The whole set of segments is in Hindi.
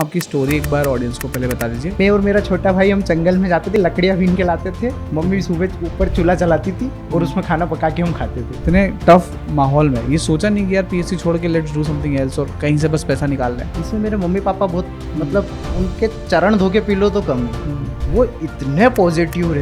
आपकी स्टोरी एक बार ऑडियंस को पहले बता दीजिए। मैं और मेरा छोटा भाई हम जंगल में जाते थे, लकड़ियाँ बीन के लाते थे। मम्मी सुबह ऊपर चूल्हा जलाती थी और उसमें खाना पका के हम खाते थे। इतने टफ माहौल में ये सोचा नहीं कि यार पीएससी छोड़ के लेट्स डू समथिंग एल्स और कहीं से बस पैसा निकाल रहे हैं? इसमें मेरे मम्मी पापा बहुत मतलब उनके चरण धो के पी लो तो कम है। वो इतने पॉजिटिव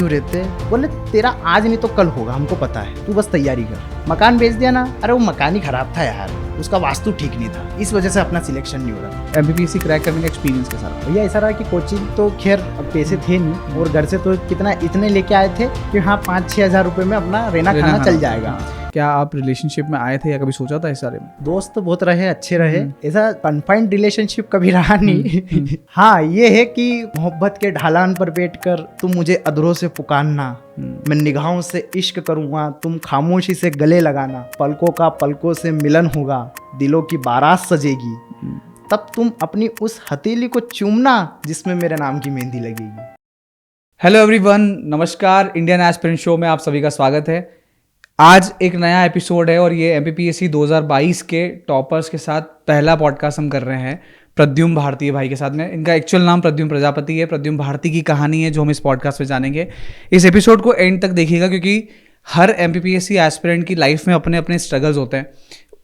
रहते बोले तेरा आज नहीं तो कल होगा, हमको पता है, तू बस तैयारी कर। मकान बेच दिया ना, अरे वो मकान ही खराब था यार, उसका वास्तु ठीक नहीं था, इस वजह से अपना सिलेक्शन नहीं हो रहा। एमपीपीएससी क्रैक करने का एक्सपीरियंस कैसा रहा? भैया ऐसा रहा कि कोचिंग तो खैर पैसे थे नहीं और घर से तो इतने लेके आए थे कि हाँ 5-6 हज़ार रुपये में अपना रहना खाना चल जाएगा। क्या आप रिलेशनशिप में आए थे या कभी सोचा था इस बारे में? दोस्त तो बहुत रहे, अच्छे रहे, ऐसा कन्फाइंड रिलेशनशिप कभी रहा नहीं। हाँ ये है कि मोहब्बत के ढालान पर बैठकर तुम मुझे अधरों से पुकारना, मैं निगाहों से इश्क करूँगा, तुम खामोशी से गले लगाना, पलकों का पलकों से मिलन होगा, दिलों की बारात सजेगी, तब तुम अपनी उस हथेली को चूमना जिसमें मेरे नाम की मेहंदी लगेगी। हेलो एवरीवन, नमस्कार। इंडियन एस्पिरेंट शो में आप सभी का स्वागत है। आज एक नया एपिसोड है और ये एमपीपीएससी 2022 के टॉपर्स के साथ पहला पॉडकास्ट हम कर रहे हैं प्रद्युम्न भारती भाई के साथ में। इनका एक्चुअल नाम प्रद्युम्न प्रजापति है। प्रद्युम्न भारती की कहानी है जो हम इस पॉडकास्ट में जानेंगे। इस एपिसोड को एंड तक देखिएगा क्योंकि हर एमपीपीएससी एस्पिरेंट की लाइफ में अपने अपने स्ट्रगल्स होते हैं।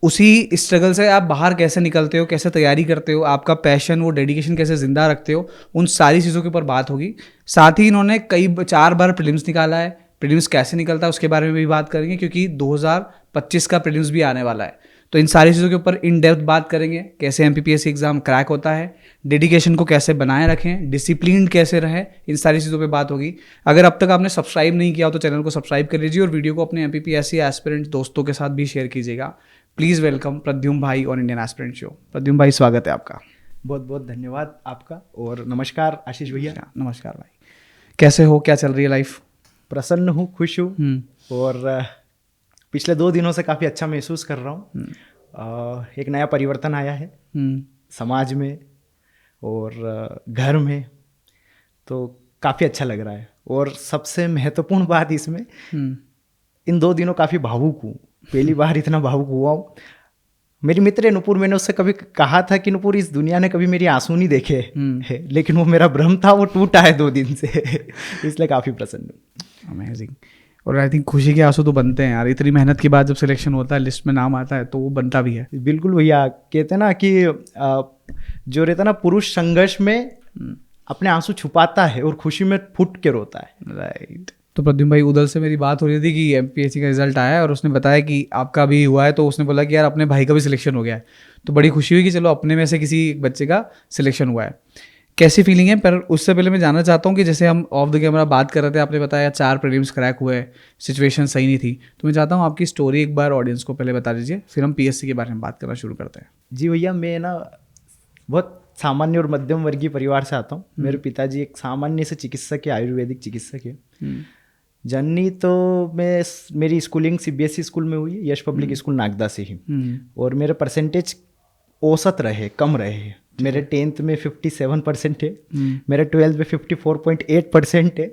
उसी स्ट्रगल से आप बाहर कैसे निकलते हो, कैसे तैयारी करते हो, आपका पैशन, वो डेडिकेशन कैसे जिंदा रखते हो, उन सारी चीज़ों के ऊपर बात होगी। साथ ही इन्होंने 4 बार प्रीलिम्स निकाला है। प्रीलिम्स कैसे निकलता है उसके बारे में भी बात करेंगे क्योंकि 2025 का प्रीलिम्स भी आने वाला है। तो इन सारी चीज़ों के ऊपर इन डेप्थ बात करेंगे। कैसे एमपीपीएससी एग्जाम क्रैक होता है, डेडिकेशन को कैसे बनाए रखें, डिसिप्लिन कैसे रहे, इन सारी चीज़ों पे बात होगी। अगर अब तक आपने सब्सक्राइब नहीं किया हो तो चैनल को सब्सक्राइब कर लीजिए और वीडियो को अपने एमपीपीएससी एस्पिरेंट दोस्तों के साथ भी शेयर कीजिएगा। प्लीज़ वेलकम प्रद्युम्न भाई और इंडियन एस्पिरेंट शो। प्रद्युम्न भाई, स्वागत है आपका। बहुत बहुत धन्यवाद आपका और नमस्कार आशीष भैया। नमस्कार भाई, कैसे हो, क्या चल रही है लाइफ? प्रसन्न हूँ, खुश हूँ और पिछले 2 दिनों से काफ़ी अच्छा महसूस कर रहा हूँ। एक नया परिवर्तन आया है समाज में और घर में, तो काफ़ी अच्छा लग रहा है। और सबसे महत्वपूर्ण बात इसमें, इन 2 दिनों काफ़ी भावुक हूँ, पहली बार इतना भावुक हुआ हूँ। मेरी मित्र है नुपुर, मैंने उससे कभी कहा था कि नुपुर इस दुनिया ने कभी मेरी आंसू नहीं देखे है, लेकिन वो मेरा भ्रम था, वो टूटा है 2 दिन से। इसलिए काफ़ी प्रसन्न हूँ। अमेजिंग। और आई थिंक खुशी के आंसू तो बनते हैं यार। इतनी मेहनत के बाद जब सिलेक्शन होता है, लिस्ट में नाम आता है, तो वो बनता भी है। बिल्कुल भैया, कहते हैं ना कि जो रहता है ना, पुरुष संघर्ष में अपने आंसू छुपाता है और खुशी में फूट के रोता है। राइट। तो प्रद्युम्न भाई, उधर से मेरी बात हो रही थी कि एमपीएससी का रिजल्ट आया है और उसने बताया कि आपका भी हुआ है। तो उसने बोला कि यार अपने भाई का भी सिलेक्शन हो गया है। तो बड़ी खुशी हुई कि चलो अपने में से किसी बच्चे का सिलेक्शन हुआ है। कैसी फीलिंग है? पर उससे पहले मैं जानना चाहता हूँ कि जैसे हम ऑफ द कैमरा बात कर रहे थे, आपने बताया 4 प्रीलिम्स क्रैक हुए, सिचुएशन सही नहीं थी। तो मैं चाहता हूँ आपकी स्टोरी एक बार ऑडियंस को पहले बता दीजिए, फिर हम पीएससी के बारे में बात करना शुरू करते हैं। जी भैया, मैं ना बहुत सामान्य और मध्यम वर्गीय परिवार से आता हूँ। मेरे पिताजी एक सामान्य से चिकित्सक है, आयुर्वेदिक चिकित्सक है। जननी तो मेरी स्कूलिंग सीबीएसई स्कूल में हुई, यश पब्लिक स्कूल नागदा से ही। और मेरे परसेंटेज औसत रहे, कम रहे। मेरे 10th में 57% है, मेरे 12th में 54.8% है,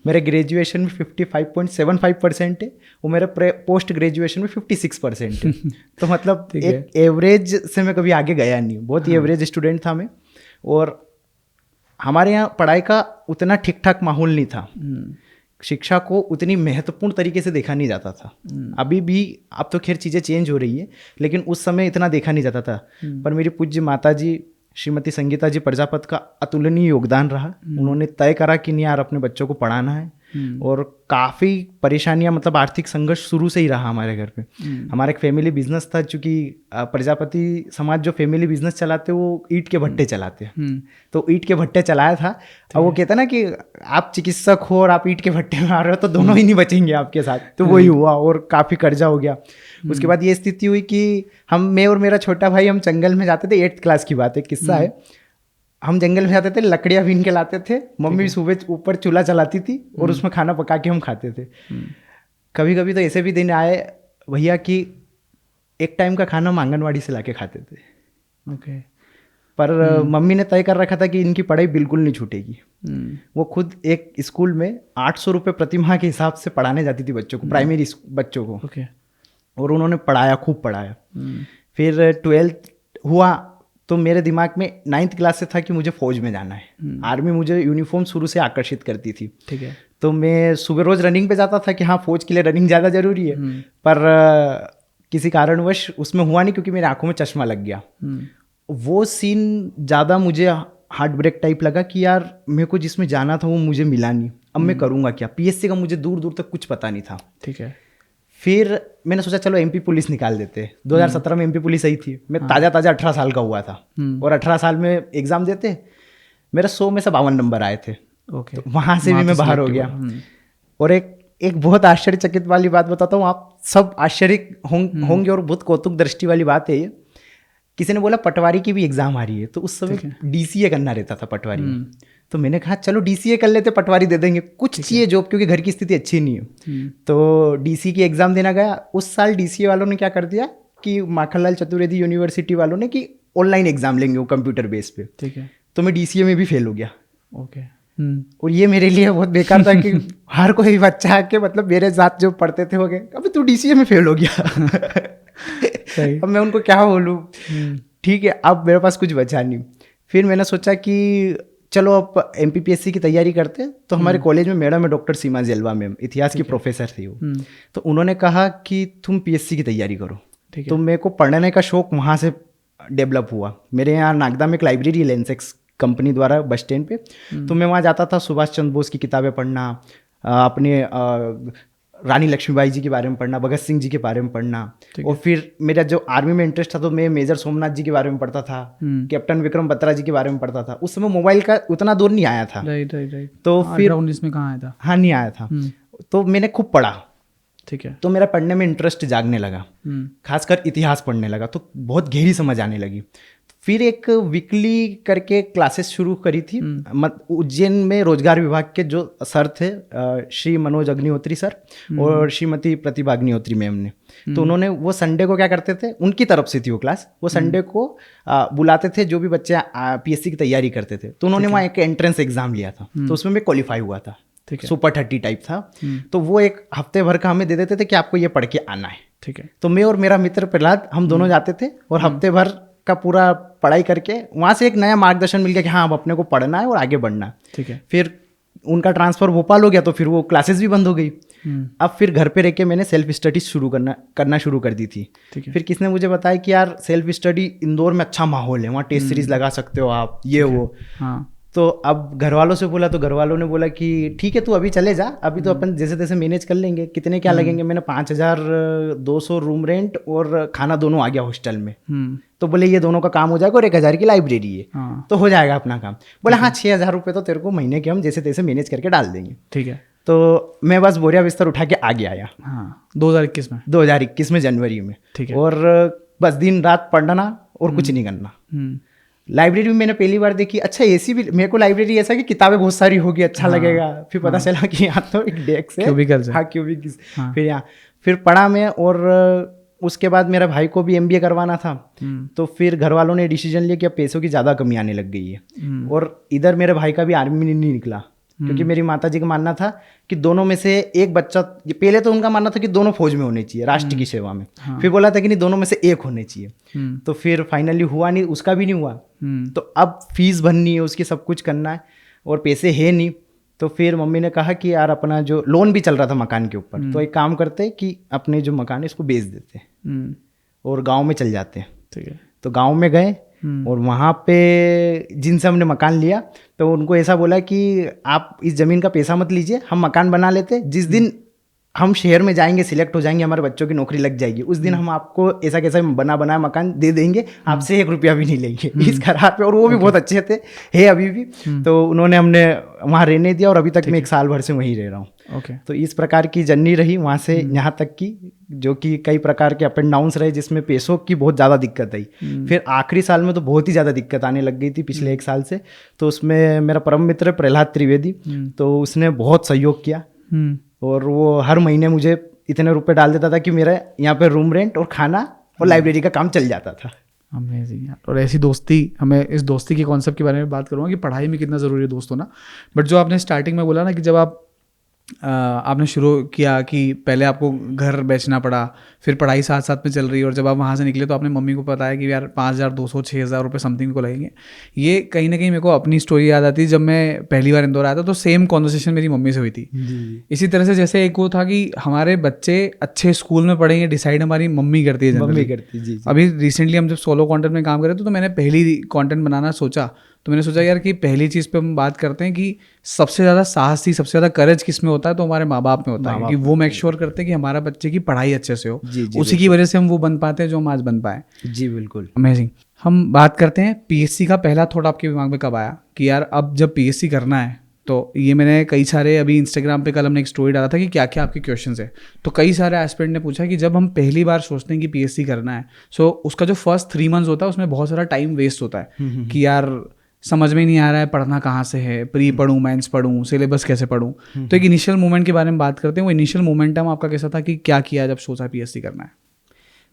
मेरे ग्रेजुएशन में 55.75% है और मेरे पोस्ट ग्रेजुएशन में 56% है। तो मतलब एक एवरेज से मैं कभी आगे गया नहीं, बहुत ही एवरेज स्टूडेंट था मैं। और हमारे यहाँ पढ़ाई का उतना ठीक ठाक माहौल नहीं था, शिक्षा को उतनी महत्वपूर्ण तरीके से देखा नहीं जाता था। अभी भी, अब तो खैर चीज़ें चेंज हो रही है, लेकिन उस समय इतना देखा नहीं जाता था। पर मेरी पूज्य माता जी श्रीमती संगीता जी प्रजापत का अतुलनीय योगदान रहा। उन्होंने तय करा कि नहीं यार, अपने बच्चों को पढ़ाना है। और काफ़ी परेशानियां, मतलब आर्थिक संघर्ष शुरू से ही रहा हमारे घर पे। हमारा एक फैमिली बिजनेस था, चूँकि प्रजापति समाज जो फैमिली बिजनेस चलाते वो ईंट के भट्टे चलाते हैं, तो ईंट के भट्टे चलाया था। अब वो कहता ना कि आप चिकित्सक हो और आप ईंट के भट्टे में आ रहे हो तो दोनों ही नहीं बचेंगे आपके साथ। तो वही हुआ और काफ़ी कर्जा हो गया। उसके बाद ये स्थिति हुई कि मैं और मेरा छोटा भाई हम जंगल में जाते थे। 8th क्लास की बात है, किस्सा है। हम जंगल में जाते थे, लकड़ियाँ बीन के लाते थे। मम्मी सुबह ऊपर चूल्हा जलाती थी और उसमें खाना पका के हम खाते थे। कभी कभी तो ऐसे भी दिन आए भैया कि एक टाइम का खाना हम आंगनवाड़ी से लाके खाते थे। ओके। पर मम्मी ने तय कर रखा था कि इनकी पढ़ाई बिल्कुल नहीं छूटेगी। वो खुद एक स्कूल में 800 रुपये प्रतिमाह के हिसाब से पढ़ाने जाती थी बच्चों को, प्राइमरी बच्चों को। ओके। और उन्होंने पढ़ाया, खूब पढ़ाया। फिर 12th हुआ तो मेरे दिमाग में 9th क्लास से था कि मुझे फौज में जाना है। आर्मी मुझे यूनिफॉर्म शुरू से आकर्षित करती थी। ठीक है। तो मैं सुबह रोज रनिंग पे जाता था कि हाँ फौज के लिए रनिंग ज़्यादा जरूरी है, पर किसी कारणवश उसमें हुआ नहीं क्योंकि मेरी आंखों में चश्मा लग गया। वो सीन ज़्यादा मुझे हार्ट ब्रेक टाइप लगा कि यार मेरे को जिसमें जाना था वो मुझे मिला नहीं, अब मैं करूँगा क्या। पीएससी का मुझे दूर दूर तक कुछ पता नहीं था। ठीक है। फिर मैंने सोचा चलो एमपी पुलिस निकाल देते। 2017 में एमपी पुलिस आई थी। मैं ताज़ा 18 साल का हुआ था और 18 साल में एग्ज़ाम देते मेरे 100 में से 52 नंबर आए थे। ओके। तो वहाँ से भी मैं बाहर हो गया। और एक बहुत आश्चर्यचकित वाली बात बताता हूँ, आप सब आश्चर्य होंगे और बहुत कौतुक दृष्टि वाली बात है ये। किसी ने बोला पटवारी की भी एग्जाम आ रही है, तो उस समय डीसीए करना रहता था पटवारी में। तो मैंने कहा चलो डीसीए कर लेते, पटवारी दे देंगे, कुछ चाहिए जॉब क्योंकि घर की स्थिति अच्छी नहीं है। तो डीसी की एग्जाम देना गया। उस साल डीसीए वालों ने क्या कर दिया कि माखनलाल चतुर्वेदी यूनिवर्सिटी वालों ने कि ऑनलाइन एग्जाम लेंगे वो कंप्यूटर बेस पे। ठीक है। तो मैं डीसीए में भी फेल हो गया। ओके। और ये मेरे लिए बहुत बेकार था कि हर कोई बच्चा के मतलब मेरे साथ जो पढ़ते थे हो गए, अबे तू डीसीए में फेल हो गया। अब मैं उनको क्या बोलूँ। ठीक है, अब मेरे पास कुछ बचा नहीं। फिर मैंने सोचा कि चलो अब एमपीपीएससी की तैयारी करते। तो हमारे कॉलेज में मैडम है डॉक्टर सीमा जेलवा मैम, इतिहास की प्रोफेसर थी वो। तो उन्होंने कहा कि तुम पीएससी की तैयारी करो। तो मेरे को पढ़ने का शौक वहाँ से डेवलप हुआ। मेरे यहाँ नागदा में एक लाइब्रेरी है लेंसेक्स कंपनी द्वारा बस स्टैंड पे। तो मैं वहाँ जाता था सुभाष चंद्र बोस की किताबें पढ़ना, अपने रानी लक्ष्मीबाई जी के बारे में पढ़ना, भगत सिंह जी के बारे में पढ़ना। और फिर मेरा जो आर्मी में इंटरेस्ट था तो मैं मेजर सोमनाथ जी के बारे में पढ़ता था, कैप्टन विक्रम बत्रा जी के बारे में पढ़ता था। उस समय मोबाइल का उतना दौर नहीं आया था। राइट। तो फिर 19 में कहाँ आया था? हाँ, नहीं आया था। तो मैंने खूब पढ़ा। ठीक है। तो मेरा पढ़ने में इंटरेस्ट जागने लगा, खासकर इतिहास पढ़ने लगा तो बहुत गहरी समझ आने लगी। फिर एक वीकली करके क्लासेस शुरू करी थी उज्जैन में रोजगार विभाग के जो सर थे श्री मनोज अग्निहोत्री सर और श्रीमती प्रतिभा अग्निहोत्री मैम ने। तो उन्होंने वो संडे को क्या करते थे, उनकी तरफ से थी वो क्लास, वो संडे को बुलाते थे जो भी बच्चे पीएससी की तैयारी करते थे। तो उन्होंने वहाँ एक एंट्रेंस एग्जाम लिया था, तो उसमें मैं क्वालिफाई हुआ था। सुपर 30 टाइप था। तो वो एक हफ्ते भर का हमें दे देते थे कि आपको ये पढ़ के आना है। ठीक है। तो मैं और मेरा मित्र प्रहलाद हम दोनों जाते थे और हफ्ते भर का पूरा पढ़ाई करके वहाँ से एक नया मार्गदर्शन मिल गया कि हाँ अब अपने को पढ़ना है और आगे बढ़ना है। ठीक है। फिर उनका ट्रांसफ़र भोपाल हो गया तो फिर वो क्लासेस भी बंद हो गई। अब फिर घर पे रह के मैंने सेल्फ स्टडी करना शुरू कर दी थी। फिर किसने मुझे बताया कि यार सेल्फ स्टडी इंदौर में अच्छा माहौल है, वहाँ टेस्ट सीरीज लगा सकते हो आप, ये वो। हाँ। तो अब घर वालों से बोला तो घर वालों ने बोला कि ठीक है तू अभी चले जा, अभी तो अपन जैसे तैसे मैनेज कर लेंगे। कितने क्या लगेंगे? मैंने 5200 रूम रेंट और खाना दोनों आ गया हॉस्टल में। तो बोले ये दोनों का काम हो जाएगा और 1000 की लाइब्रेरी है। हाँ। तो हो जाएगा अपना काम। बोले हाँ 6000 रुपये तो तेरे को महीने के हम जैसे तैसे मैनेज करके डाल देंगे। ठीक है। तो मैं बस बोरिया बिस्तर उठा के आगे आया। हाँ। 2021 में जनवरी में। ठीक है। और बस दिन रात पढ़ना और कुछ नहीं करना। लाइब्रेरी में मैंने पहली बार देखी, अच्छा एसी भी, मेरे को लाइब्रेरी ऐसा कि किताबें बहुत सारी होगी, अच्छा लगेगा। फिर पता चला कि यहाँ तो एक डेस्क है, क्यूबिकल्स। फिर यहाँ फिर पढ़ा मैं। और उसके बाद मेरा भाई को भी एमबीए करवाना था। तो फिर घर वालों ने डिसीजन लिया कि अब पैसों की ज़्यादा कमी आने लग गई है। और इधर मेरे भाई का भी आर्मी में नहीं निकला क्योंकि मेरी माताजी का मानना था कि दोनों में से एक बच्चा, पहले तो उनका मानना था कि दोनों फौज में होने चाहिए, राष्ट्र की सेवा में। फिर बोला था कि नहीं दोनों में से एक होने चाहिए। तो फिर फाइनली हुआ नहीं, उसका भी नहीं हुआ। तो अब फीस भरनी है, उसकी सब कुछ करना है और पैसे है नहीं। तो फिर मम्मी ने कहा कि यार अपना जो लोन भी चल रहा था मकान के ऊपर, तो एक काम करते कि अपने जो मकान है इसको बेच देते और गाँव में चल जाते हैं। ठीक है। तो गाँव में गए और वहाँ पे जिनसे हमने मकान लिया तो उनको ऐसा बोला कि आप इस ज़मीन का पैसा मत लीजिए, हम मकान बना लेते, जिस दिन हम शहर में जाएंगे, सिलेक्ट हो जाएंगे, हमारे बच्चों की नौकरी लग जाएगी, उस दिन हम आपको ऐसा कैसा बना बनाया मकान दे देंगे, आपसे 1 रुपया भी नहीं लेंगे इस करार पे। और वो भी बहुत अच्छे थे, है अभी भी। तो उन्होंने हमने वहाँ रहने दिया और अभी तक मैं 1 साल भर से वहीं रह रहा हूँ। तो इस प्रकार की जर्नी रही वहाँ से यहाँ तक की, जो कि कई प्रकार के अप एंड डाउन्स रहे, जिसमें पैसों की बहुत ज़्यादा दिक्कत आई। फिर आखिरी साल में तो बहुत ही ज़्यादा दिक्कत आने लग गई थी पिछले 1 साल से। तो उसमें मेरा परम मित्र प्रहलाद त्रिवेदी, तो उसने बहुत सहयोग किया और वो हर महीने मुझे इतने रुपए डाल देता था कि मेरा यहाँ पे रूम रेंट और खाना और लाइब्रेरी का काम चल जाता था। अमेजिंग यार। और ऐसी दोस्ती, हमें इस दोस्ती के कॉन्सेप्ट के बारे में बात करूँगा कि पढ़ाई में कितना ज़रूरी है दोस्त होना। बट जो आपने स्टार्टिंग में बोला ना कि जब आप आपने शुरू किया कि पहले आपको घर बेचना पड़ा, फिर पढ़ाई साथ साथ में चल रही है, और जब आप वहाँ से निकले तो आपने मम्मी को बताया कि यार 5,200 6,000 रुपये समथिंग को लगेंगे। ये कहीं ना कहीं मेरे को अपनी स्टोरी याद आती है, जब मैं पहली बार इंदौर आया था तो सेम कॉन्वर्सेशन मेरी मम्मी से हुई थी। इसी तरह से जैसे एक वो था कि हमारे बच्चे अच्छे स्कूल में पढ़ेंगे, डिसाइड हमारी मम्मी करती है, मम्मी करती है। जी। अभी रिसेंटली हम जब सोलो कंटेंट में काम कर रहे थे तो मैंने पहली कंटेंट बनाना सोचा, तो मैंने सोचा यार कि पहली चीज़ पे हम बात करते हैं कि सबसे ज़्यादा साहसी, सबसे ज़्यादा करेज किस में होता है, तो हमारे माँ बाप में होता है कि वो मेक श्योर करते हैं कि हमारा बच्चे की पढ़ाई अच्छे से हो। उसी की वजह से हम वो बन पाते हैं जो हम आज बन पाए। जी बिल्कुल, अमेजिंग। हम बात करते हैं पीएससी का पहला थॉट आपके दिमाग में कब आया कि यार अब जब पीएससी करना है, तो ये मैंने कई सारे अभी इंस्टाग्राम पे कल हमने एक स्टोरी डाला था कि क्या क्या आपके क्वेश्चंस है, तो कई सारे एस्पिरेंट ने पूछा कि जब हम पहली बार सोचते हैं कि पीएससी करना है, सो उसका जो फर्स्ट 3 मंथ्स होता है उसमें बहुत सारा टाइम वेस्ट होता है कि यार समझ में नहीं आ रहा है पढ़ना कहाँ से है, प्री पढ़ूँ, मेंस पढ़ूँ, सिलेबस कैसे पढ़ूँ। तो एक इनिशियल मोमेंट के बारे में बात करते हैं। वो इनिशियल मोमेंटम आपका कैसा था कि क्या किया जब सोचा पीएससी करना है?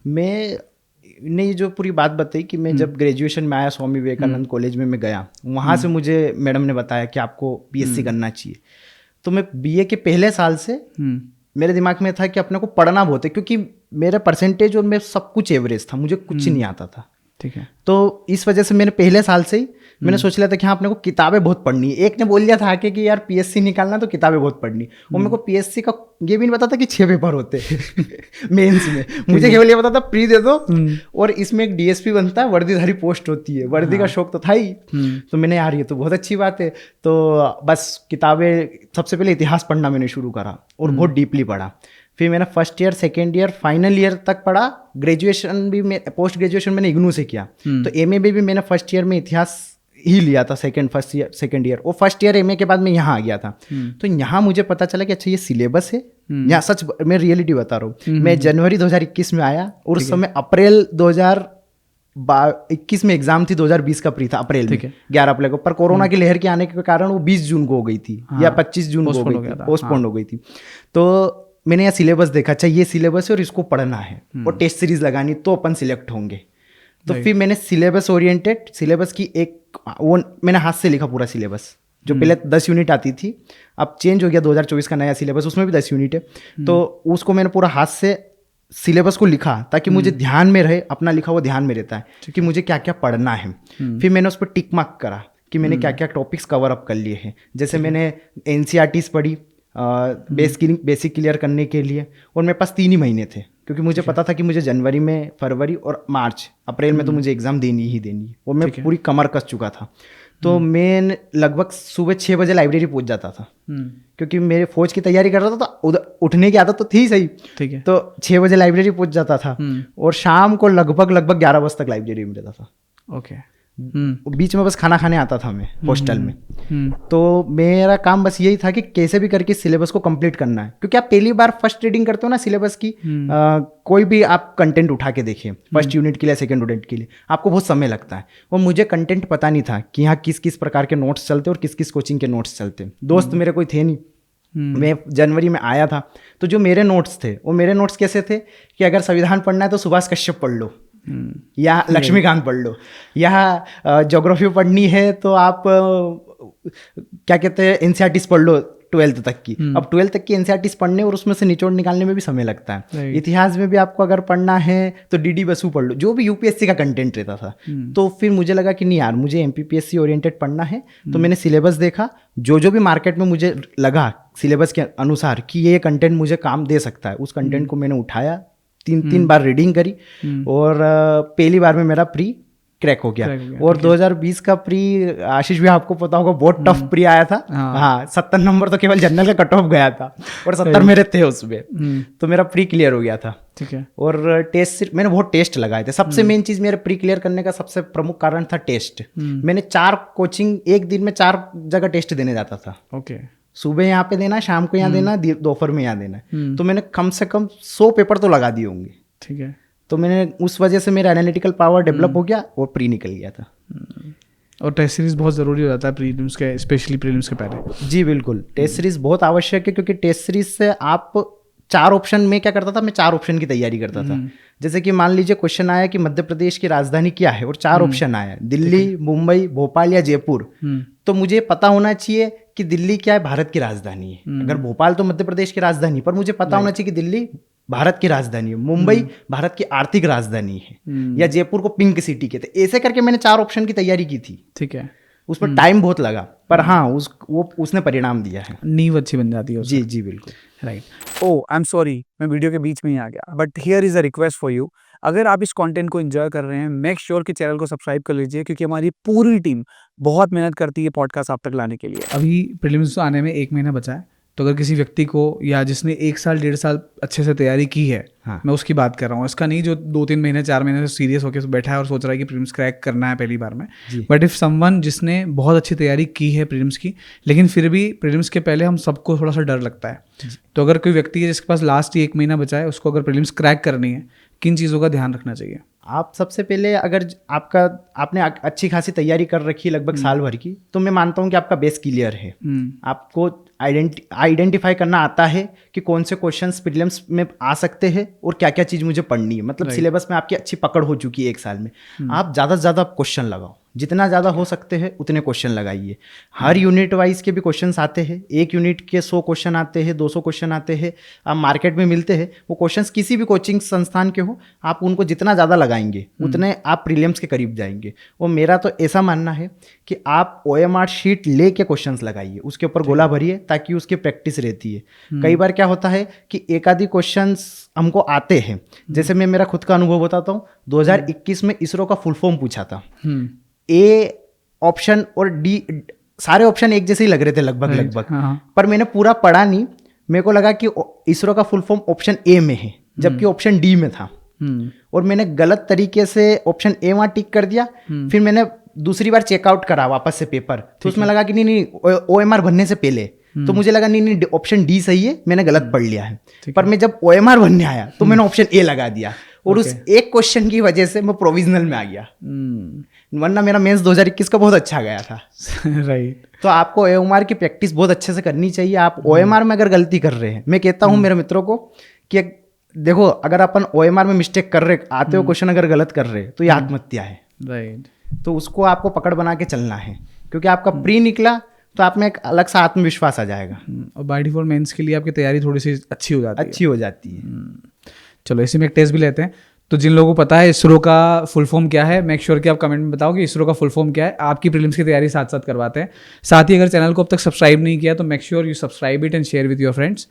मैंने ये जो पूरी बात बताई कि मैं जब ग्रेजुएशन में आया स्वामी विवेकानंद कॉलेज में मैं गया, वहाँ से मुझे मैडम ने बताया कि आपको पीएससी करना चाहिए। तो मैं बीए के पहले साल से मेरे दिमाग में था कि अपने को पढ़ना बहुत है, क्योंकि मेरा परसेंटेज और मैं सब कुछ एवरेज था, मुझे कुछ नहीं आता था। ठीक है। तो इस वजह से मैंने पहले साल से ही मैंने सोच लिया था कि हाँ अपने को किताबें बहुत पढ़नी है। एक ने बोल दिया था आके कि यार पीएससी निकालना तो किताबें बहुत पढ़नी, और मेरे को पीएससी का ये भी नहीं पता था कि 6 पेपर होते मेंस में। मुझे केवल ये पता था प्री दे दो और इसमें एक डीएसपी बनता है, वर्दीधारी पोस्ट होती है। वर्दी का शौक तो था ही, तो मैंने यार ये तो बहुत अच्छी बात है। तो बस किताबें, सबसे पहले इतिहास पढ़ना मैंने शुरू करा और बहुत डीपली पढ़ा। फिर मैंने first year, second year, final year तक पढ़ा। ग्रेजुएशन भी मैं, पोस्ट ग्रेजुएशन मैंने इग्नू से किया। तो एमए में भी मैंने फर्स्ट ईयर में इतिहास ही लिया था, सेकेंड ईयर। और फर्स्ट ईयर एमए के बाद मैं यहाँ आ गया था। तो यहाँ मुझे पता चला कि अच्छा ये सिलेबस है। यहाँ सच मैं रियलिटी बता रहा हूँ, मैं जनवरी 2021 में आया और उस समय अप्रैल 2021 में एग्जाम थी, 2020 का प्री था अप्रैल में, 11 अप्रैल को। पर कोरोना की लहर के आने के कारण वो 20 जून को हो गई थी, या 25 जून को हो गई थी, पोस्टपोन हो गई थी। तो मैंने यह सिलेबस देखा, अच्छा ये सिलेबस है और इसको पढ़ना है और टेस्ट सीरीज लगानी, तो अपन सिलेक्ट होंगे। तो फिर मैंने सिलेबस ओरिएंटेड, सिलेबस की एक वो मैंने हाथ से लिखा पूरा सिलेबस, जो पहले 10 यूनिट आती थी, अब चेंज हो गया 2024 का नया सिलेबस, उसमें भी 10 यूनिट है। तो उसको मैंने पूरा हाथ से सिलेबस को लिखा ताकि मुझे ध्यान में रहे, अपना लिखा हुआ ध्यान में रहता है कि मुझे क्या क्या पढ़ना है। फिर मैंने उस पर टिक मार्क करा कि मैंने क्या क्या टॉपिक्स कवर अप कर लिए हैं। जैसे मैंने एनसीईआरटीज पढ़ी बेसिक क्लियर करने के लिए, और मेरे पास 3 ही महीने थे, क्योंकि मुझे पता था कि मुझे जनवरी में, फरवरी और मार्च, अप्रैल में तो मुझे एग्जाम देनी ही देनी है, और मैं पूरी कमर कस चुका था। तो मैं लगभग सुबह 6 बजे लाइब्रेरी पहुंच जाता था, क्योंकि मेरे फौज की तैयारी कर रहा था, तो उधर उठने की आदत तो थी सही। ठीक है। तो 6 बजे लाइब्रेरी पहुंच जाता था और शाम को लगभग 11 बजे तक लाइब्रेरी में रहता था। ओके। बीच में बस खाना खाने आता था मैं हॉस्टल में। तो मेरा काम बस यही था कि कैसे भी करके सिलेबस को कंप्लीट करना है, क्योंकि आप पहली बार फर्स्ट रीडिंग करते हो ना सिलेबस की, कोई भी आप कंटेंट उठा के देखिए, फर्स्ट यूनिट के लिए, सेकंड यूनिट के लिए, आपको बहुत समय लगता है। और मुझे कंटेंट पता नहीं था कि यहाँ किस किस प्रकार के नोट्स चलते और किस किस कोचिंग के नोट्स चलते। दोस्त मेरे कोई थे नहीं, मैं जनवरी में आया था। तो जो मेरे नोट्स थे, वो मेरे नोट्स कैसे थे कि अगर संविधान पढ़ना है तो सुभाष कश्यप पढ़ लो, या लक्ष्मीकांत पढ़ लो, या ज्योग्राफी पढ़नी है तो आप क्या कहते हैं एनसीईआरटीज पढ़ लो 12th तक की। अब 12th तक की एनसीईआरटीज पढ़ने और उसमें से निचोड़ निकालने में भी समय लगता है। इतिहास में भी आपको अगर पढ़ना है तो डीडी बसु पढ़ लो, जो भी यूपीएससी का कंटेंट रहता था। तो फिर मुझे लगा कि नहीं यार, मुझे एमपीपीएससी ओरिएंटेड पढ़ना है। तो मैंने सिलेबस देखा, जो भी मार्केट में मुझे लगा सिलेबस के अनुसार कि ये कंटेंट मुझे काम दे सकता है, उस कंटेंट को मैंने उठाया, 3 बार रीडिंग करी, और पहली बार में मेरा प्री क्रैक हो गया। और 2020 का प्री, आशीष भी आपको पता होगा, बहुत टफ प्री आया था। हाँ, 70 नंबर तो केवल जनरल का कट ऑफ गया था और 70 मेरे थे उसमें। तो मेरा प्री क्लियर हो गया था। ठीक है। और टेस्ट, मैंने बहुत टेस्ट लगाए थे। सबसे मेन चीज मेरे प्री क्लियर करने का सबसे प्रमुख कारण था टेस्ट। मैंने 4 कोचिंग, एक दिन में 4 जगह टेस्ट देने जाता था। ओके। सुबह यहाँ पे देना, शाम को यहाँ देना, दोपहर में यहाँ देना। तो मैंने कम से कम 100 पेपर तो लगा दिए होंगे। ठीक है। तो मैंने उस वजह से मेरा एनालिटिकल पावर डेवलप हो गया और प्री निकल गया था। और टेस्ट सीरीज बहुत ज़रूरी हो जाता है प्रीलिम्स के, स्पेशली प्रीलिम्स के पहले। जी बिल्कुल, टेस्ट सीरीज बहुत आवश्यक है, क्योंकि टेस्ट सीरीज से आप 4 ऑप्शन में क्या करता था, मैं 4 ऑप्शन की तैयारी करता था। जैसे कि मान लीजिए क्वेश्चन आया कि मध्य प्रदेश की राजधानी क्या है और 4 ऑप्शन आया, दिल्ली, मुंबई, भोपाल या जयपुर। तो मुझे पता होना चाहिए कि दिल्ली क्या है, भारत की राजधानी है। अगर भोपाल तो मध्य प्रदेश की राजधानी, पर मुझे पता होना चाहिए कि दिल्ली भारत की राजधानी है, मुंबई भारत की आर्थिक राजधानी है, या जयपुर को पिंक सिटी कहते। ऐसे करके मैंने 4 ऑप्शन की तैयारी की थी। ठीक है, उस पर टाइम बहुत लगा, पर हाँ उसने परिणाम दिया है। नींव अच्छी बन जाती है। जी जी बिल्कुल। Right. Oh I am sorry, मैं वीडियो के बीच में ही आ गया, but here is a request for you. अगर आप इस कंटेंट को एंजॉय कर रहे हैं, मेक श्योर कि चैनल को सब्सक्राइब कर लीजिए, क्योंकि हमारी पूरी टीम बहुत मेहनत करती है पॉडकास्ट आप तक लाने के लिए। अभी प्रीलिम्स आने में 1 महीना बचा है, तो अगर किसी व्यक्ति को या जिसने 1 साल 1.5 साल अच्छे से तैयारी की है, हाँ। मैं उसकी बात कर रहा हूँ, इसका नहीं जो 2-3 महीने 4 महीने से सीरियस होकर बैठा है और सोच रहा है कि प्रीलिम्स क्रैक करना है पहली बार में। बट इफ समवन जिसने बहुत अच्छी तैयारी की है प्रीलिम्स की, लेकिन फिर भी प्रीलिम्स के पहले हम सबको थोड़ा सा डर लगता है, तो अगर कोई व्यक्ति है जिसके पास लास्ट ही 1 महीना बचा है, उसको अगर प्रीलिम्स क्रैक करनी है, किन चीज़ों का ध्यान रखना चाहिए? आप सबसे पहले, अगर आपने अच्छी खासी तैयारी कर रखी है लगभग साल भर की, तो मैं मानता हूँ कि आपका बेस क्लियर है। आपको आइडेंटिफाई करना आता है कि कौन से क्वेश्चंस प्रीलिम्स में आ सकते हैं और क्या क्या चीज़ मुझे पढ़नी है। मतलब सिलेबस में आपकी अच्छी पकड़ हो चुकी है 1 साल में। आप ज़्यादा से ज़्यादा क्वेश्चन लगाओ, जितना ज़्यादा हो सकते हैं उतने क्वेश्चन लगाइए। हर यूनिट वाइज के भी क्वेश्चंस आते हैं, 1 यूनिट के 100 क्वेश्चन आते हैं, 200 क्वेश्चन आते हैं, आप मार्केट में मिलते हैं। वो क्वेश्चंस किसी भी कोचिंग संस्थान के हो, आप उनको जितना ज़्यादा लगाएंगे उतने आप प्रीलिम्स के करीब जाएंगे। और मेरा तो ऐसा मानना है कि आप OMR शीट ले के क्वेश्चन लगाइए, उसके ऊपर गोला भरिए, ताकि उसकी प्रैक्टिस रहती है। कई बार क्या होता है कि एक आधी क्वेश्चंस हमको आते हैं। जैसे मैं मेरा खुद का अनुभव बताता हूँ, 2021 में इसरो का फुल फॉर्म पूछा था। ए ऑप्शन और डी, सारे ऑप्शन एक जैसे ही लग रहे थे लगभग। पर मैंने पूरा पढ़ा नहीं, मेरे को लगा कि इसरो का फुल फॉर्म ऑप्शन ए में है, जबकि ऑप्शन डी में था। और मैंने गलत तरीके से ऑप्शन ए वहां टिक कर दिया। फिर मैंने दूसरी बार चेकआउट करा वापस से पेपर, तो उसमें लगा कि नहीं OMR बनने से पहले, तो मुझे लगा नहीं ऑप्शन डी सही है, मैंने गलत पढ़ लिया है। पर मैं जब OMR बनने आया तो मैंने ऑप्शन ए लगा दिया, और उस एक क्वेश्चन की वजह से मैं प्रोविजनल में आ गया। वरना मेरा मेंस 2021 का बहुत अच्छा गया था। राइट। तो आपको OMR की प्रैक्टिस बहुत अच्छे से करनी चाहिए। आप OMR में अगर गलती कर रहे हैं, मैं कहता हूँ मेरे मित्रों को कि देखो, अगर अपन OMR में मिस्टेक कर रहे, आते हो क्वेश्चन अगर गलत कर रहे, तो ये आत्महत्या है। राइट। तो उसको आपको पकड़ बना के चलना है, क्योंकि आपका प्री निकला तो आप में एक अलग सा आत्मविश्वास आ जाएगा। और बाय डिफॉल्ट मेंस के लिए आपकी तैयारी थोड़ी सी अच्छी हो जाती है। चलो इसी में एक टेस्ट भी लेते हैं। तो जिन लोगों को पता है इसरो का फुल फॉर्म क्या है, मेक श्योर कि आप कमेंट में बताओ कि इसरो का फुल फॉर्म क्या है। आपकी प्रीलिम्स की तैयारी साथ साथ करवाते हैं। साथ ही अगर चैनल को अब तक सब्सक्राइब नहीं किया तो make sure you subscribe it and share with your friends.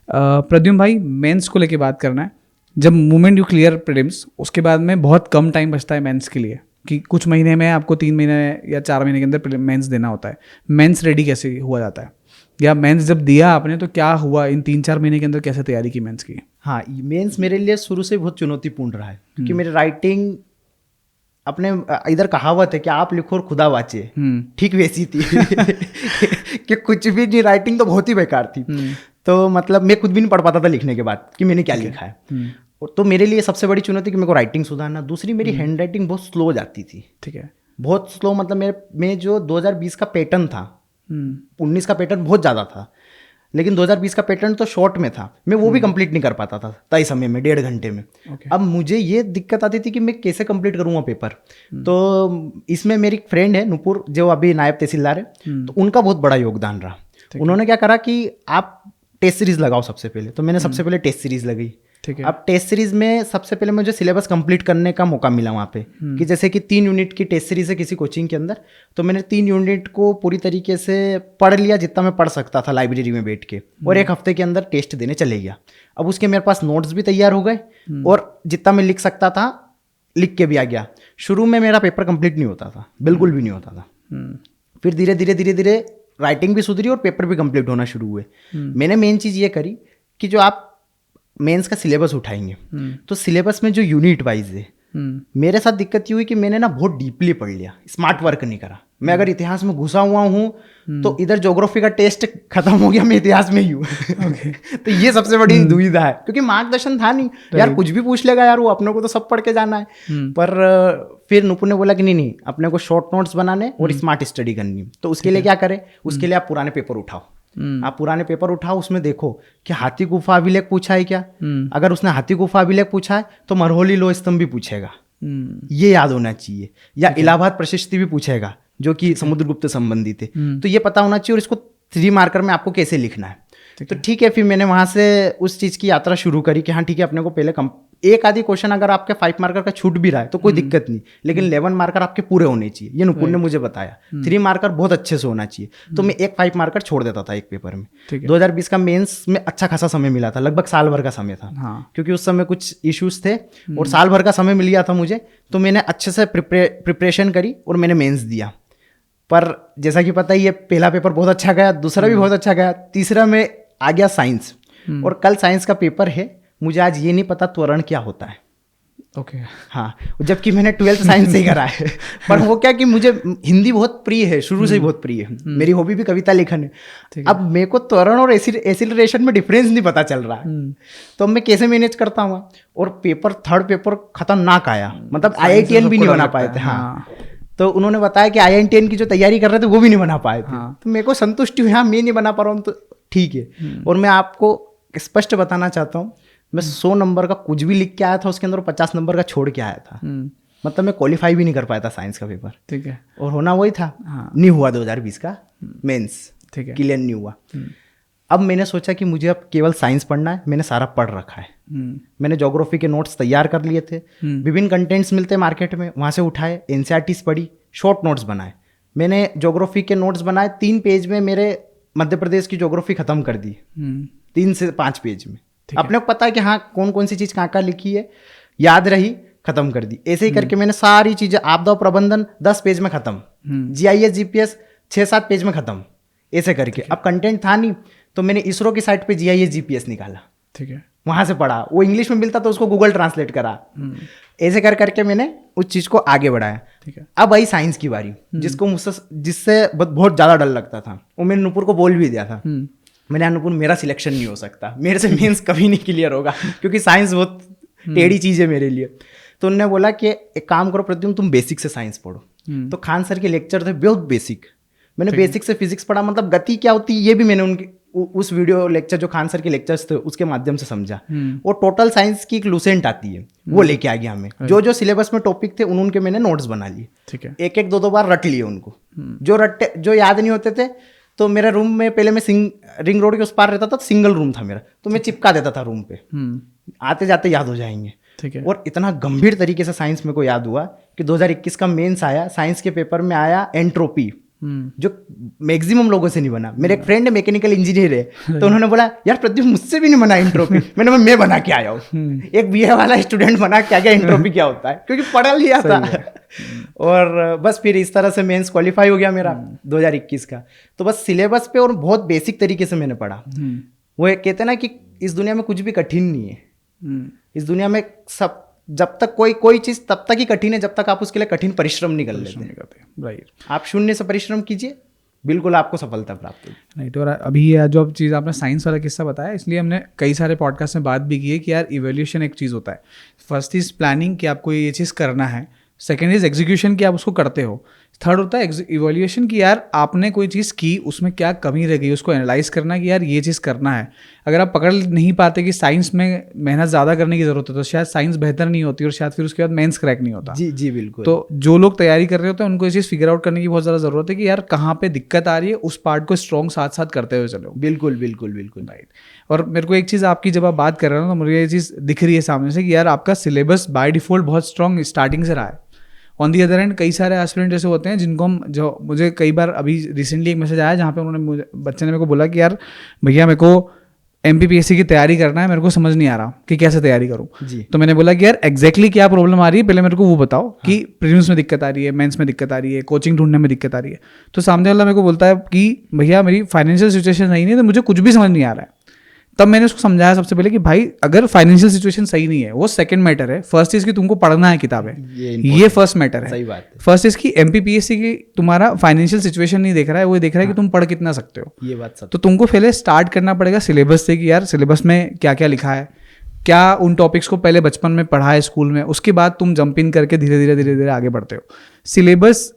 Pradyumna भाई, मेंस को लेके बात करना है। जब मोमेंट यू क्लियर प्रीलिम्स, उसके बाद में बहुत कम टाइम बचता है मेंस के लिए, कि कुछ महीने में आपको 3 महीने या 4 महीने के अंदर मेंस देना होता है। मेंस रेडी कैसे हुआ जाता है, या मेंस जब दिया आपने तो क्या हुआ, इन 3-4 महीने के अंदर कैसे तैयारी की मेंस की? हाँ, मेंस मेरे लिए शुरू से बहुत चुनौतीपूर्ण रहा है, क्योंकि मेरी राइटिंग, अपने इधर कहावत है कि आप लिखो और खुदा वाचे, ठीक वैसी थी कि कुछ भी नहीं, राइटिंग तो बहुत ही बेकार थी। तो मतलब मैं खुद भी नहीं पढ़ पाता था लिखने के बाद कि मैंने क्या लिखा है। तो मेरे लिए सबसे बड़ी चुनौती कि मेरे को राइटिंग सुधारना। दूसरी, मेरी हैंड राइटिंग बहुत स्लो जाती थी। ठीक है, बहुत स्लो। मतलब मैं जो 2020 का पैटर्न था, 19 का पैटर्न बहुत ज़्यादा था, लेकिन 2020 का पैटर्न तो शॉर्ट में था, मैं वो भी कंप्लीट नहीं कर पाता था तय समय में, 1.5 घंटे में। अब मुझे ये दिक्कत आती थी कि मैं कैसे कंप्लीट करूँगा पेपर। तो इसमें मेरी फ्रेंड है नुपुर, जो अभी नायब तहसीलदार है, तो उनका बहुत बड़ा योगदान रहा। उन्होंने क्या करा कि आप टेस्ट सीरीज लगाओ सबसे पहले। तो मैंने सबसे पहले टेस्ट सीरीज लगाई। ठीक है। अब टेस्ट सीरीज में सबसे पहले मुझे सिलेबस कंप्लीट करने का मौका मिला वहाँ पे, कि जैसे कि 3 यूनिट की टेस्ट सीरीज है किसी कोचिंग के अंदर, तो मैंने 3 यूनिट को पूरी तरीके से पढ़ लिया जितना मैं पढ़ सकता था लाइब्रेरी में बैठ के, और 1 हफ्ते के अंदर टेस्ट देने चले गया। अब उसके मेरे पास नोट्स भी तैयार हो गए, और जितना मैं लिख सकता था लिख के भी आ गया। शुरू में मेरा पेपर कंप्लीट नहीं होता था, बिल्कुल भी नहीं होता था। फिर धीरे धीरे राइटिंग भी सुधरी और पेपर भी कंप्लीट होना शुरू हुए। मैंने मेन चीज़ ये करी कि जो आप मेंस का सिलेबस उठाएंगे, तो सिलेबस में जो यूनिट वाइज है, मेरे साथ दिक्कत ये हुई कि मैंने ना बहुत डीपली पढ़ लिया, स्मार्ट वर्क नहीं करा। मैं अगर इतिहास में घुसा हुआ हूँ तो इधर ज्योग्राफी का टेस्ट खत्म हो गया, मैं इतिहास में ही हूँ। तो ये सबसे बड़ी दुविधा है, क्योंकि मार्गदर्शन था नहीं यार, कुछ भी पूछ लेगा यार, वो अपने को तो सब पढ़ के जाना है। पर फिर नुपुर ने बोला कि नहीं, अपने को शॉर्ट नोट्स बनाने और स्मार्ट स्टडी करनी। तो उसके लिए क्या करें, उसके लिए आप पुराने पेपर उठाओ। आप पुराने पेपर उठाओ, उसमें देखो कि हाथी गुफा अभिलेख पूछा है क्या। अगर उसने हाथी गुफा अभिलेख पूछा है तो मरहोली लोह स्तंभ भी पूछेगा, ये याद होना चाहिए। या इलाहाबाद प्रशस्ति भी पूछेगा जो कि समुद्रगुप्त संबंधी थे, तो ये पता होना चाहिए। और इसको 3 मार्कर में आपको कैसे लिखना है। तो ठीक है, फिर मैंने वहां से उस चीज की यात्रा शुरू करी कि हाँ ठीक है, अपने को पहले एक आधी क्वेश्चन अगर आपके 5 मार्कर का छूट भी रहा है तो कोई दिक्कत नहीं, लेकिन 11 मार्कर आपके पूरे होने चाहिए। ये नुपुर ने मुझे बताया 3 मार्कर बहुत अच्छे से होना चाहिए। तो मैं एक 5 मार्कर छोड़ देता था एक पेपर में। 2020 का मेंस में अच्छा खासा समय मिला था, लगभग साल भर का समय था। क्योंकि उस समय कुछ इश्यूज थे और साल भर का समय मिल गया था मुझे, तो मैंने अच्छे से प्रिपरेशन करी और मैंने मेंस दिया। पर जैसा कि पता ही है, पहला पेपर बहुत अच्छा गया, दूसरा भी बहुत अच्छा गया, तीसरा में आ गया साइंस। और कल साइंस का पेपर है, मुझे आज ये नहीं पता त्वरण क्या होता है। ओके हाँ, जबकि मैंने 12th साइंस से ही करा है। पर वो क्या कि मुझे हिंदी बहुत प्रिय है, शुरू से ही बहुत प्रिय है। मेरी हॉबी भी कविता लेखन है। अब मेरे को त्वरण और एसिलरेशन में डिफरेंस नहीं पता चल रहा है, तो अब मैं कैसे मैनेज करता हूँ। और पेपर 3rd पेपर खतरनाक आया, मतलब IITN भी नहीं बना पाए थे। हाँ, तो उन्होंने बताया कि IITN की जो तैयारी कर रहे थे वो भी नहीं बना पाए थे। तो मेरे को संतुष्टि हुई, हाँ मैं नहीं बना पा रहा हूँ तो ठीक है। और मैं आपको स्पष्ट बताना चाहता हूँ, मैं 100 नंबर का कुछ भी लिख के आया था उसके अंदर, 50 नंबर का छोड़ के आया था। मतलब मैं क्वालिफाई भी नहीं कर पाया था साइंस का पेपर। ठीक है, और होना वही था। नहीं हुआ 2020 का मेंस, ठीक है, क्लियर नहीं हुआ। अब मैंने सोचा कि मुझे अब केवल साइंस पढ़ना है। मैंने सारा पढ़ रखा है। मैंने ज्योग्राफी के नोट्स तैयार कर लिए थे, विभिन्न कंटेंट्स मिलते हैं मार्केट में, वहाँ से उठाए, NCERTs पढ़ी, शॉर्ट नोट्स बनाए। मैंने ज्योग्राफी के नोट्स बनाए, 3 पेज में मेरे मध्य प्रदेश की ज्योग्राफी खत्म कर दी, 3 से 5 पेज में। अपने को पता है कि हाँ कौन कौन सी चीज़ कहाँ कहाँ लिखी है, याद रही, खत्म कर दी। ऐसे ही करके मैंने सारी चीज़ें, आपदा प्रबंधन 10 पेज में खत्म, GIS GPS 6-7 पेज में खत्म, ऐसे करके। अब कंटेंट था नहीं तो मैंने इसरो की साइट पे GIS GPS निकाला, ठीक है, वहां से पढ़ा। वो इंग्लिश में मिलता तो उसको गूगल ट्रांसलेट करा। ऐसे कर करके मैंने उस चीज़ को आगे बढ़ाया। ठीक है, अब आई साइंस की बारी, जिससे बहुत ज़्यादा डर लगता था। वो मैंने नुपुर को बोल भी दिया था, मैंने नुपुर मेरा सिलेक्शन नहीं हो सकता, मेरे से मेंस कभी नहीं क्लियर होगा, क्योंकि साइंस बहुत टेढ़ी चीज़ है मेरे लिए। तो उन्होंने बोला कि एक काम करो प्रद्युम्न, तुम बेसिक से साइंस पढ़ो। तो खान सर के लेक्चर थे बहुत बेसिक, मैंने बेसिक से फिजिक्स पढ़ा, मतलब गति क्या होती है ये भी मैंने उनके उस वीडियो लेक्चर जो खान सर के लेक्चर्स थे उसके माध्यम से समझा। वो टोटल साइंस की एक लुसेंट आती है, वो लेके आ गया हमें। जो जो सिलेबस में टॉपिक थे उनके मैंने नोट्स बना लिए। ठीक है, एक 2 बार रट लिए उनको, जो याद नहीं होते थे। तो मेरे रूम में पहले मैं रिंग रोड के उस पार रहता था, तो सिंगल रूम था मेरा, तो मैं चिपका देता था रूम पे, आते जाते याद हो जाएंगे। ठीक है, और इतना गंभीर तरीके से साइंस में को याद हुआ कि 2021 का मेंस आया, साइंस के पेपर में आया एंट्रोपी, जो मैक्सिमम लोगों से नहीं बना। मेरे एक फ्रेंड है मैकेनिकल इंजीनियर है, तो उन्होंने बोला यार प्रद्युम्न मुझसे भी नहीं बना एंट्रोपी। मैं बना के आया हूँ, एक BA वाला स्टूडेंट बना के आ गया एंट्रोपी क्या होता है, क्योंकि पढ़ा लिया था। और बस फिर इस तरह से मेंस क्वालिफाई हो गया मेरा 2021 का। तो बस सिलेबस पे और बहुत बेसिक तरीके से मैंने पढ़ा। वो कहते हैं ना कि इस दुनिया में कुछ भी कठिन नहीं है। इस दुनिया में सब, जब तक कोई चीज तब तक ही कठिन है जब तक आप उसके लिए कठिन परिश्रम नहीं कर लेते। राइट, आप शून्य से परिश्रम कीजिए, बिल्कुल आपको सफलता प्राप्त होगी। राइट, और अभी जो चीज़ आपने साइंस वाला किस्सा बताया, इसलिए हमने कई सारे पॉडकास्ट में बात भी की है कि यार इवोल्यूशन एक चीज़ होता है। फर्स्ट इज प्लानिंग कि आपको ये चीज़ करना है, सेकेंड इज एग्जीक्यूशन कि आप उसको करते हो, थर्ड होता है इवोल्यूशन कि यार आपने कोई चीज़ की, उसमें क्या कमी रह गई, उसको एनालाइज करना कि यार ये चीज़ करना है। अगर आप पकड़ नहीं पाते कि साइंस में मेहनत ज़्यादा करने की ज़रूरत है, तो शायद साइंस बेहतर नहीं होती और शायद फिर उसके बाद मेंस क्रैक नहीं होता। जी जी बिल्कुल। तो जो लोग तैयारी कर रहे होते हैं उनको ये चीज़ फिगर आउट करने की बहुत ज़्यादा ज़रूरत है कि यार कहाँ पे दिक्कत आ रही है, उस पार्ट को स्ट्रॉन्ग साथ साथ करते हुए चलो। बिल्कुल बिल्कुल बिल्कुल राइट। और मेरे को एक चीज़ आपकी जब आप बात कर रहे हो तो मुझे ये चीज़ दिख रही है सामने से कि यार आपका सिलेबस बाय डिफॉल्ट बहुत स्ट्रॉन्ग स्टार्टिंग से रहा है। ऑन दी अदर एंड कई सारे एस्पिरेंट जैसे होते हैं जिनको हम, जो मुझे कई बार अभी रिसेंटली एक मैसेज आया जहाँ पे उन्होंने बच्चे ने मेरे को बोला कि यार भैया मेरे को MPPSC की तैयारी करना है, मेरे को समझ नहीं आ रहा कि कैसे तैयारी करूँ। तो मैंने बोला कि यार एग्जैक्टली क्या प्रॉब्लम आ रही है, पहले मेरे को वो बताओ कि प्रीलिम्स में दिक्कत आ रही है, मेंस में दिक्कत आ रही है, कोचिंग ढूंढने में दिक्कत आ रही है। तो सामने वाला मेरे को बोलता है कि भैया मेरी फाइनेंशियल सिचुएशन सही नहीं है, तो मुझे कुछ भी समझ नहीं आ रहा है। तब मैंने उसको समझाया सबसे पहले कि भाई अगर फाइनेंशियल सिचुएशन सही नहीं है वो सेकंड मैटर है, फर्स्ट इज कि तुमको पढ़ना है किताबें, ये फर्स्ट मैटर है। सही बात है। फर्स्ट इज कि MPPSC की तुम्हारा फाइनेंशियल सिचुएशन नहीं देख रहा है, वो देख रहा है कि तुम पढ़ कितना सकते हो। ये बात सब। तो तुमको पहले स्टार्ट करना पड़ेगा सिलेबस से कि यार सिलेबस में क्या क्या लिखा है, क्या उन टॉपिक्स को पहले बचपन में पढ़ा है स्कूल में, उसके बाद तुम जंप इन करके धीरे धीरे आगे बढ़ते हो। सिलेबस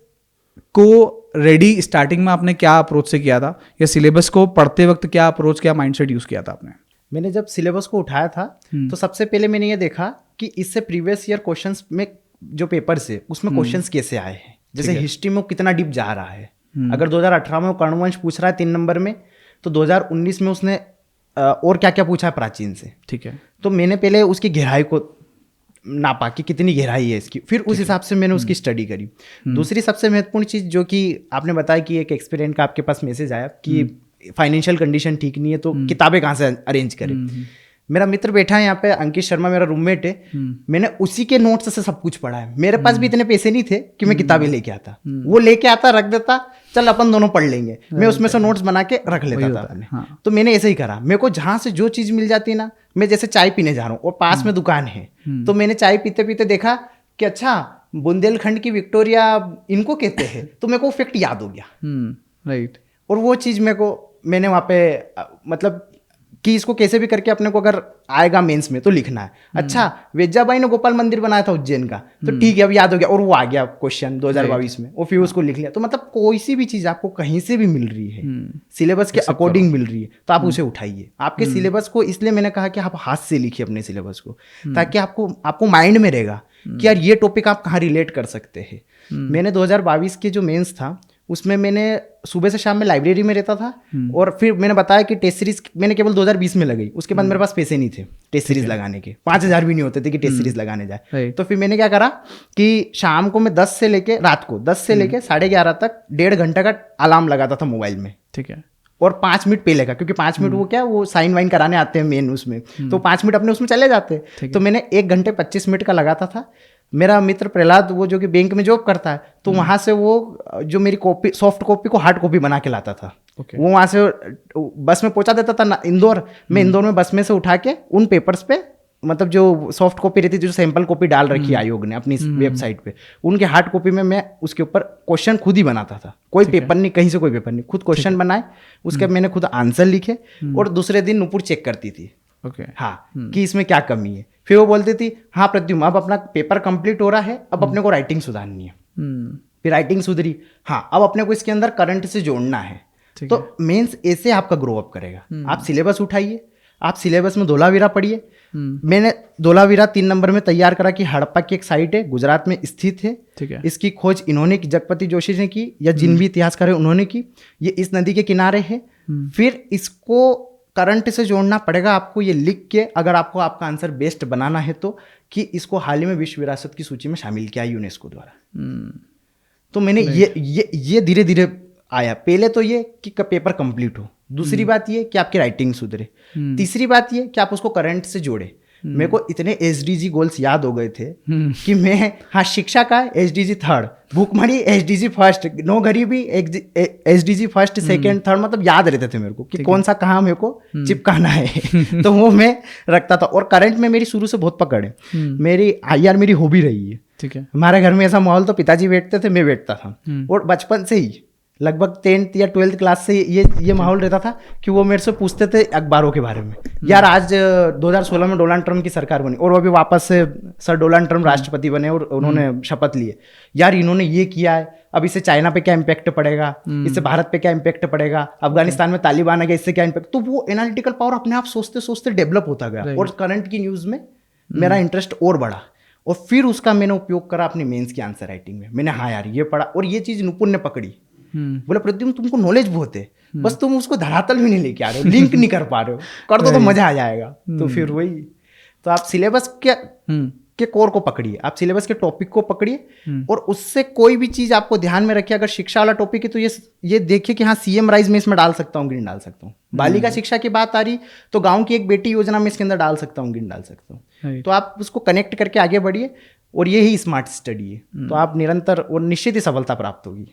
को रेडी स्टार्टिंग में आपने क्या अप्रोच से किया था, या सिलेबस को पढ़ते वक्त क्या अप्रोच, क्या माइंडसेट यूज़ किया था आपने? मैंने जब सिलेबस को उठाया था तो सबसे पहले मैंने ये देखा कि इससे प्रीवियस ईयर क्वेश्चंस में जो पेपर्स है उसमें क्वेश्चंस कैसे आए हैं। जैसे हिस्ट्री में वो कितना डीप जा रहा है। अगर 2018 में वो कर्णवंश पूछ रहा है 3 नंबर में, तो 2019 में उसने और क्या क्या पूछा है प्राचीन से। ठीक है। तो मैंने पहले उसकी गहराई को नापा कि कितनी गहराई है इसकी, फिर उस हिसाब से मैंने उसकी स्टडी करी। दूसरी सबसे महत्वपूर्ण चीज़ जो कि आपने बताया कि एक एक्सपीरियंस का आपके पास मैसेज आया कि फाइनेंशियल कंडीशन ठीक नहीं है तो किताबें कहाँ से अरेंज करें। मेरा मित्र बैठा है यहाँ पे, अंकित शर्मा मेरा रूममेट है, मैंने उसी के नोट्स से सब कुछ पढ़ा है। मेरे पास भी इतने पैसे नहीं थे कि मैं किताबें लेके आता, वो लेके आता रख देता, चल अपन दोनों पढ़ लेंगे, मैं उसमें से नोट्स बना के रख लेता था अपने। हाँ। तो मैंने ऐसे ही करा। मेरे को जहाँ से जो चीज़ मिल जाती है ना, मैं जैसे चाय पीने जा रहा हूँ और पास में दुकान है, तो मैंने चाय पीते पीते देखा कि अच्छा बुंदेलखंड की विक्टोरिया इनको कहते हैं, तो मेरे को फैक्ट याद हो गया। राइट। और वो चीज़ मैंने वहाँ पे मतलब कि इसको कैसे भी करके अपने को अगर आएगा मेंस में तो लिखना है। अच्छा वेजाबाई ने गोपाल मंदिर बनाया था उज्जैन का, तो ठीक है अब याद हो गया, और वो आ गया क्वेश्चन 2022 में, और फिर उसको लिख लिया। तो मतलब कोई सी भी चीज़ आपको कहीं से भी मिल रही है, सिलेबस के अकॉर्डिंग मिल रही है, तो आप उसे उठाइए। आपके सिलेबस को इसलिए मैंने कहा कि आप हाथ से लिखिए अपने सिलेबस को, ताकि आपको माइंड में रहेगा कि यार ये टॉपिक आप कहाँ रिलेट कर सकते हैं। मैंने 2022 के जो मेंस था उसमें मैंने सुबह से शाम में लाइब्रेरी में रहता था, और फिर मैंने बताया कि टेस्ट सीरीज मैंने केवल 2020 में लगाई। उसके बाद मेरे पास पैसे नहीं थे टेस्ट सीरीज लगाने के, 5000 भी नहीं होते थे कि टेस्ट सीरीज लगाने जाए। तो फिर मैंने क्या करा कि शाम को मैं 10 से लेके रात को 10 से लेके 11:30 तक 1.5 घंटे का अलार्म लगाता था मोबाइल में। ठीक है। और 5 मिनट पहले का, क्योंकि 5 मिनट वो क्या वो साइन वाइन कराने आते हैं मेन उसमें, तो 5 मिनट अपने उसमें चले जाते। तो मैंने 1 घंटे 25 मिनट का लगाता था। मेरा मित्र प्रहलाद वो जो कि बैंक में जॉब करता है, तो वहाँ से वो जो मेरी कॉपी सॉफ्ट कॉपी को हार्ड कॉपी बना के लाता था। वो वहाँ से बस में पहुँचा देता था ना इंदौर। मैं इंदौर में बस में से उठा के उन पेपर्स पे, मतलब जो सॉफ्ट कॉपी रहती थी, जो सैंपल कॉपी डाल रखी है आयोग ने अपनी वेबसाइट पे, उनके हार्ड कॉपी में मैं उसके ऊपर क्वेश्चन खुद ही बनाता था। कोई पेपर नहीं, कहीं से कोई पेपर नहीं, खुद क्वेश्चन बनाए, उसके मैंने खुद आंसर लिखे, और दूसरे दिन नुपुर चेक करती थी हाँ कि इसमें क्या कमी है। फिर वो बोलती थी हाँ प्रद्युम अब अपना पेपर कंप्लीट हो रहा है, अब अपने को राइटिंग सुधारनी है। फिर राइटिंग सुधरी, हाँ अब अपने को इसके अंदर करंट से जोड़ना है। तो मेंस ऐसे आपका ग्रो अप करेगा। आप सिलेबस उठाइए, आप सिलेबस में धोलावीरा पढ़िए। मैंने धोलावीरा 3 नंबर में तैयार करा कि हड़प्पा की एक साइट है, गुजरात में स्थित है। ठीक है। इसकी खोज इन्होंने की, जगपति जोशी ने की, या जिन भी इतिहासकार है उन्होंने की। ये इस नदी के किनारे है। फिर इसको करंट से जोड़ना पड़ेगा आपको, ये लिख के, अगर आपको आपका आंसर बेस्ट बनाना है तो, कि इसको हाल ही में विश्व विरासत की सूची में शामिल किया यूनेस्को द्वारा। तो मैंने ये धीरे धीरे आया। पहले तो ये कि पेपर कंप्लीट हो, दूसरी बात ये कि आपकी राइटिंग सुधरे, तीसरी बात ये कि आप उसको करंट से जोड़े। मेरे को इतने एसडीजी गोल्स याद हो गए थे कि मैं, हाँ शिक्षा का एसडीजी 3rd, भूखमरी एसडीजी 1st, नो गरीबी एसडीजी 1st 2nd 3rd, मतलब याद रहते थे मेरे को कि कौन सा कहाँ मेरे को चिपकाना है। तो वो मैं रखता था। और करंट में मेरी शुरू से बहुत पकड़ है, मेरी IR मेरी हॉबी रही है। ठीक है। हमारे घर में ऐसा माहौल, तो पिताजी बैठते थे, मैं बैठता था, और बचपन से ही लगभग 10th या 12th क्लास से ये माहौल रहता था कि वो मेरे से पूछते थे अखबारों के बारे में। यार आज 2016 में डोनाल्ड ट्रम्प की सरकार बनी, और वो अभी वापस से सर डोनाल्ड ट्रम्प राष्ट्रपति बने, और उन्होंने शपथ लिए। यार इन्होंने ये किया है, अब इससे चाइना पे क्या इम्पैक्ट पड़ेगा, इससे भारत पे क्या इम्पैक्ट पड़ेगा, अफगानिस्तान में तालिबान आ गया, इससे क्या इम्पैक्ट। तो वो एनालिटिकल पावर अपने आप सोचते सोचते डेवलप होता गया, और करंट की न्यूज़ में मेरा इंटरेस्ट और बढ़ा। और फिर उसका मैंने उपयोग करा अपने मेंस की आंसर राइटिंग में। मैंने हाँ यार ये पढ़ा, और ये चीज़ नुपुर ने पकड़ी। बोले प्रद्युम तुमको नॉलेज बहुत है, बस तुम उसको धरातल भी नहीं लेके आ रहे हो, लिंक नहीं कर पा रहे हो, कर दो तो मजा आ जाएगा। तो फिर वही, तो आप सिलेबस के कोर को पकड़िए, आप सिलेबस के टॉपिक को पकड़िए, और उससे कोई भी चीज आपको ध्यान में रखिए। अगर शिक्षा वाला टॉपिक है तो ये देखिए कि हाँ CM राइज में इसमें डाल सकता हूँ कि नहीं डाल सकता हूँ। बालिका शिक्षा की बात आ रही तो गाँव की एक बेटी योजना में इसके अंदर डाल सकता हूँ कि नहीं डाल सकता हूँ। तो आप उसको कनेक्ट करके आगे बढ़िए, और ये ही स्मार्ट स्टडी है। तो आप निरंतर और निश्चित ही सफलता प्राप्त होगी।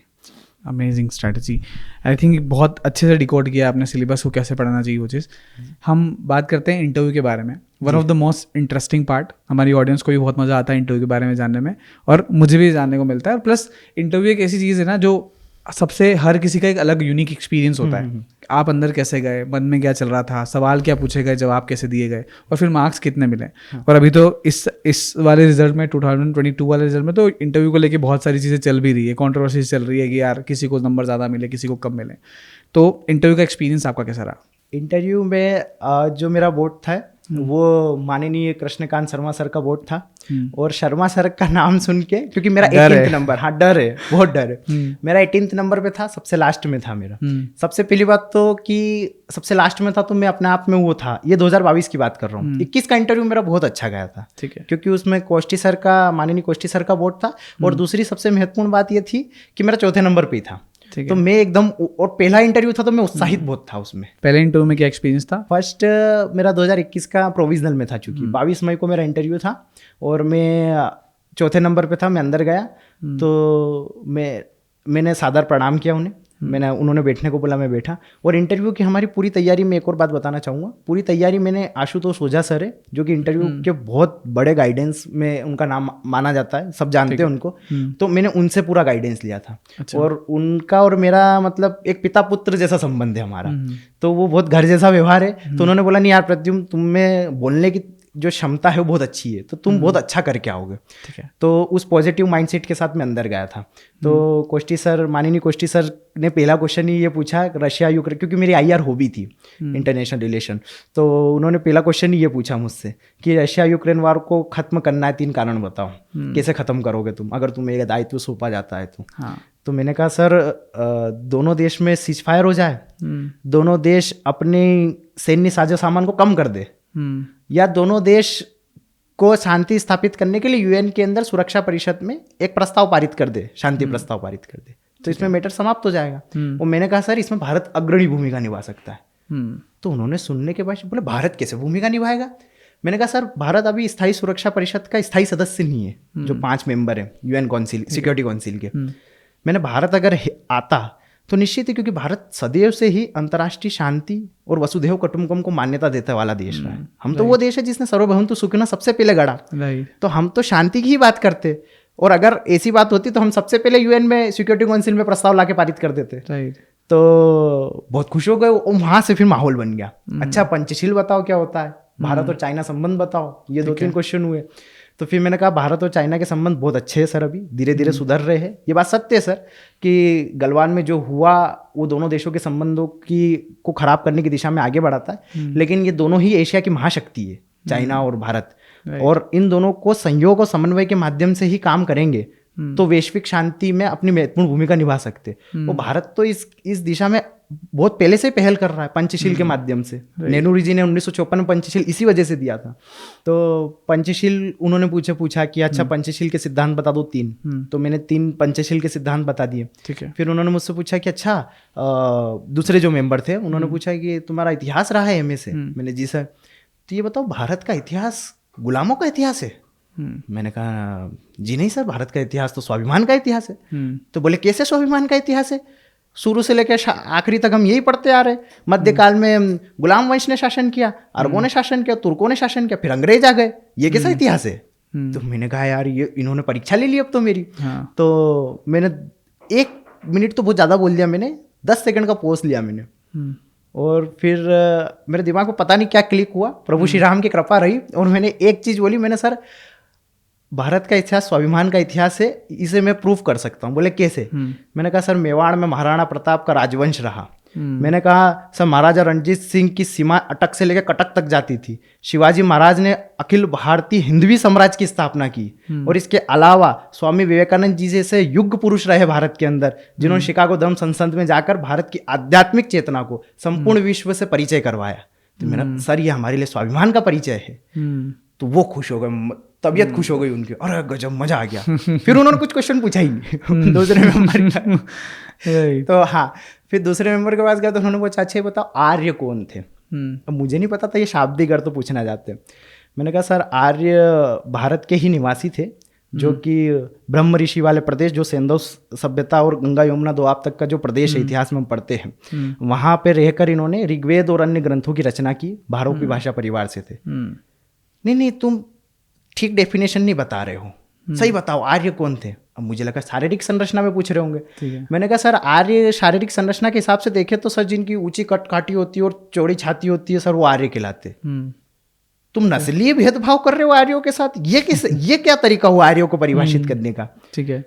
Amazing strategy. आई थिंक बहुत अच्छे से डिकोड किया आपने सिलेबस को, कैसे पढ़ना चाहिए वो चीज़। हम बात करते हैं इंटरव्यू के बारे में। One of the most interesting part, हमारी ऑडियंस को भी बहुत मज़ा आता है इंटरव्यू के बारे में जानने में, और मुझे भी जानने को मिलता है। और प्लस इंटरव्यू एक ऐसी चीज़ है ना जो सबसे हर किसी का एक अलग यूनिक एक्सपीरियंस होता है। आप अंदर कैसे गए, मन में क्या चल रहा था, सवाल क्या पूछे गए, जवाब कैसे दिए गए, और फिर मार्क्स कितने मिले। और अभी तो इस वाले रिजल्ट में 2022 वाले रिजल्ट में तो इंटरव्यू को लेके बहुत सारी चीज़ें चल भी रही है, कंट्रोवर्सी चल रही है कि यार किसी को नंबर ज़्यादा मिले, किसी को कम मिले। तो इंटरव्यू का एक्सपीरियंस आपका कैसा रहा? इंटरव्यू में जो मेरा बोर्ड था वो माननीय कृष्णकांत शर्मा सर का बोर्ड था। और शर्मा सर का नाम सुन के, क्योंकि मेरा 18th नंबर, हाँ डर है, बहुत डर है। मेरा 18th नंबर पे था, सबसे लास्ट में था मेरा। सबसे पहली बात तो कि सबसे लास्ट में था तो मैं अपने आप में वो था, ये 2022 की बात कर रहा हूँ। 21 का इंटरव्यू मेरा बहुत अच्छा गया था, ठीक है, क्योंकि उसमें कोष्टी सर का, माननीय कोष्टी सर का बोर्ड था। और दूसरी सबसे महत्वपूर्ण बात ये थी कि मेरा चौथे नंबर पे ही था। तो मैं एकदम, और पहला इंटरव्यू था तो मैं उत्साहित बहुत था उसमें। पहले इंटरव्यू में क्या एक्सपीरियंस था? फर्स्ट मेरा 2021 का प्रोविजनल में था, चूंकि 22 मई को मेरा इंटरव्यू था और मैं चौथे नंबर पे था। मैं अंदर गया तो मैंने सादर प्रणाम किया उन्हें, उन्होंने बैठने को बोला, मैं बैठा। और इंटरव्यू की हमारी पूरी तैयारी में एक और बात बताना चाहूँगा, पूरी तैयारी मैंने आशुतोष ओझा सर है, जो कि इंटरव्यू के बहुत बड़े गाइडेंस में उनका नाम माना जाता है, सब जानते हैं उनको। तो मैंने उनसे पूरा गाइडेंस लिया था। अच्छा। और उनका और मेरा मतलब एक पिता पुत्र जैसा संबंध है हमारा, तो वो बहुत घर जैसा व्यवहार है। तो उन्होंने बोला, नहीं यार प्रद्युम्न, तुम में बोलने की जो क्षमता है वो बहुत अच्छी है, तो तुम बहुत अच्छा करके आओगे। ठीक है। तो उस पॉजिटिव माइंडसेट के साथ मैं अंदर गया था। तो कोष्टी सर, माननीय कोष्टी सर ने पहला क्वेश्चन ही ये पूछा, रशिया यूक्रेन, क्योंकि मेरी IR हॉबी थी इंटरनेशनल रिलेशन, तो उन्होंने पहला क्वेश्चन ही ये पूछा मुझसे कि रशिया यूक्रेन वार को खत्म करना है, 3 कारण बताओ, कैसे खत्म करोगे तुम, अगर तुम्हें एक दायित्व सौंपा जाता है तो। हाँ। तो मैंने कहा सर, दोनों देश में सीजफायर हो जाए, दोनों देश अपने सैन्य साजो सामान को कम कर दे, या दोनों देश को शांति स्थापित करने के लिए UN के अंदर सुरक्षा परिषद में एक प्रस्ताव पारित कर दे, शांति प्रस्ताव पारित कर दे, तो इसमें मैटर समाप्त हो जाएगा। और मैंने कहा सर, इसमें भारत अग्रणी भूमिका निभा सकता है। तो उन्होंने सुनने के बाद बोले, भारत कैसे भूमिका निभाएगा? मैंने कहा सर, भारत अभी स्थायी सुरक्षा परिषद का स्थायी सदस्य नहीं है, जो 5 मेंबर है UN काउंसिल, सिक्योरिटी काउंसिल के। मैंने भारत अगर आता तो निश्चित है, क्योंकि भारत सदैव से ही अंतर्राष्ट्रीय शांति और वसुधैव कुटुंबकम को मान्यता देने वाला देश रहा है। हम तो वो देश है जिसने सर्वभौमत्व सुखिनः सबसे पहले गढ़ा। तो हम तो शांति की ही बात करते, और अगर ऐसी बात होती तो हम सबसे पहले UN में, सिक्योरिटी काउंसिल में प्रस्ताव लाके पारित कर देते। तो बहुत खुश हो गए, और वहां से फिर माहौल बन गया। अच्छा, पंचशील बताओ क्या होता है, भारत और चाइना संबंध बताओ, ये 2-3 क्वेश्चन हुए। तो फिर मैंने कहा, भारत और चाइना के संबंध बहुत अच्छे हैं सर, अभी धीरे धीरे सुधर रहे हैं। ये बात सत्य है सर कि गलवान में जो हुआ वो दोनों देशों के संबंधों को खराब करने की दिशा में आगे बढ़ाता है, लेकिन ये दोनों ही एशिया की महाशक्ति है, चाइना और भारत, और इन दोनों को संयोग और समन्वय के माध्यम से ही काम करेंगे तो वैश्विक शांति में अपनी महत्वपूर्ण भूमिका निभा सकते। और भारत तो इस दिशा में बहुत पहले से पहल कर रहा है, पंचशील के माध्यम से। नेहरू जी ने 1954 में पंचशील इसी वजह से दिया था। तो पंचशील उन्होंने पूछा कि अच्छा पंचशील के सिद्धांत बता दो 3। तो मैंने 3 पंचशील के सिद्धांत बता दिए। ठीक है। फिर उन्होंने मुझसे पूछा कि अच्छा दूसरे जो मेंबर थे उन्होंने पूछा कि तुम्हारा इतिहास रहा है MA से। मैंने जी सर। तो ये बताओ, भारत का इतिहास गुलामों का इतिहास है? मैंने कहा जी नहीं सर, भारत का इतिहास तो स्वाभिमान का इतिहास है। तो बोले कैसे स्वाभिमान का इतिहास है? शुरू से लेकर आखिरी तक हम यही पढ़ते आ रहे। मध्यकाल में गुलाम वंश ने शासन किया, अरबों ने शासन किया, तुर्कों ने शासन किया, फिर अंग्रेज आ गए, ये कैसा इतिहास है? तो मैंने कहा यार ये इन्होंने परीक्षा ले ली अब तो मेरी। तो मैंने 1 मिनट तो बहुत ज़्यादा बोल दिया, मैंने 10 सेकंड का पॉज लिया मैंने, और फिर मेरे दिमाग में पता नहीं क्या क्लिक हुआ, प्रभु श्री राम की कृपा रही, और मैंने एक चीज़ बोली, मैंने सर भारत का इतिहास स्वाभिमान का इतिहास है, इसे मैं प्रूफ कर सकता हूँ। बोले कैसे? मैंने कहा सर मेवाड़ में महाराणा प्रताप का राजवंश रहा। मैंने कहा सर महाराजा रणजीत सिंह की सीमा अटक से लेकर कटक तक जाती थी। शिवाजी महाराज ने अखिल भारतीय हिंदवी साम्राज्य की स्थापना की, और इसके अलावा स्वामी विवेकानंद जी जैसे युग पुरुष रहे भारत के अंदर, जिन्होंने शिकागो धर्म संसद में जाकर भारत की आध्यात्मिक चेतना को संपूर्ण विश्व से परिचय करवाया। तो मेरा सर ये हमारे लिए स्वाभिमान का परिचय है। तो वो खुश हो गए, तबीयत खुश हो गई उनकी, अरे गजब मजा आ गया। फिर उन्होंने कुछ क्वेश्चन पूछा ही नहीं दूसरे मेंबर का। तो हाँ, फिर दूसरे मेंबर के पास गया तो उन्होंने पूछा अच्छा बताओ आर्य कौन थे? अब मुझे नहीं पता था ये शाब्दिक अर्थ तो पूछना चाहते। मैंने कहा सर आर्य भारत के ही निवासी थे, जो कि ब्रह्म ऋषि वाले प्रदेश, जो सेंधव सभ्यता और गंगा यमुना दोआब तक का जो प्रदेश है इतिहास में हम पढ़ते हैं, वहाँ पे रहकर इन्होंने ऋग्वेद और अन्य ग्रंथों की रचना की। भारोपी भाषा परिवार से थे। नहीं तुम ठीक डेफिनेशन नहीं बता रहे हो। सही बताओ आर्य कौन थे। अब मुझे लगा शारीरिक संरचना में पूछ रहे होंगे। ठीक है। मैंने कहा सर आर्य शारीरिक संरचना के हिसाब से देखे तो सर जिनकी ऊंची कटकाठी होती है और चौड़ी छाती होती है सर वो आर्य कहलाते। तुम नस्लीय भेदभाव कर रहे हो आर्यों के साथ, ये क्या तरीका हुआ आर्यों को परिभाषित करने का। ठीक है।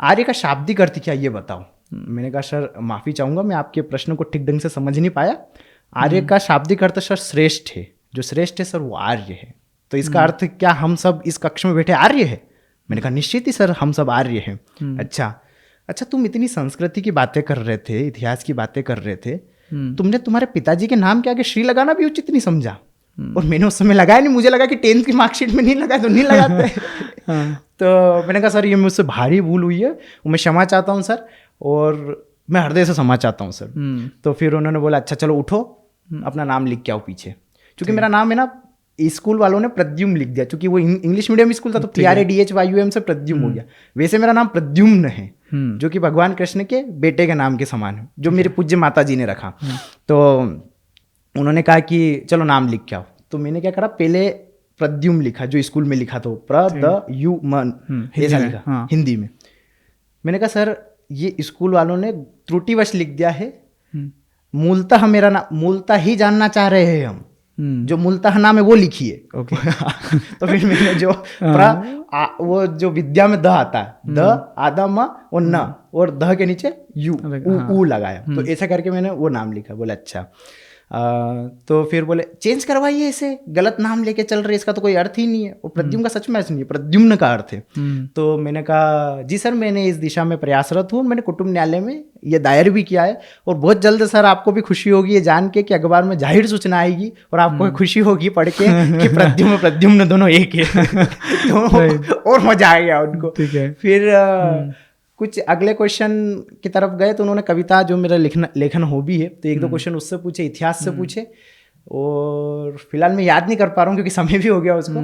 आर्य का शाब्दिक अर्थ क्या ये बताओ। मैंने कहा सर माफी चाहूंगा मैं आपके प्रश्न को ठीक ढंग से समझ नहीं पाया। आर्य का शाब्दिक अर्थ सर श्रेष्ठ है, जो श्रेष्ठ है सर वो आर्य है। तो इसका अर्थ क्या हम सब इस कक्ष में बैठे आर्य है। मैंने कहा निश्चित ही सर हम सब आर्य हैं। अच्छा तुम इतनी संस्कृति की बातें कर रहे थे, इतिहास की बातें कर रहे थे, तुमने तुम्हारे पिताजी के नाम के आगे श्री लगाना भी उचित नहीं समझा। और मैंने उस समय लगाया नहीं, मुझे लगा कि 10th की मार्कशीट में नहीं लगाया तो नहीं लगाते। तो मैंने कहा सर ये मुझसे भारी भूल हुई है, मैं क्षमा चाहता हूँ सर, और मैं हृदय से क्षमा चाहता हूँ सर। तो फिर उन्होंने बोला अच्छा चलो उठो अपना नाम लिख के आओ पीछे। क्योंकि मेरा नाम है ना स्कूल वालों ने प्रद्युम्न लिख दिया, क्योंकि वो इंग्लिश मीडियम स्कूल था तो PRADHYUM से प्रद्युम्न हो गया। वैसे मेरा नाम प्रद्युम्न है, जो कि भगवान कृष्ण के बेटे के नाम के समान है, जो मेरे पूज्य माता जी ने रखा। तो उन्होंने कहा कि चलो नाम लिख के आओ। तो मैंने क्या करा, पहले प्रद्युम्न लिखा जो स्कूल में लिखा था, प्रद्युम्न ऐसा लिखा हिंदी में। मैंने कहा सर ये स्कूल वालों ने त्रुटिवश लिख दिया है, मूलतः मेरा नाम मूलतः ही जानना चाह रहे हैं हम, जो मूलतः नाम है वो लिखिए। तो फिर मैंने जो वो जो विद्या में द आता है, द आदा म और न, और द के नीचे यू ऊ लगाया। तो ऐसा करके मैंने वो नाम लिखा। बोला अच्छा। तो फिर बोले चेंज करवाइए, ऐसे गलत नाम लेके चल रहे, इसका तो कोई अर्थ ही नहीं है। और प्रद्युम्न का सच में ऐसा नहीं है, प्रद्युम्न का अर्थ है। तो मैंने कहा जी सर मैंने इस दिशा में प्रयासरत हूँ, मैंने कुटुंब न्यायालय में ये दायर भी किया है, और बहुत जल्द सर आपको भी खुशी होगी ये जान के कि अखबार में जाहिर सूचना आएगी, और आपको भी खुशी होगी पढ़ के कि प्रद्युम्न दोनों एक है। तो और मजा आ गया उनको। फिर कुछ अगले क्वेश्चन की तरफ गए तो उन्होंने कविता, जो मेरा लेखन हॉबी है, तो 1-2 क्वेश्चन उससे पूछे, इतिहास से पूछे, और फिलहाल मैं याद नहीं कर पा रहा हूँ क्योंकि समय भी हो गया उसको।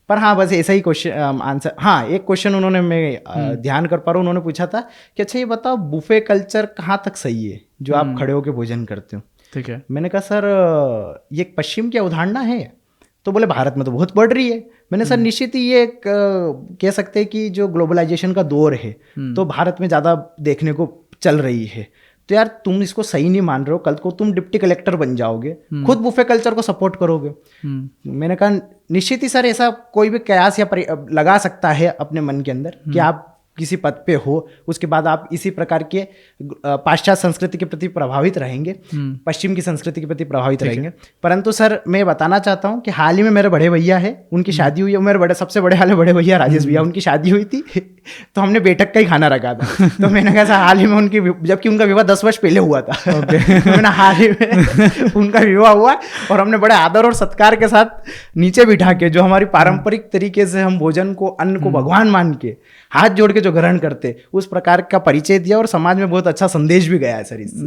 पर हाँ बस ऐसा ही क्वेश्चन आंसर। हाँ एक क्वेश्चन उन्होंने मैं ध्यान कर पा रहा हूँ, उन्होंने पूछा था कि अच्छा ये बताओ बुफे कल्चर कहाँ तक सही है जो आप खड़े होकर भोजन करते हो। ठीक है। मैंने कहा सर ये एक पश्चिम की अवधारणा है। तो बोले भारत में तो बहुत बढ़ रही है। मैंने सर निश्चित ही ये कह सकते हैं कि जो ग्लोबलाइजेशन का दौर है तो भारत में ज़्यादा देखने को चल रही है। तो यार तुम इसको सही नहीं मान रहे हो, कल को तुम डिप्टी कलेक्टर बन जाओगे, खुद बुफे कल्चर को सपोर्ट करोगे। मैंने कहा निश्चित ही सर ऐसा कोई भी कयास या लगा सकता है अपने मन के अंदर कि आप किसी पद पे हो, उसके बाद आप इसी प्रकार के पाश्चात्य संस्कृति के प्रति प्रभावित रहेंगे, पश्चिम की संस्कृति के प्रति प्रभावित रहेंगे। परंतु सर मैं बताना चाहता हूँ कि हाल ही में मेरे बड़े भैया है, उनकी शादी हुई है, मेरे सबसे बड़े बड़े भैया राजेश भैया, उनकी शादी हुई थी तो हमने बैठक का ही खाना रखा था। तो मैंने कहा सर हाल ही में उनकी, जबकि उनका विवाह 10 वर्ष पहले हुआ था, मैंने हाल ही में उनका विवाह हुआ और हमने बड़े आदर और सत्कार के साथ नीचे बिठा के, जो हमारी पारंपरिक तरीके से हम भोजन को, अन्न को भगवान मान के हाथ जोड़ के जो ग्रहण करते, उस प्रकार का परिचय दिया और समाज में बहुत अच्छा संदेश भी गया है सर इससे।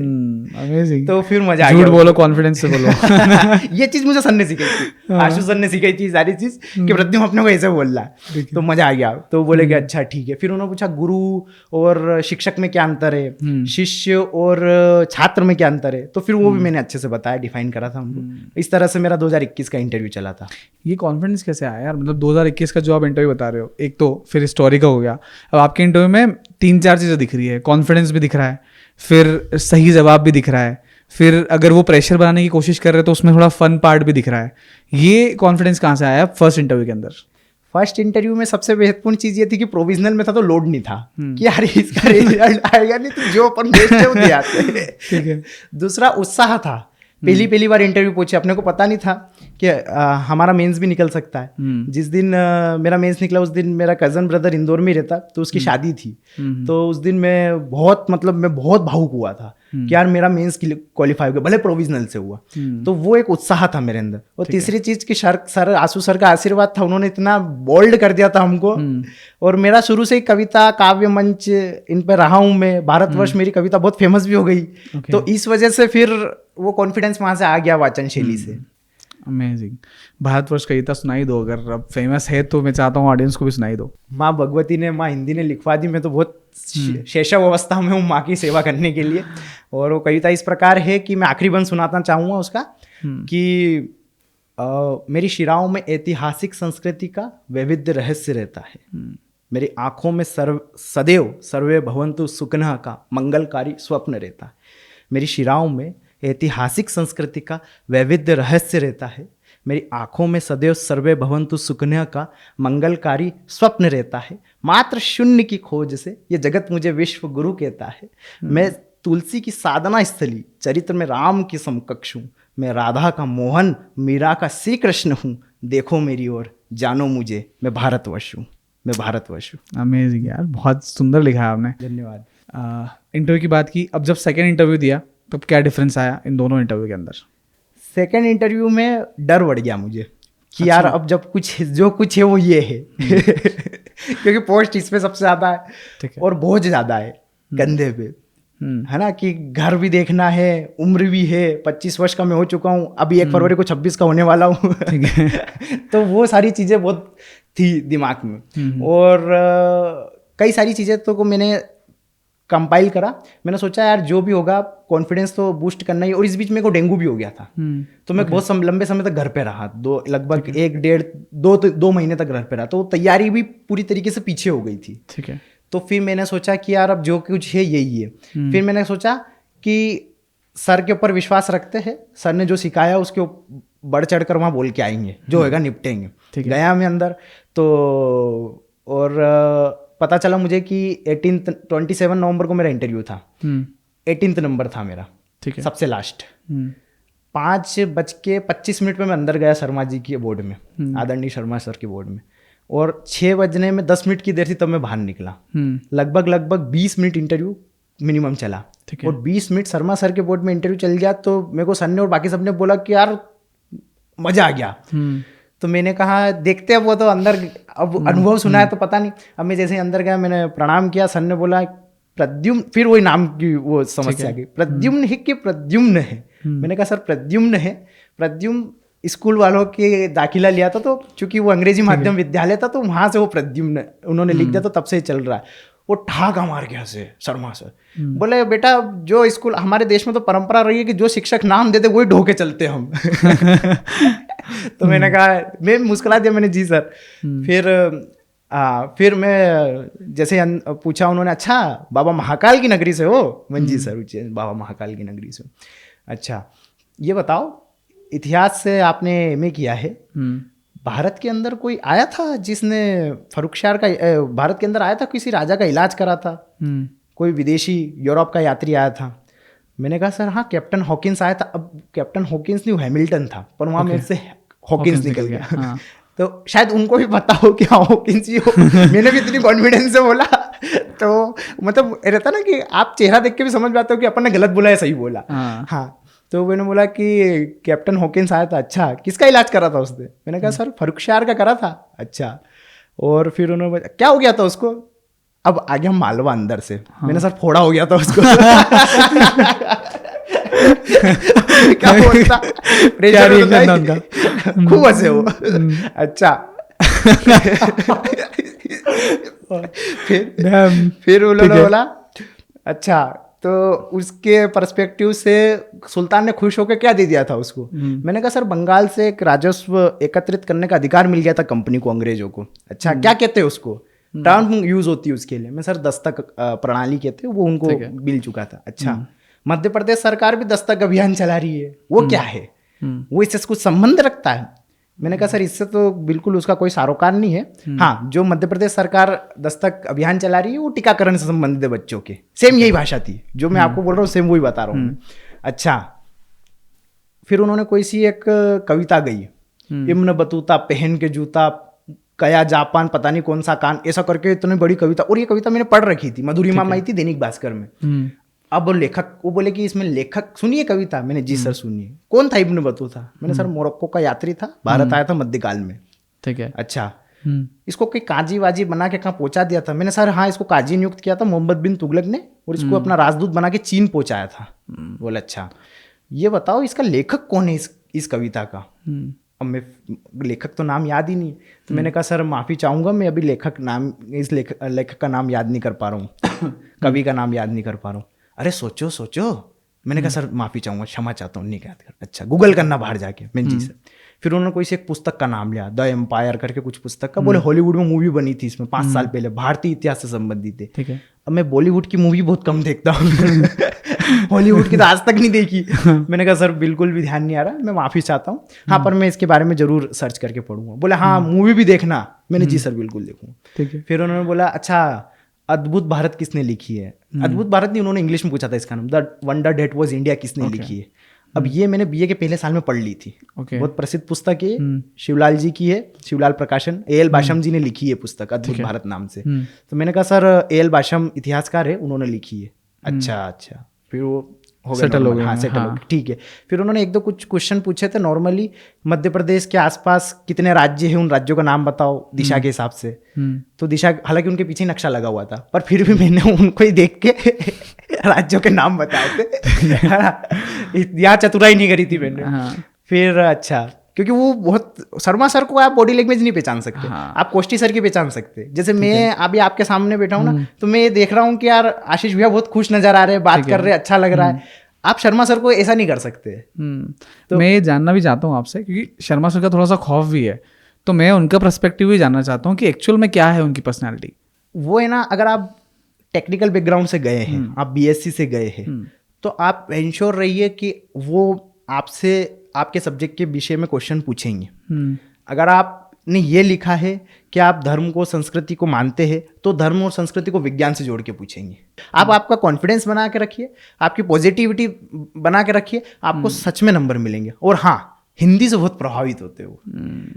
अमेजिंग। तो फिर मजा आ गया। झूठ बोलो, कॉन्फिडेंस से बोलो। ये चीज मुझे सर ने सिखाई थी, आशु सर ने सिखाई थी सारी चीज कि प्रद्युम्न अपने को ऐसे बोल रहा है। तो मजा आ गया। तो बोले कि अच्छा ठीक है। फिर उन्होंने पूछा गुरु और शिक्षक में क्या अंतर है, शिष्य और छात्र में क्या अंतर है। तो फिर वो भी मैंने अच्छे से बताया, डिफाइन करा था उनको। इस तरह से मेरा 2021 का इंटरव्यू चला था। ये कॉन्फिडेंस कैसे आया यार? मतलब 2021 का जो आप इंटरव्यू बता रहे हो, एक तो फिर स्टोरी का हो गया, अब आपके इंटरव्यू में 3-4 चीज़ें दिख रही है, कॉन्फिडेंस भी दिख रहा है, फिर सही जवाब भी दिख रहा है, फिर अगर वो प्रेशर बनाने की कोशिश कर रहे हैं तो उसमें थोड़ा फन पार्ट भी दिख रहा है। ये कॉन्फिडेंस कहाँ से आया फर्स्ट इंटरव्यू के अंदर? फर्स्ट इंटरव्यू में सबसे महत्वपूर्ण चीज ये थी कि प्रोविजनल में था तो लोड नहीं था कि यार इसका रिजल्ट आएगा नहीं, तो जो अपन भेजते वो दिया। ठीक है। दूसरा उत्साह था, पहली बार इंटरव्यू पूछे, अपने को पता नहीं था कि हमारा मेंस भी निकल सकता है। जिस दिन मेरा मेंस निकला उस दिन मेरा कजन ब्रदर इंदौर में रहता, तो उसकी शादी थी। तो उस दिन मैं बहुत भावुक हुआ था कि यार मेरा मेंस क्वालिफाई हो गया, भले प्रोविजनल से हुआ। तो वो एक उत्साह था मेरे अंदर। और तीसरी चीज कि सर आशु सर का आशीर्वाद था, उन्होंने इतना बोल्ड कर दिया था हमको। और मेरा शुरू से ही कविता, काव्य मंच इन पर रहा हूँ मैं, भारतवर्ष मेरी कविता बहुत फेमस भी हो गई। तो इस वजह से फिर वो कॉन्फिडेंस वहां से आ गया वाचन शैली से। अमेजिंग। भारतवर्ष कविता सुनाई दो, अगर अब फेमस है तो मैं चाहता हूँ ऑडियंस को भी सुनाई दो। माँ भगवती ने, माँ हिंदी ने लिखवा दी, मैं तो बहुत शैशव अवस्था में हूँ माँ की सेवा करने के लिए। और वो कविता इस प्रकार है कि मैं आखिरी बंद सुनाना चाहूँगा उसका, कि मेरी शिराओं में ऐतिहासिक संस्कृति का वैविध्य रहस्य रहता है, मेरी आंखों में सदैव सर्वे भवन्तु सुखनः का मंगलकारी स्वप्न रहता है। मेरी शिराओं में ऐतिहासिक संस्कृति का वैविध्य रहस्य रहता है। मेरी आंखों में सदैव सर्वे भवन्तु सुखनः का मंगलकारी स्वप्न रहता है। मात्र शून्य की खोज से ये जगत मुझे विश्व गुरु कहता है। मैं तुलसी की साधना स्थली, चरित्र में राम की समकक्ष हूँ। मैं राधा का मोहन, मीरा का श्री कृष्ण हूँ। देखो मेरी ओर, जानो मुझे, मैं भारतवर्ष हूँ, मैं भारतवर्ष हूँ। अमेजिंग यार, बहुत सुंदर लिखा है आपने। धन्यवाद। इंटरव्यू की बात की, अब जब सेकंड इंटरव्यू दिया तब क्या डिफरेंस आया इन दोनों इंटरव्यू के अंदर? सेकेंड इंटरव्यू में डर बढ़ गया मुझे कि यार अब जब जो कुछ है वो ये है क्योंकि पोस्ट इस पे सबसे ज़्यादा है और बोझ ज़्यादा है कंधे पे, है ना, कि घर भी देखना है, उम्र भी है, 25 वर्ष का मैं हो चुका हूँ, अभी 1 फरवरी को 26 का होने वाला हूँ तो वो सारी चीज़ें बहुत थी दिमाग में। और कई सारी चीज़ें तो को मैंने कंपाइल करा। मैंने सोचा यार जो भी होगा कॉन्फिडेंस तो बूस्ट करना ही। और इस बीच मेरे को डेंगू भी हो गया था, तो मैं बहुत लंबे समय तक घर पे रहा, लगभग 1-1.5-2 महीने तक घर पे रहा, तो तैयारी भी पूरी तरीके से पीछे हो गई थी। ठीक है। तो फिर मैंने सोचा कि यार अब जो कुछ है यही है। फिर मैंने सोचा कि सर के ऊपर विश्वास रखते हैं, सर ने जो सिखाया उसके बढ़ चढ़ कर वहाँ बोल के आएंगे, जो होगा निपटेंगे। गया मैं अंदर तो, और पता चला मुझे कि 27 नवंबर को मेरा इंटरव्यू था। 18 नंबर था मेरा, ठीक है, सबसे लास्ट। 5:25 पे मैं अंदर गया शर्मा जी के बोर्ड में, आदरणीय शर्मा सर के बोर्ड में, और 6 बजने में 10 मिनट की देर थी तब मैं बाहर निकला। लगभग 20 मिनट इंटरव्यू मिनिमम चला, और 20 मिनट शर्मा सर के बोर्ड में इंटरव्यू चल गया। तो मेरे को सर ने और बाकी सब ने बोला कि यार मजा आ गया। तो मैंने कहा देखते हैं, वो तो अंदर अब अनुभव सुना है तो पता नहीं। अब मैं जैसे अंदर गया, मैंने प्रणाम किया, सर ने बोला प्रद्युम्न, फिर वही नाम की वो समस्या आ गई, प्रद्युम्न है कि प्रद्युम्न है? मैंने कहा सर प्रद्युम्न है। प्रद्युम्न स्कूल वालों के दाखिला लिया था, तो चूंकि वो अंग्रेजी माध्यम विद्यालय था तो वहां से वो प्रद्युम्न उन्होंने लिख दिया, तो तब से ही चल रहा है। वो ठाका मार गया से शर्मा सर, बोले बेटा जो स्कूल हमारे देश में तो परंपरा रही है कि जो शिक्षक नाम देते वही ढो के चलते हम तो मैंने कहा, मैं मुस्कुरा दिया, मैंने जी सर। फिर मैं जैसे पूछा उन्होंने, अच्छा बाबा महाकाल की नगरी से हो? मैं जी सर, बाबा महाकाल की नगरी से। अच्छा ये बताओ, इतिहास से आपने एमए किया है, भारत के अंदर कोई आया था जिसने फर्रुखशार का, भारत के अंदर आया था किसी राजा का इलाज करा था? कोई विदेशी यूरोप का यात्री आया था? मैंने कहा सर हाँ, कैप्टन हॉकिंस आया था। अब कैप्टन हॉकिंस नहीं, वो हैमिल्टन था, पर वहाँ मेरे से हॉकिंस निकल गया। हाँ। तो शायद उनको भी पता हो कि हाँ हॉकिंस ही हो मैंने भी इतनी कॉन्फिडेंस से बोला तो मतलब रहता ना कि आप चेहरा देख के भी समझ पाते हो कि अपन ने गलत बोला या सही बोला। हाँ तो मैंने बोला कि कैप्टन हॉकिंस आया था। अच्छा किसका इलाज करा था उसने? मैंने कहा सर फर्रुखशार का करा था। अच्छा, और फिर उन्होंने क्या हो गया था उसको? अब आ गया मालवा अंदर से। मैंने सर फोड़ा हो गया था उसको क्या बोलता, प्रेशर उनका खूब हंसे वो। अच्छा फिर उन्होंने बोला अच्छा, तो उसके पर्सपेक्टिव से सुल्तान ने खुश होकर क्या दे दिया था उसको? मैंने कहा सर बंगाल से एक राजस्व एकत्रित करने का अधिकार मिल गया था कंपनी को, अंग्रेजों को। अच्छा क्या कहते हैं उसको? टर्म यूज होती है उसके लिए। मैं सर दस्तक प्रणाली कहते हैं, वो उनको मिल चुका था। अच्छा, मध्य प्रदेश सरकार भी दस्तक अभियान चला रही है, वो क्या है? वो इससे कुछ संबंध रखता है? मैंने कहा सर इससे तो बिल्कुल उसका कोई सारोकार नहीं है। हाँ, जो मध्य प्रदेश सरकार दस्तक अभियान चला रही है वो टीकाकरण से संबंधित है बच्चों के। सेम यही भाषा थी जो मैं आपको बोल रहा हूँ, सेम वही बता रहा हूँ। अच्छा, फिर उन्होंने कोई सी एक कविता गई, इम्न बतूता पहन के जूता, कया जापान पता नहीं कौन सा कान, ऐसा करके इतनी बड़ी कविता। और ये कविता मैंने पढ़ रखी थी, मधुरिमा में आई थी दैनिक भास्कर में। अब वो लेखक, वो बोले कि इसमें लेखक सुनिए कविता। मैंने जी सर सुनिए। कौन था इब्न बतूता? मैंने सर मोरक्को का यात्री था, भारत आया था मध्यकाल में। ठीक है। अच्छा, इसको कोई काजी वाजी बना के कहाँ पहुंचा दिया था? मैंने सर हाँ, इसको काजी नियुक्त किया था मोहम्मद बिन तुगलक ने, और इसको अपना राजदूत बना के चीन पहुंचाया था। बोला अच्छा ये बताओ इसका लेखक कौन है इस कविता का? अब मैं लेखक तो नाम याद ही नहीं। तो मैंने कहा सर माफ़ी चाहूँगा, मैं अभी इस लेखक का नाम याद नहीं कर पा रहा हूँ कवि का नाम याद नहीं कर पा रहा हूँ। अरे सोचो सोचो, मैंने कहा सर माफ़ी चाहूँगा, क्षमा चाहता हूँ, नहीं याद कर। अच्छा, गूगल करना बाहर जाके। मैं जी सर। फिर उन्होंने कोई से एक पुस्तक का नाम लिया, द एम्पायर करके कुछ पुस्तक का, बोले हॉलीवुड में मूवी बनी थी इसमें 5 साल पहले, भारतीय इतिहास से संबंधित है। ठीक है। अब मैं बॉलीवुड की मूवी बहुत कम देखता हूँ, हॉलीवुड की तो आज तक नहीं देखी। मैंने कहा सर बिल्कुल भी ध्यान नहीं आ रहा, मैं माफ़ी चाहता हूँ, हाँ पर मैं इसके बारे में ज़रूर सर्च करके पढ़ूंगा। बोले हाँ मूवी भी देखना। मैंने जी सर बिल्कुल देखूँगा। ठीक है। फिर उन्होंने बोला अच्छा अद्भुत भारत किसने लिखी है? अद्भुत भारत नहीं, उन्होंने इंग्लिश में पूछा था इसका नाम, the wonder that was India किसने लिखी है? अब ये मैंने बीए के पहले साल में पढ़ ली थी। बहुत प्रसिद्ध पुस्तक है, शिवलाल जी की है, शिवलाल प्रकाशन, ए एल बाशम जी ने लिखी है पुस्तक अद्भुत भारत नाम से। तो मैंने कहा सर ए एल बाशम इतिहासकार है, उन्होंने लिखी है। अच्छा, फिर वो हो गया, सेटल हो गया। हाँ सेटल हो गया, ठीक है। फिर उन्होंने 1-2 कुछ क्वेश्चन पूछे थे नॉर्मली, मध्य प्रदेश के आसपास कितने राज्य हैं, उन राज्यों का नाम बताओ दिशा के हिसाब से। तो दिशा, हालांकि उनके पीछे नक्शा लगा हुआ था, पर फिर भी मैंने उनको ही देख के राज्यों के नाम बताए थे। यहाँ चतुराई नहीं करी थी मैंने। फिर अच्छा, क्योंकि वो बहुत, शर्मा सर को आप बॉडी लैंग्वेज नहीं पहचान सकते, आप कोष्टी सर की पहचान सकते। जैसे मैं अभी आपके सामने बैठा हूँ ना, तो मैं देख रहा हूँ कि यार आशीष भैया बहुत खुश नजर आ रहे हैं, बात कर रहे हैं, अच्छा लग रहा है। आप शर्मा सर को ऐसा नहीं कर सकते। तो मैं ये जानना भी चाहता हूँ आपसे, क्योंकि शर्मा सर का थोड़ा सा खौफ भी है, तो मैं उनका पर्सपेक्टिव भी जानना चाहता हूँ कि एक्चुअल में क्या है उनकी पर्सनैलिटी। वो है ना, अगर आप टेक्निकल बैकग्राउंड से गए हैं, आप बीएससी से गए हैं, तो आप इंश्योर रहिए कि वो आपसे आपके सब्जेक्ट के विषय में क्वेश्चन पूछेंगे। अगर आपने ये लिखा है कि आप धर्म को, संस्कृति को मानते हैं, तो धर्म और संस्कृति को विज्ञान से जोड़ के पूछेंगे। आप आपका कॉन्फिडेंस बना के रखिए, आपकी पॉजिटिविटी बना के रखिए, आपको सच में नंबर मिलेंगे। और हाँ, हिंदी से बहुत प्रभावित होते हो।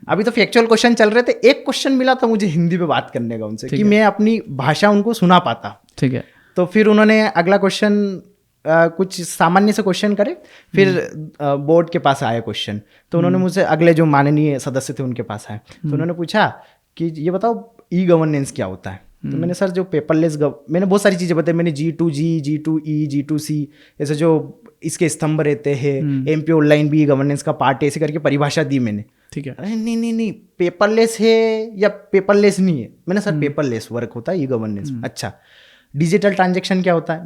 अभी तो फैक्चुअल क्वेश्चन चल रहे थे, एक क्वेश्चन मिला था मुझे हिंदी पे बात करने का उनसे, कि मैं अपनी भाषा उनको सुना पाता। ठीक है। तो फिर उन्होंने अगला क्वेश्चन कुछ सामान्य से क्वेश्चन करे, फिर बोर्ड के पास आए क्वेश्चन। तो उन्होंने मुझसे, अगले जो माननीय सदस्य थे उनके पास आए, तो उन्होंने पूछा कि ये बताओ ई गवर्नेंस क्या होता है? तो मैंने सर जो पेपरलेस मैंने बहुत सारी चीज़ें बताई। मैंने G2G, G2E, G2C ऐसे जो इसके स्तंभ रहते हैं, MP ऑनलाइन भी गवर्नेंस का पार्ट है, ऐसे करके परिभाषा दी मैंने। ठीक है। अरे नहीं, पेपरलेस है या पेपरलेस नहीं है? मैंने सर पेपरलेस वर्क होता है ई गवर्नेंस। अच्छा, डिजिटल ट्रांजेक्शन क्या होता है?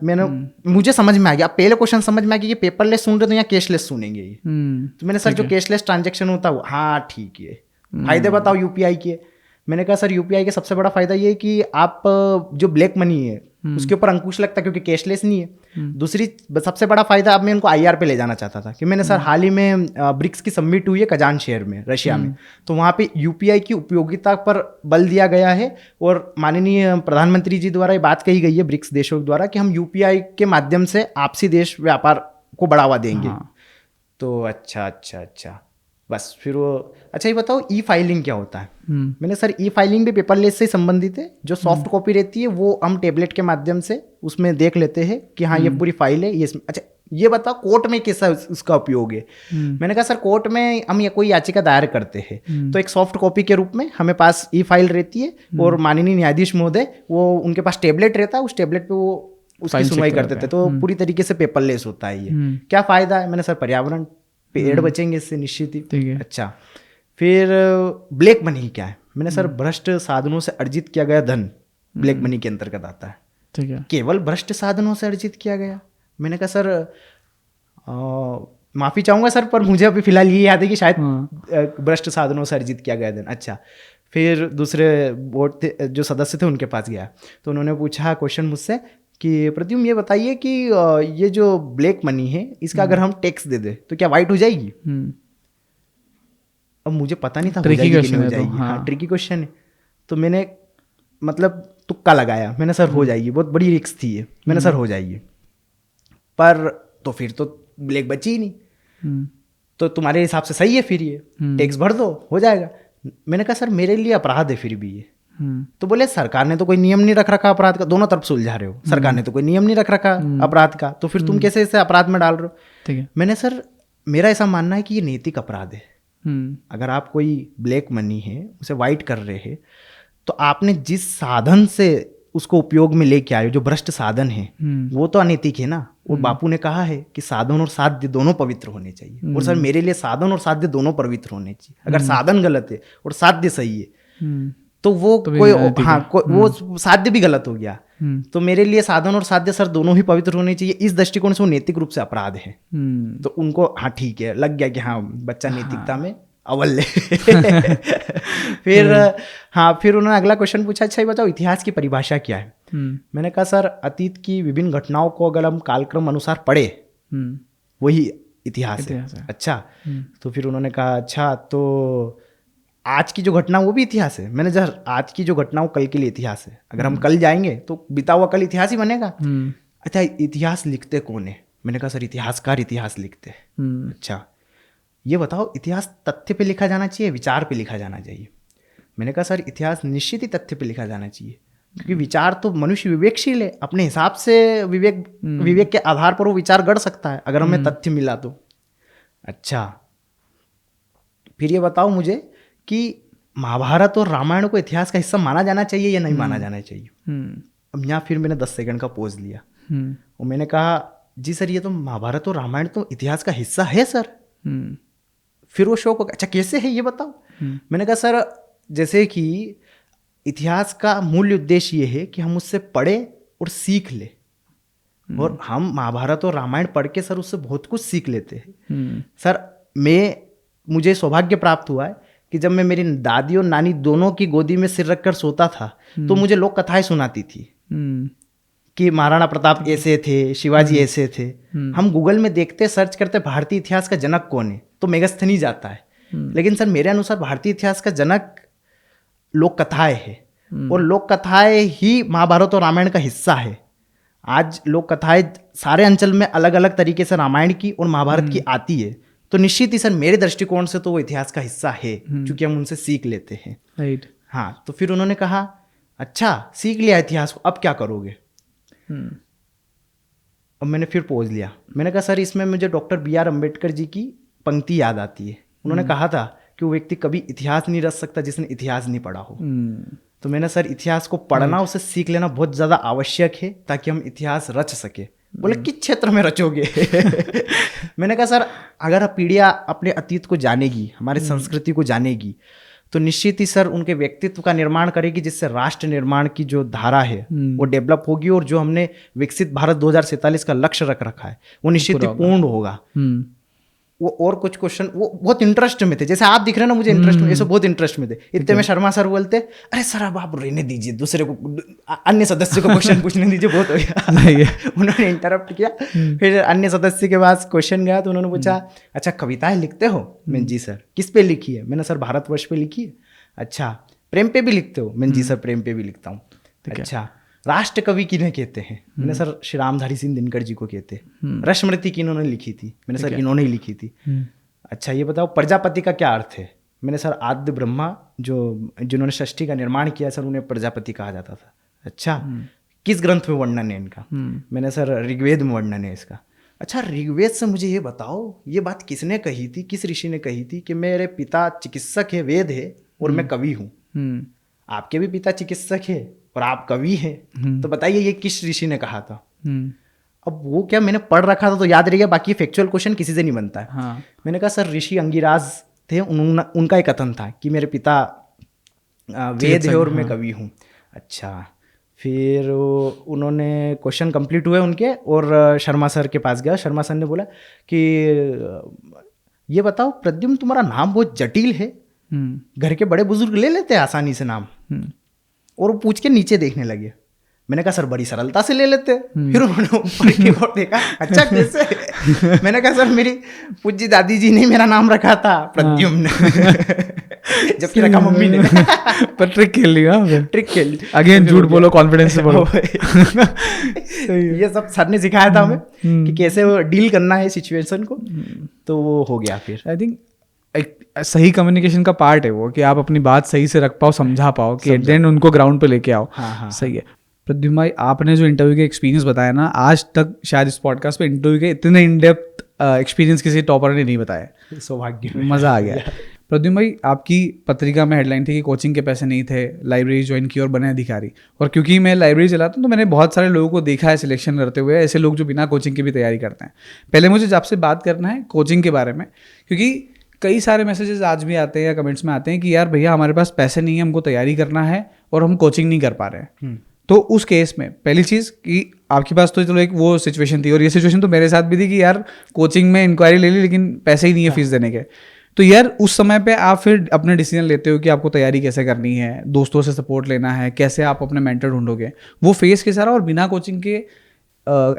मुझे समझ में आ गया। पहले क्वेश्चन समझ में आ गया कि पेपरलेस सुन रहे तो या कैशलेस सुनेंगे ये। तो मैंने सर जो कैशलेस ट्रांजेक्शन होता है, हाँ ठीक है, फायदे बताओ यूपीआई के। मैंने कहा सर यूपीआई का सबसे बड़ा फायदा ये है कि आप जो ब्लैक मनी है उसके ऊपर अंकुश लगता है, क्योंकि कैशलेस नहीं है। दूसरी सबसे बड़ा फायदा, अब मैं उनको आईआर पे ले जाना चाहता था कि मैंने सर हाल ही में ब्रिक्स की समिट हुई है कजान शहर में, रशिया में, तो वहाँ पे यूपीआई की उपयोगिता पर बल दिया गया है और माननीय प्रधानमंत्री जी द्वारा ये बात कही गई है ब्रिक्स देशों द्वारा कि हम यूपीआई के माध्यम से आपसी देश व्यापार को बढ़ावा देंगे। तो अच्छा बस फिर वो, अच्छा ये बताओ ई फाइलिंग क्या होता है? मैंने सर ई फाइलिंग भी पेपरलेस से संबंधित है। जो सॉफ्ट कॉपी रहती है वो हम टेबलेट के माध्यम से उसमें देख लेते हैं कि हाँ ये पूरी फाइल है, ये अच्छा ये बताओ कोर्ट में कैसा उसका उपयोग है? मैंने कहा सर कोर्ट में हम ये कोई याचिका दायर करते हैं तो एक सॉफ्ट कॉपी के रूप में हमें पास ई फाइल रहती है और माननीय न्यायाधीश महोदय वो उनके पास टेबलेट रहता है, उस टेबलेट पे वो उसकी सुनवाई करते थे। तो पूरी तरीके से पेपरलेस होता है ये। क्या फायदा है? मैंने सर पर्यावरण, पेड़ बचेंगे इससे निश्चित ही। अच्छा, फिर ब्लैक मनी क्या है? मैंने सर भ्रष्ट साधनों से अर्जित किया गया धन ब्लैक मनी के अंतर्गत आता है। ठीक है। केवल भ्रष्ट साधनों से अर्जित किया गया? मैंने कहा सर माफी चाहूंगा सर, पर मुझे अभी फिलहाल ये याद है कि शायद भ्रष्ट साधनों से अर्जित किया गया धन। अच्छा, फिर दूसरे बोर्ड थे जो सदस्य थे उनके पास गया, तो उन्होंने पूछा क्वेश्चन मुझसे कि प्रद्युम्न ये बताइए कि ये जो ब्लैक मनी है इसका अगर हम टैक्स दे दे तो क्या वाइट हो जाएगी? अब मुझे पता नहीं था हो जाएगी कि नहीं हो जाएगी। हाँ ट्रिकी क्वेश्चन है। तो मैंने मतलब तुक्का लगाया, मैंने सर हो जाएगी, बहुत बड़ी रिस्क थी ये। मैंने सर हो जाएगी, पर तो फिर तो ब्लैक बची ही नहीं, तो तुम्हारे हिसाब से सही है फिर ये टैक्स भर दो हो जाएगा। मैंने कहा सर मेरे लिए अपराध है फिर भी ये। तो बोले सरकार ने तो कोई नियम नहीं रख रखा अपराध का। दोनों तरफ सुलझा रहे हो, सरकार ने तो कोई नियम नहीं रख रखा अपराध का, तो फिर तुम कैसे इसे अपराध में डाल रहे हो? ठीक है। मैंने सर मेरा ऐसा मानना है कि ये नैतिक अपराध है। अगर आप कोई ब्लैक मनी है उसे वाइट कर रहे हैं तो आपने जिस साधन से उसको उपयोग में लेके आए, जो भ्रष्ट साधन है वो तो अनैतिक है ना। और बापू ने कहा है कि साधन और साध्य दोनों पवित्र होने चाहिए। और सर मेरे लिए साधन और साध्य दोनों पवित्र होने चाहिए। अगर साधन गलत है और साध्य सही है तो वो कोई वो साध्य भी गलत हो गया। तो मेरे लिए साधन और साध्य सर दोनों ही पवित्र होने चाहिए। इस दृष्टिकोण से वो नैतिक रूप से अपराध है। तो उनको हाँ ठीक है, लग गया कि हाँ बच्चा नैतिकता में अव्वल है। फिर उन्होंने अगला क्वेश्चन पूछा, अच्छा ये बताओ इतिहास की परिभाषा क्या है। मैंने कहा सर अतीत की विभिन्न घटनाओं को अगर हम कालक्रम अनुसार पढ़े वही इतिहास है। अच्छा, तो फिर उन्होंने कहा अच्छा तो आज की जो घटना वो भी इतिहास है। मैंने जब आज की जो घटना वो कल के लिए इतिहास है, अगर हम कल जाएंगे तो बीता हुआ कल इतिहास ही बनेगा। अच्छा इतिहास लिखते कौन है। मैंने कहा सर इतिहासकार इतिहास लिखते हैं। अच्छा ये बताओ इतिहास तथ्य पे लिखा जाना चाहिए विचार पे लिखा जाना चाहिए। मैंने कहा सर इतिहास निश्चित ही तथ्य पे लिखा जाना चाहिए, क्योंकि विचार तो मनुष्य विवेकशील है, अपने हिसाब से विवेक के आधार पर वो विचार गढ़ सकता है अगर हमें तथ्य मिला तो। अच्छा फिर ये बताओ मुझे कि महाभारत और रामायण को इतिहास का हिस्सा माना जाना चाहिए या नहीं माना जाना चाहिए। अब यहाँ फिर मैंने 10 सेकंड का पोज लिया और मैंने कहा जी सर ये तो महाभारत और रामायण तो इतिहास का हिस्सा है सर। फिर वो शौक हो गया, अच्छा कैसे है ये बताओ। मैंने कहा सर जैसे कि इतिहास का मूल उद्देश्य ये है कि हम उससे पढ़े और सीख ले, और हम महाभारत और रामायण पढ़ के सर उससे बहुत कुछ सीख लेते हैं। सर मुझे सौभाग्य प्राप्त हुआ है कि जब मैं मेरी दादी और नानी दोनों की गोदी में सिर रखकर सोता था तो मुझे लोक कथाएं सुनाती थी कि महाराणा प्रताप ऐसे थे, शिवाजी ऐसे थे। हम गूगल में देखते सर्च करते भारतीय इतिहास का जनक कौन है तो मेगस्थनीज आता है, लेकिन सर मेरे अनुसार भारतीय इतिहास का जनक लोक कथाएं है, और लोक कथाएं ही महाभारत और रामायण का हिस्सा है। आज लोक कथाएं सारे अंचल में अलग अलग तरीके से रामायण की और महाभारत की आती है, तो निश्चित ही सर मेरे दृष्टिकोण से तो वो इतिहास का हिस्सा है क्योंकि हम उनसे सीख लेते हैं। राइट। हाँ, तो फिर उन्होंने कहा अच्छा सीख लिया इतिहास को, अब क्या करोगे। अब मैंने फिर पोज लिया। मैंने कहा सर इसमें मुझे डॉक्टर BR अम्बेडकर जी की पंक्ति याद आती है। उन्होंने कहा था कि वो व्यक्ति कभी इतिहास नहीं रच सकता जिसने इतिहास नहीं पढ़ा हो। तो मैंने सर इतिहास को पढ़ना उसे सीख लेना बहुत ज़्यादा आवश्यक है ताकि हम इतिहास रच सके। बोले किस क्षेत्र में रचोगे। मैंने कहा सर अगर पीढ़ियाँ अपने अतीत को जानेगी, हमारी संस्कृति को जानेगी, तो निश्चित ही सर उनके व्यक्तित्व का निर्माण करेगी, जिससे राष्ट्र निर्माण की जो धारा है वो डेवलप होगी, और जो हमने विकसित भारत 2047 का लक्ष्य रख रखा है वो निश्चित ही पूर्ण होगा। वो और कुछ क्वेश्चन वो बहुत इंटरेस्ट में थे, जैसे आप दिख रहे हैं ना मुझे इंटरेस्ट में, ऐसे बहुत इंटरेस्ट में थे। इतने में शर्मा सर बोलते अरे सर अब आप रहने दीजिए, दूसरे को अन्य सदस्य को क्वेश्चन पूछने दीजिए, बहुत हो गया। उन्होंने इंटरप्ट किया। फिर अन्य सदस्य के पास क्वेश्चन गया तो उन्होंने पूछा अच्छा कविताएं लिखते हो। मैं जी सर। किस पे लिखी है। मैंने सर भारतवर्ष पे लिखी है। अच्छा प्रेम पे भी लिखते हो। मैं जी सर प्रेम पे भी लिखता हूँ। अच्छा राष्ट्र कवि किन्हें कहते हैं। मैंने सर श्री रामधारी सिंह दिनकर जी को कहते हैं। रश्मृति की इन्होंने लिखी थी। मैंने सर इन्होंने ही लिखी थी। अच्छा ये बताओ प्रजापति का क्या अर्थ है। मैंने सर आद्य ब्रह्मा जिन्होंने षष्ठी का निर्माण किया सर उन्हें प्रजापति कहा जाता था। अच्छा किस ग्रंथ में वर्णन है इनका। मैंने सर ऋग्वेद में वर्णन है इसका। अच्छा ऋग्वेद से मुझे ये बताओ ये बात किसने कही थी, किस ऋषि ने कही थी कि मेरे पिता चिकित्सक है, वेद है और मैं कवि हूँ। आपके भी पिता चिकित्सक है और आप कवि हैं, तो बताइए ये किस ऋषि ने कहा था। अब वो क्या मैंने पढ़ रखा था तो याद रह गया, बाकी फैक्चुअल क्वेश्चन किसी से नहीं बनता है। हाँ। मैंने कहा सर ऋषि अंगिराज थे, उनका एक कथन था कि मेरे पिता वेद है और मैं कवि हूँ। अच्छा फिर उन्होंने क्वेश्चन कंप्लीट हुए उनके और शर्मा सर के पास गया। शर्मा सर ने बोला कि ये बताओ प्रद्युम्न तुम्हारा नाम बहुत जटिल है, घर के बड़े बुजुर्ग ले लेते हैं आसानी से नाम। और वो पूछ के नीचे देखने लगे। मैंने कहा सर बड़ी सरलता से ले लेते। फिर उन्होंने ऊपर की ओर देखा। अच्छा कैसे। मैंने कहा सर मेरी पूज्य दादी जी ने मेरा नाम रखा था प्रद्युम्न, जबकि रखा मम्मी ने। पर ट्रिक खेल लिया। ट्रिक खेल ली। अगेन झूठ बोलो, कॉन्फिडेंस से बोलो। ये सब सर ने सिखाया था हमें कि कैसे डील करना है सिचुएशन को, तो वो हो गया। फिर आई थिंक एक सही कम्युनिकेशन का पार्ट है वो कि आप अपनी बात सही से रख पाओ, समझा पाओ, कि एट द एंड उनको ग्राउंड पे लेके आओ। हाँ। सही है। प्रद्युम्न भाई आपने जो इंटरव्यू के एक्सपीरियंस बताया ना, आज तक शायद इस पॉडकास्ट पे इंटरव्यू के इतने इन डेप्थ एक्सपीरियंस किसी टॉपर ने नहीं बताया। सौभाग्य, मज़ा आ गया। प्रद्युम्न भाई आपकी पत्रिका में हेडलाइन थी कि कोचिंग के पैसे नहीं थे, लाइब्रेरी ज्वाइन की और बने अधिकारी। और क्योंकि मैं लाइब्रेरी चलाता हूँ तो मैंने बहुत सारे लोगों को देखा है सिलेक्शन करते हुए, ऐसे लोग जो बिना कोचिंग की भी तैयारी करते हैं। पहले मुझे आपसे बात करना है कोचिंग के बारे में, क्योंकि कई सारे मैसेजेस आज भी आते हैं या कमेंट्स में आते हैं कि यार भैया हमारे पास पैसे नहीं है, हमको तैयारी करना है और हम कोचिंग नहीं कर पा रहे हैं। तो उस केस में पहली चीज़ कि आपके पास तो चलो एक वो सिचुएशन थी, और ये सिचुएशन तो मेरे साथ भी थी कि यार कोचिंग में इंक्वायरी ले ली लेकिन पैसे ही नहीं है फीस देने के। तो यार उस समय पे आप फिर अपने डिसीजन लेते हो कि आपको तैयारी कैसे करनी है, दोस्तों से सपोर्ट लेना है, कैसे आप अपने मेंटर ढूंढोगे, वो फेस कैसा रहा और बिना कोचिंग के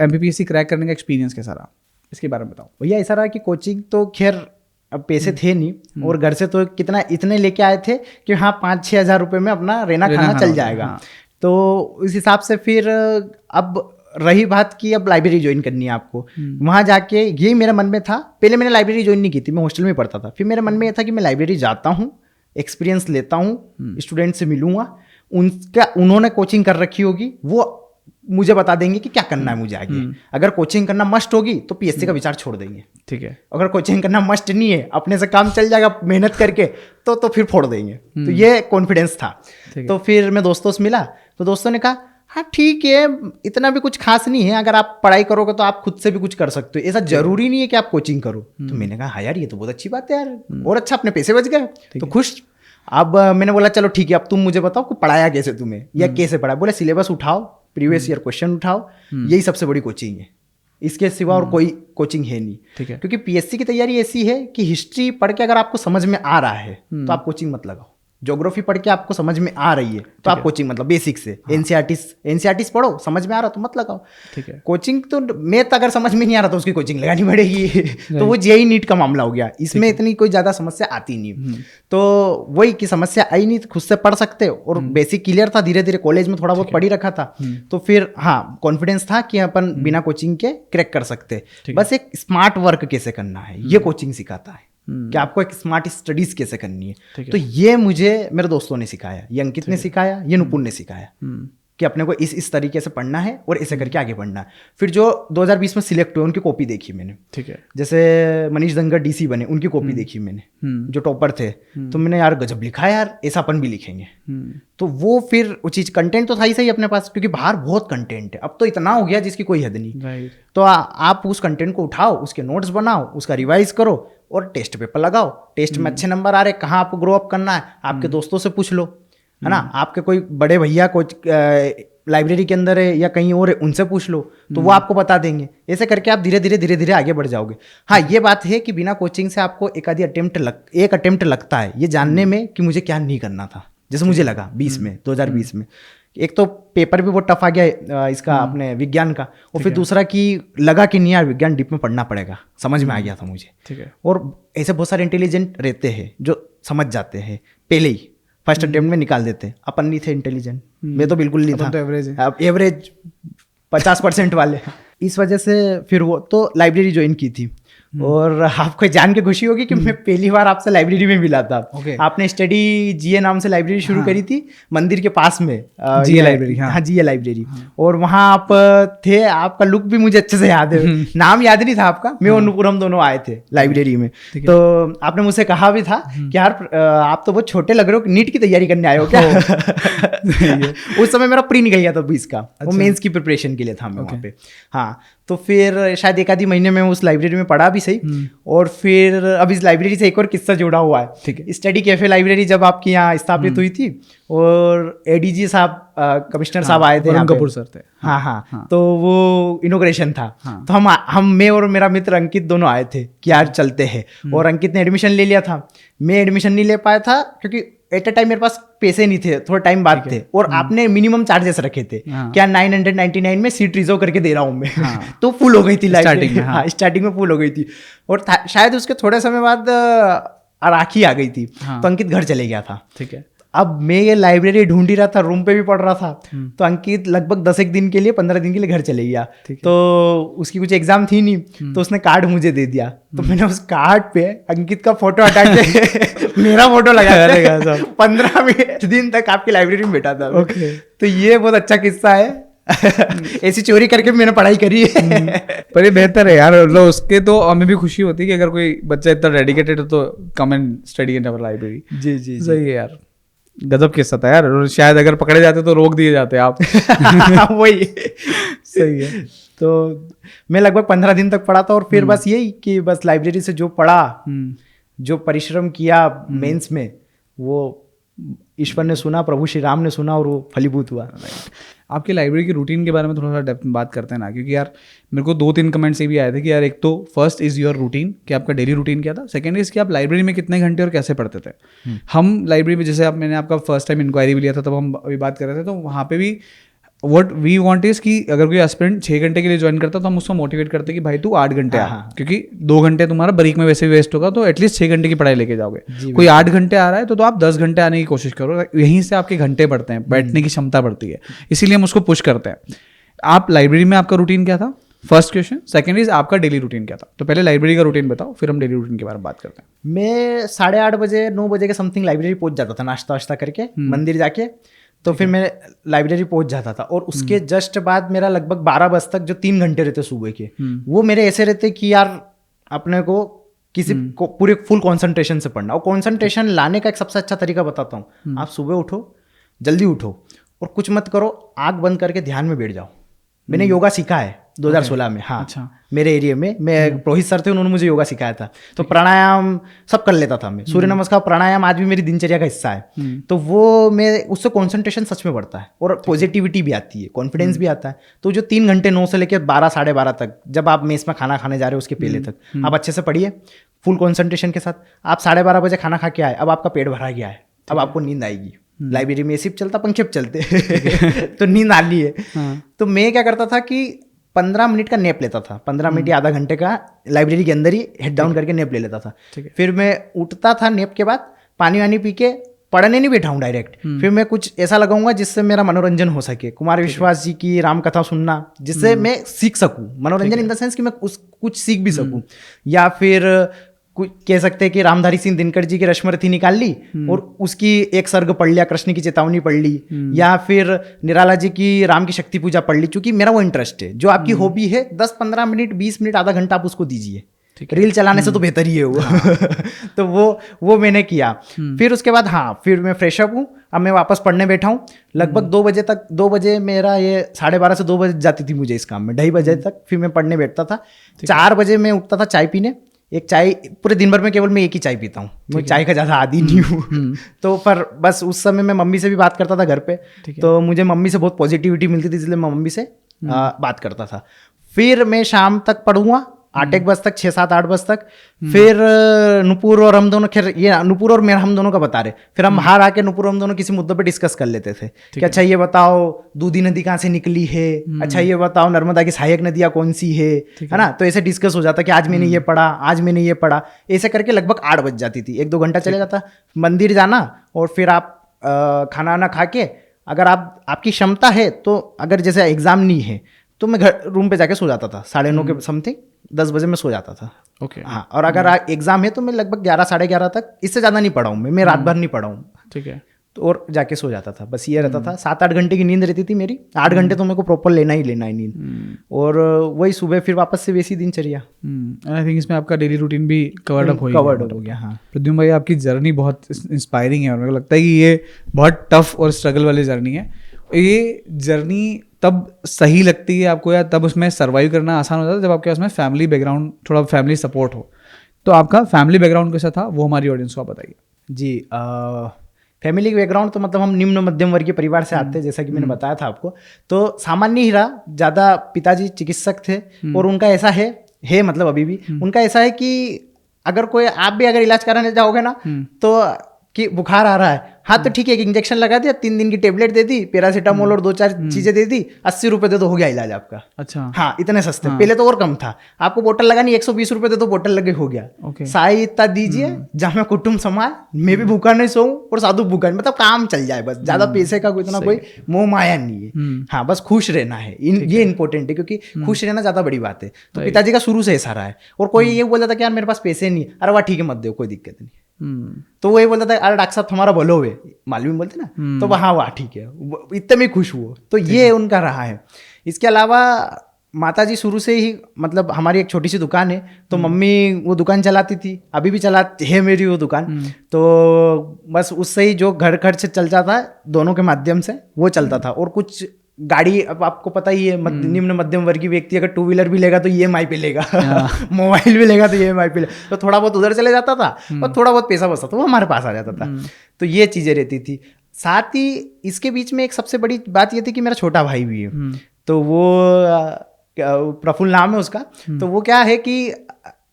MPPSC क्रैक करने का एक्सपीरियंस कैसा रहा, इसके बारे में बताओ। भैया ऐसा रहा कि कोचिंग तो खैर अब पैसे थे नहीं, और घर से तो कितना इतने लेके आए थे कि हाँ 5-6 हज़ार रुपये में अपना रहना खाना चल जाएगा। हाँ। तो उस हिसाब से फिर अब रही बात कि अब लाइब्रेरी ज्वाइन करनी है आपको, वहाँ जाके यही मेरे मन में था। पहले मैंने लाइब्रेरी ज्वाइन नहीं की थी, मैं हॉस्टल में पढ़ता था। फिर मेरे मन में ये था कि मैं लाइब्रेरी जाता हूँ, एक्सपीरियंस लेता हूँ, स्टूडेंट से मिलूंगा, उन्होंने कोचिंग कर रखी होगी, वो मुझे बता देंगे कि क्या करना है मुझे आगे। अगर कोचिंग करना मस्ट होगी तो PSC का विचार छोड़ देंगे, ठीक है। अगर कोचिंग करना मस्ट नहीं है, अपने से काम चल जाएगा मेहनत करके, तो फिर फोड़ देंगे। तो ये कॉन्फिडेंस था। तो फिर मैं दोस्तों से मिला, तो दोस्तों ने कहा हाँ ठीक है, इतना भी कुछ खास नहीं है, अगर आप पढ़ाई करोगे तो आप खुद से भी कुछ कर सकते हो, ऐसा जरूरी नहीं है कि आप कोचिंग करो। तो मैंने कहा हाँ यार ये तो बहुत अच्छी बात है यार, और अच्छा अपने पैसे बच गए, तो खुश। अब मैंने बोला चलो ठीक है, अब तुम मुझे बताओ कि पढ़ाया कैसे तुम्हें, या कैसे पढ़ा। बोले सिलेबस उठाओ, प्रीवियस ईयर क्वेश्चन उठाओ, यही सबसे बड़ी कोचिंग है, इसके सिवा और कोई कोचिंग है नहीं। ठीक है, क्योंकि PSC की तैयारी ऐसी है कि हिस्ट्री पढ़ के अगर आपको समझ में आ रहा है तो आप कोचिंग मत लगाओ। ज्योग्राफी पढ़ के आपको समझ में आ रही है तो आप कोचिंग मतलब बेसिक से NCERTs पढ़ो, समझ में आ रहा तो मत लगाओ। ठीक है, कोचिंग तो मैथ अगर समझ में नहीं आ रहा तो उसकी कोचिंग लगानी पड़ेगी। तो वो JEE नीट का मामला हो गया, इसमें इतनी कोई ज़्यादा समस्या आती नहीं। तो वही की समस्या आई नहीं, खुद से पढ़ सकते हो, और बेसिक क्लियर था, धीरे धीरे कॉलेज में थोड़ा बहुत पढ़ ही रखा था। तो फिर हाँ कॉन्फिडेंस था कि अपन बिना कोचिंग के क्रैक कर सकते। बस एक स्मार्ट वर्क कैसे करना है ये कोचिंग सिखाता है, कि आपको एक स्मार्ट स्टडीज कैसे करनी है। तो ये मुझे मेरे दोस्तों ने सिखाया, ये अंकित ने सिखाया, ये नुपुर ने सिखाया कि अपने को इस तरीके से पढ़ना है और ऐसे करके आगे बढ़ना है। फिर जो 2020 में सिलेक्ट हुए उनकी कॉपी देखी मैंने, ठीक है, जैसे मनीष दंगर DC बने, उनकी कॉपी देखी मैंने, जो टॉपर थे। तो मैंने यार गजब लिखा है यार, ऐसा अपन भी लिखेंगे। तो वो फिर वो चीज़, कंटेंट तो था ही सही अपने पास, क्योंकि बाहर बहुत कंटेंट है, अब तो इतना हो गया जिसकी कोई हद नहीं। तो आप उस कंटेंट को उठाओ, उसके नोट्स बनाओ, उसका रिवाइज करो और टेस्ट पेपर लगाओ। टेस्ट में अच्छे नंबर आ रहे, कहाँ आपको ग्रो अप करना है, आपके दोस्तों से पूछ लो, है ना, आपके कोई बड़े भैया कोच लाइब्रेरी के अंदर है या कहीं और है, उनसे पूछ लो, तो वो आपको बता देंगे। ऐसे करके आप धीरे धीरे आगे बढ़ जाओगे। हाँ ये बात है कि बिना कोचिंग से आपको एक अटेम्प्ट लगता है ये जानने में कि मुझे क्या नहीं करना था, जैसे मुझे लगा 2020 में। एक तो पेपर भी बहुत टफ आ गया इसका अपने विज्ञान का, और फिर दूसरा कि लगा कि नहीं यार विज्ञान डीप में पढ़ना पड़ेगा, समझ में आ गया था मुझे। ठीक है, और ऐसे बहुत सारे इंटेलिजेंट रहते हैं जो समझ जाते हैं पहले ही, फर्स्ट अटेम्प्ट में निकाल देते हैं। अपन नहीं थे इंटेलिजेंट, मैं तो बिल्कुल नहीं था, तो एवरेज 50% वाले। इस वजह से फिर वो तो लाइब्रेरी ज्वाइन की थी। और आपको जान के खुशी होगी कि मैं पहली बार आपसे लाइब्रेरी में मिला था। आपने स्टडी GA नाम से लाइब्रेरी शुरू करी थी मंदिर के पास में, GA लाइब्रेरी। हाँ GA लाइब्रेरी। और वहाँ आप थे, आपका लुक भी मुझे अच्छे से याद है, नाम याद नहीं था आपका, मैं और नुपुर हम दोनों आए थे लाइब्रेरी में। तो आपने मुझसे कहा भी था कि यार आप तो बहुत छोटे लग रहे हो, नीट की तैयारी करने आए हो क्या? उस समय मेरा प्री निकल गया था 20 का, वो मेंस की प्रिपरेशन के लिए था मैं वहाँ पे। हाँ, तो फिर शायद 1 आधी महीने में उस लाइब्रेरी में पढ़ा भी सही। और फिर अब इस लाइब्रेरी से एक और किस्सा जुड़ा हुआ है। ठीक है, स्टडी कैफे लाइब्रेरी जब आपकी यहाँ स्थापित हुई थी, और ADG साहब कमिश्नर साहब आए थे, कपूर सर थे। हाँ, तो वो इनोग्रेशन था। तो हम मैं और मेरा मित्र अंकित दोनों आए थे कि यार चलते हैं। और अंकित ने एडमिशन ले लिया था, मैं एडमिशन नहीं ले पाया था क्योंकि एट अ टाइम मेरे पास पैसे नहीं थे, थोड़ा टाइम बाद थे। और आपने मिनिमम चार्जेस रखे थे, क्या 999 में सीट रिजर्व करके दे रहा हूँ मैं। तो फुल हो गई थी लाइब्रेरी, स्टार्टिंग में फुल हो गई थी। और शायद उसके थोड़े समय बाद राखी आ गई थी। तो अंकित घर चले गया था। ठीक है, अब मैं ये लाइब्रेरी ढूंढ ही रहा था, रूम पे भी पढ़ रहा था। तो अंकित लगभग 10 दिन के लिए 15 दिन के लिए घर चले गया। तो उसकी कुछ एग्जाम थी नहीं, तो उसने कार्ड मुझे दे दिया। तो मैंने उस कार्ड पे अंकित का फोटो हटा के मेरा फोटो लगा 15 दिन तक आपकी लाइब्रेरी में बैठा था। तो ये बहुत अच्छा किस्सा है। ऐसी चोरी करके मैंने पढ़ाई करी है। पर ये बेहतर है यार, मतलब उसके तो हमें भी खुशी होती है कि अगर कोई बच्चा इतना डेडिकेटेड है तो come and study in our library. जी सही है यार, गजब किस्सा था यार। शायद अगर पकड़े जाते तो रोक दिए जाते आप। वही सही है। तो मैं लगभग 15 दिन तक पढ़ा था। और फिर बस यही कि बस लाइब्रेरी से जो पढ़ा जो परिश्रम किया मेंस में, वो ईश्वर ने सुना, प्रभु श्री राम ने सुना और वो फलीभूत हुआ। आपकी लाइब्रेरी की रूटीन के बारे में थोड़ा सा डेप्थ में बात करते हैं ना, क्योंकि यार मेरे को 2-3 कमेंट्स ये भी आए थे कि यार एक तो फर्स्ट इज़ योर रूटीन, कि आपका डेली रूटीन क्या था, सेकंड इज़ कि आप लाइब्रेरी में कितने घंटे और कैसे पढ़ते थे। हम लाइब्रेरी में जैसे मैंने आपका फर्स्ट टाइम इंक्वायरी भी लिया था, तब हम अभी बात कर रहे थे, तो वहाँ पे भी व्हाट वी वांट इज कि अगर कोई एस्पिरेंट 6 घंटे के लिए ज्वाइन करता है तो हम उसको मोटिवेट करते हैं कि भाई तू 8 घंटे आ, क्योंकि 2 घंटे तुम्हारा ब्रेक में वैसे भी वेस्ट होगा, तो एटलीस्ट 6 घंटे की पढ़ाई लेके जाओगे। कोई 8 घंटे आ रहा है तो आप 10 घंटे आने की कोशिश करो, यहीं से आपके घंटे बढ़ते हैं, बैठने की क्षमता बढ़ती है, इसीलिए हम उसको पुश करते हैं। आप लाइब्रेरी में आपका रूटीन क्या था, फर्स्ट क्वेश्चन। सेकंड इज आपका डेली रूटीन क्या था। तो पहले लाइब्रेरी का रूटीन बताओ, फिर हम डेली रूटीन के बारे में बात करते हैं। मैं 8:30 बजे 9 बजे के समथिंग लाइब्रेरी पहुंच जाता था, नाश्ता वाश्ता करके मंदिर जाके, तो फिर मैं लाइब्रेरी पहुंच जाता था। और उसके जस्ट बाद मेरा लगभग 12 बजे तक जो 3 घंटे रहते सुबह के, वो मेरे ऐसे रहते कि यार अपने को किसी को पूरे फुल कंसंट्रेशन से पढ़ना। और कंसंट्रेशन लाने का एक सबसे अच्छा तरीका बताता हूँ, आप सुबह उठो, जल्दी उठो और कुछ मत करो, आंख बंद करके ध्यान में बैठ जाओ। मैंने योगा सीखा है 2016 में। हाँ, अच्छा। मेरे एरिया में मैं पुरोहित सर थे, उन्होंने मुझे योगा सिखाया था। तो प्राणायाम सब कर लेता था मैं, सूर्य नमस्कार, प्राणायाम आज भी मेरी दिनचर्या का हिस्सा है। तो वो मैं उससे कंसंट्रेशन सच में बढ़ता है और पॉजिटिविटी भी आती है, कॉन्फिडेंस भी आता है। तो जो 3 घंटे 9 से लेकर 12 साढ़े 12 तक, जब आप मेस में खाना खाने जा रहे हो उसके पहले तक आप अच्छे से पढ़िए फुल कॉन्सेंट्रेशन के साथ। आप 12:30 बजे खाना खा के आए, अब आपका पेट भरा गया है, अब आपको नींद आएगी। लाइब्रेरी में एसी चलता, पंखे चलते तो नींद आ रही है। तो मैं क्या करता था कि 15 मिनट का नैप लेता था, 15 मिनट या आधा घंटे का लाइब्रेरी के अंदर ही हेड डाउन करके नैप ले लेता था। फिर मैं उठता था नैप के बाद, पानी वानी पी के पढ़ने नहीं बैठा हूँ डायरेक्ट, फिर मैं कुछ ऐसा लगाऊंगा जिससे मेरा मनोरंजन हो सके। कुमार विश्वास जी की राम कथा सुनना, जिससे मैं सीख सकूँ, मनोरंजन इन द सेंस कि मैं कुछ सीख भी सकूँ। या फिर कह सकते हैं कि रामधारी सिंह दिनकर जी की रश्मरथी निकाल ली और उसकी एक सर्ग पढ़ लिया, कृष्ण की चेतावनी पढ़ ली, या फिर निराला जी की राम की शक्ति पूजा पढ़ ली। चूंकि मेरा वो इंटरेस्ट है, जो आपकी हॉबी है, 10-15 मिनट 20 मिनट आधा घंटा आप उसको दीजिए, रील चलाने से तो बेहतर ही है वो। तो वो मैंने किया। फिर उसके बाद फिर मैं फ्रेश अप हूँ, अब मैं वापस पढ़ने बैठा हूँ। लगभग 2 बजे तक, 2 बजे मेरा ये 12:30 से 2 बजे जाती थी मुझे इस काम में, 2:30 बजे तक फिर मैं पढ़ने बैठता था। 4 बजे मैं उठता था चाय पीने। एक चाय पूरे दिन भर में केवल मैं एक ही चाय पीता हूँ, मैं चाय का ज़्यादा आदी नहीं हूँ। तो पर बस उस समय मैं मम्मी से भी बात करता था घर पे, तो मुझे मम्मी से बहुत पॉजिटिविटी मिलती थी, इसलिए मैं मम्मी से बात करता था। फिर मैं शाम तक पढ़ूंगा 8-1 बजे तक, 6-7-8 बजे तक। फिर नुपुर और हम दोनों, खैर ये नुपुर और मेरा हम दोनों का बता रहे, फिर हम बाहर आके नुपुर हम दोनों किसी मुद्दे पे डिस्कस कर लेते थे कि अच्छा ये बताओ दूधी नदी कहाँ से निकली है, अच्छा ये बताओ नर्मदा की सहायक नदियाँ कौन सी है ना। तो ऐसे डिस्कस हो जाता कि आज मैंने ये पढ़ा, आज मैंने ये पढ़ा। ऐसे करके लगभग 8 बज जाती थी, 1-2 घंटा चले जाता। मंदिर जाना और फिर आप खाना वाना खा के, अगर आपकी क्षमता है तो, अगर जैसे एग्जाम नहीं है तो मैं घर रूम पे जाके सो जाता था 9:30 के समथिंग, 10 बजे मैं सो जाता था। ओके। हाँ, और अगर एग्जाम है तो मैं लगभग 11-11:30 तक, इससे ज़्यादा नहीं पढ़ा हूँ मैं रात भर नहीं पढ़ा हूँ। ठीक है। तो और जाके सो जाता था, बस ये रहता था। 7-8 घंटे की नींद रहती थी मेरी, 8 घंटे तो मेरे को प्रॉपर लेना ही नींद। और वही सुबह फिर वापस से वैसी दिनचर्या। आई थिंक इसमें आपका डेली रूटीन भी कवर्ड अप हो गया। हाँ प्रद्युम्न भाई, आपकी जर्नी बहुत इंस्पायरिंग है और मेरे को लगता है कि ये बहुत टफ और स्ट्रगल वाली जर्नी है। ये जर्नी तब सही लगती है आपको, या तब उसमें सर्वाइव करना आसान होता है जब आपके पास में फैमिली बैकग्राउंड, थोड़ा फैमिली सपोर्ट हो। तो आपका फैमिली बैकग्राउंड कैसा था, वो हमारी ऑडियंस को आप बताइए। जी, फैमिली बैकग्राउंड तो मतलब हम निम्न मध्यम वर्गीय परिवार से आते हैं, जैसा कि मैंने बताया था आपको। तो सामान्य ही रहा, ज़्यादा पिताजी चिकित्सक थे और उनका ऐसा है मतलब अभी भी उनका ऐसा है कि अगर कोई आप भी अगर इलाज कराने जाओगे ना तो कि बुखार आ रहा है, हाँ तो ठीक है, एक इंजेक्शन लगा दिया, 3 दिन की टेबलेट दे दी, पैरासीटामोल और 2-4 चीजें दे दी, 80 रुपए दे दो, हो गया इलाज आपका। अच्छा। हाँ, इतने सस्ते। पहले तो और कम था, आपको बोतल लगानी 120 रुपए दे दो, बोतल लगे, हो गया। साई इतना दीजिए जहाँ मैं कुटुंब समाज, मैं भी भूखा नहीं सोऊं और साधु भूखा, मतलब काम चल जाए, बस ज्यादा पैसे का इतना कोई मोह माया नहीं है। हाँ, बस खुश रहना है, ये इंपॉर्टेंट है, क्योंकि खुश रहना ज्यादा बड़ी बात है। तो पिताजी का शुरू से ऐसा रहा है। और कोई ये बोल जाता कि यार मेरे पास पैसे नहीं, अरे वाह ठीक है मत दो, कोई दिक्कत नहीं। तो वो ये बोलता था अरे डॉक्टर साहब हमारा भलो हुए, मालूम बोलते ना, तो वहाँ वाह ठीक है, इतने में खुश हुआ। तो ये उनका रहा है। इसके अलावा माता जी शुरू से ही, मतलब हमारी एक छोटी सी दुकान है, तो मम्मी वो दुकान चलाती थी, अभी भी चलाती है मेरी वो दुकान। तो बस उससे ही जो घर खर्च चल जाता है दोनों के माध्यम से वो चलता था। और कुछ गाड़ी, अब आपको पता ही है निम्न मध्यम वर्गीय व्यक्ति अगर टू व्हीलर भी लेगा तो EMI पे लेगा, मोबाइल भी लेगा तो EMI पे लेगा, तो थोड़ा बहुत उधर चले जाता था और थोड़ा बहुत पैसा बचता था वो हमारे पास आ जाता था। तो ये चीज़ें रहती थी। साथ ही इसके बीच में एक सबसे बड़ी बात ये थी कि मेरा छोटा भाई भी है, तो वो प्रफुल्ल नाम है उसका, तो वो क्या है कि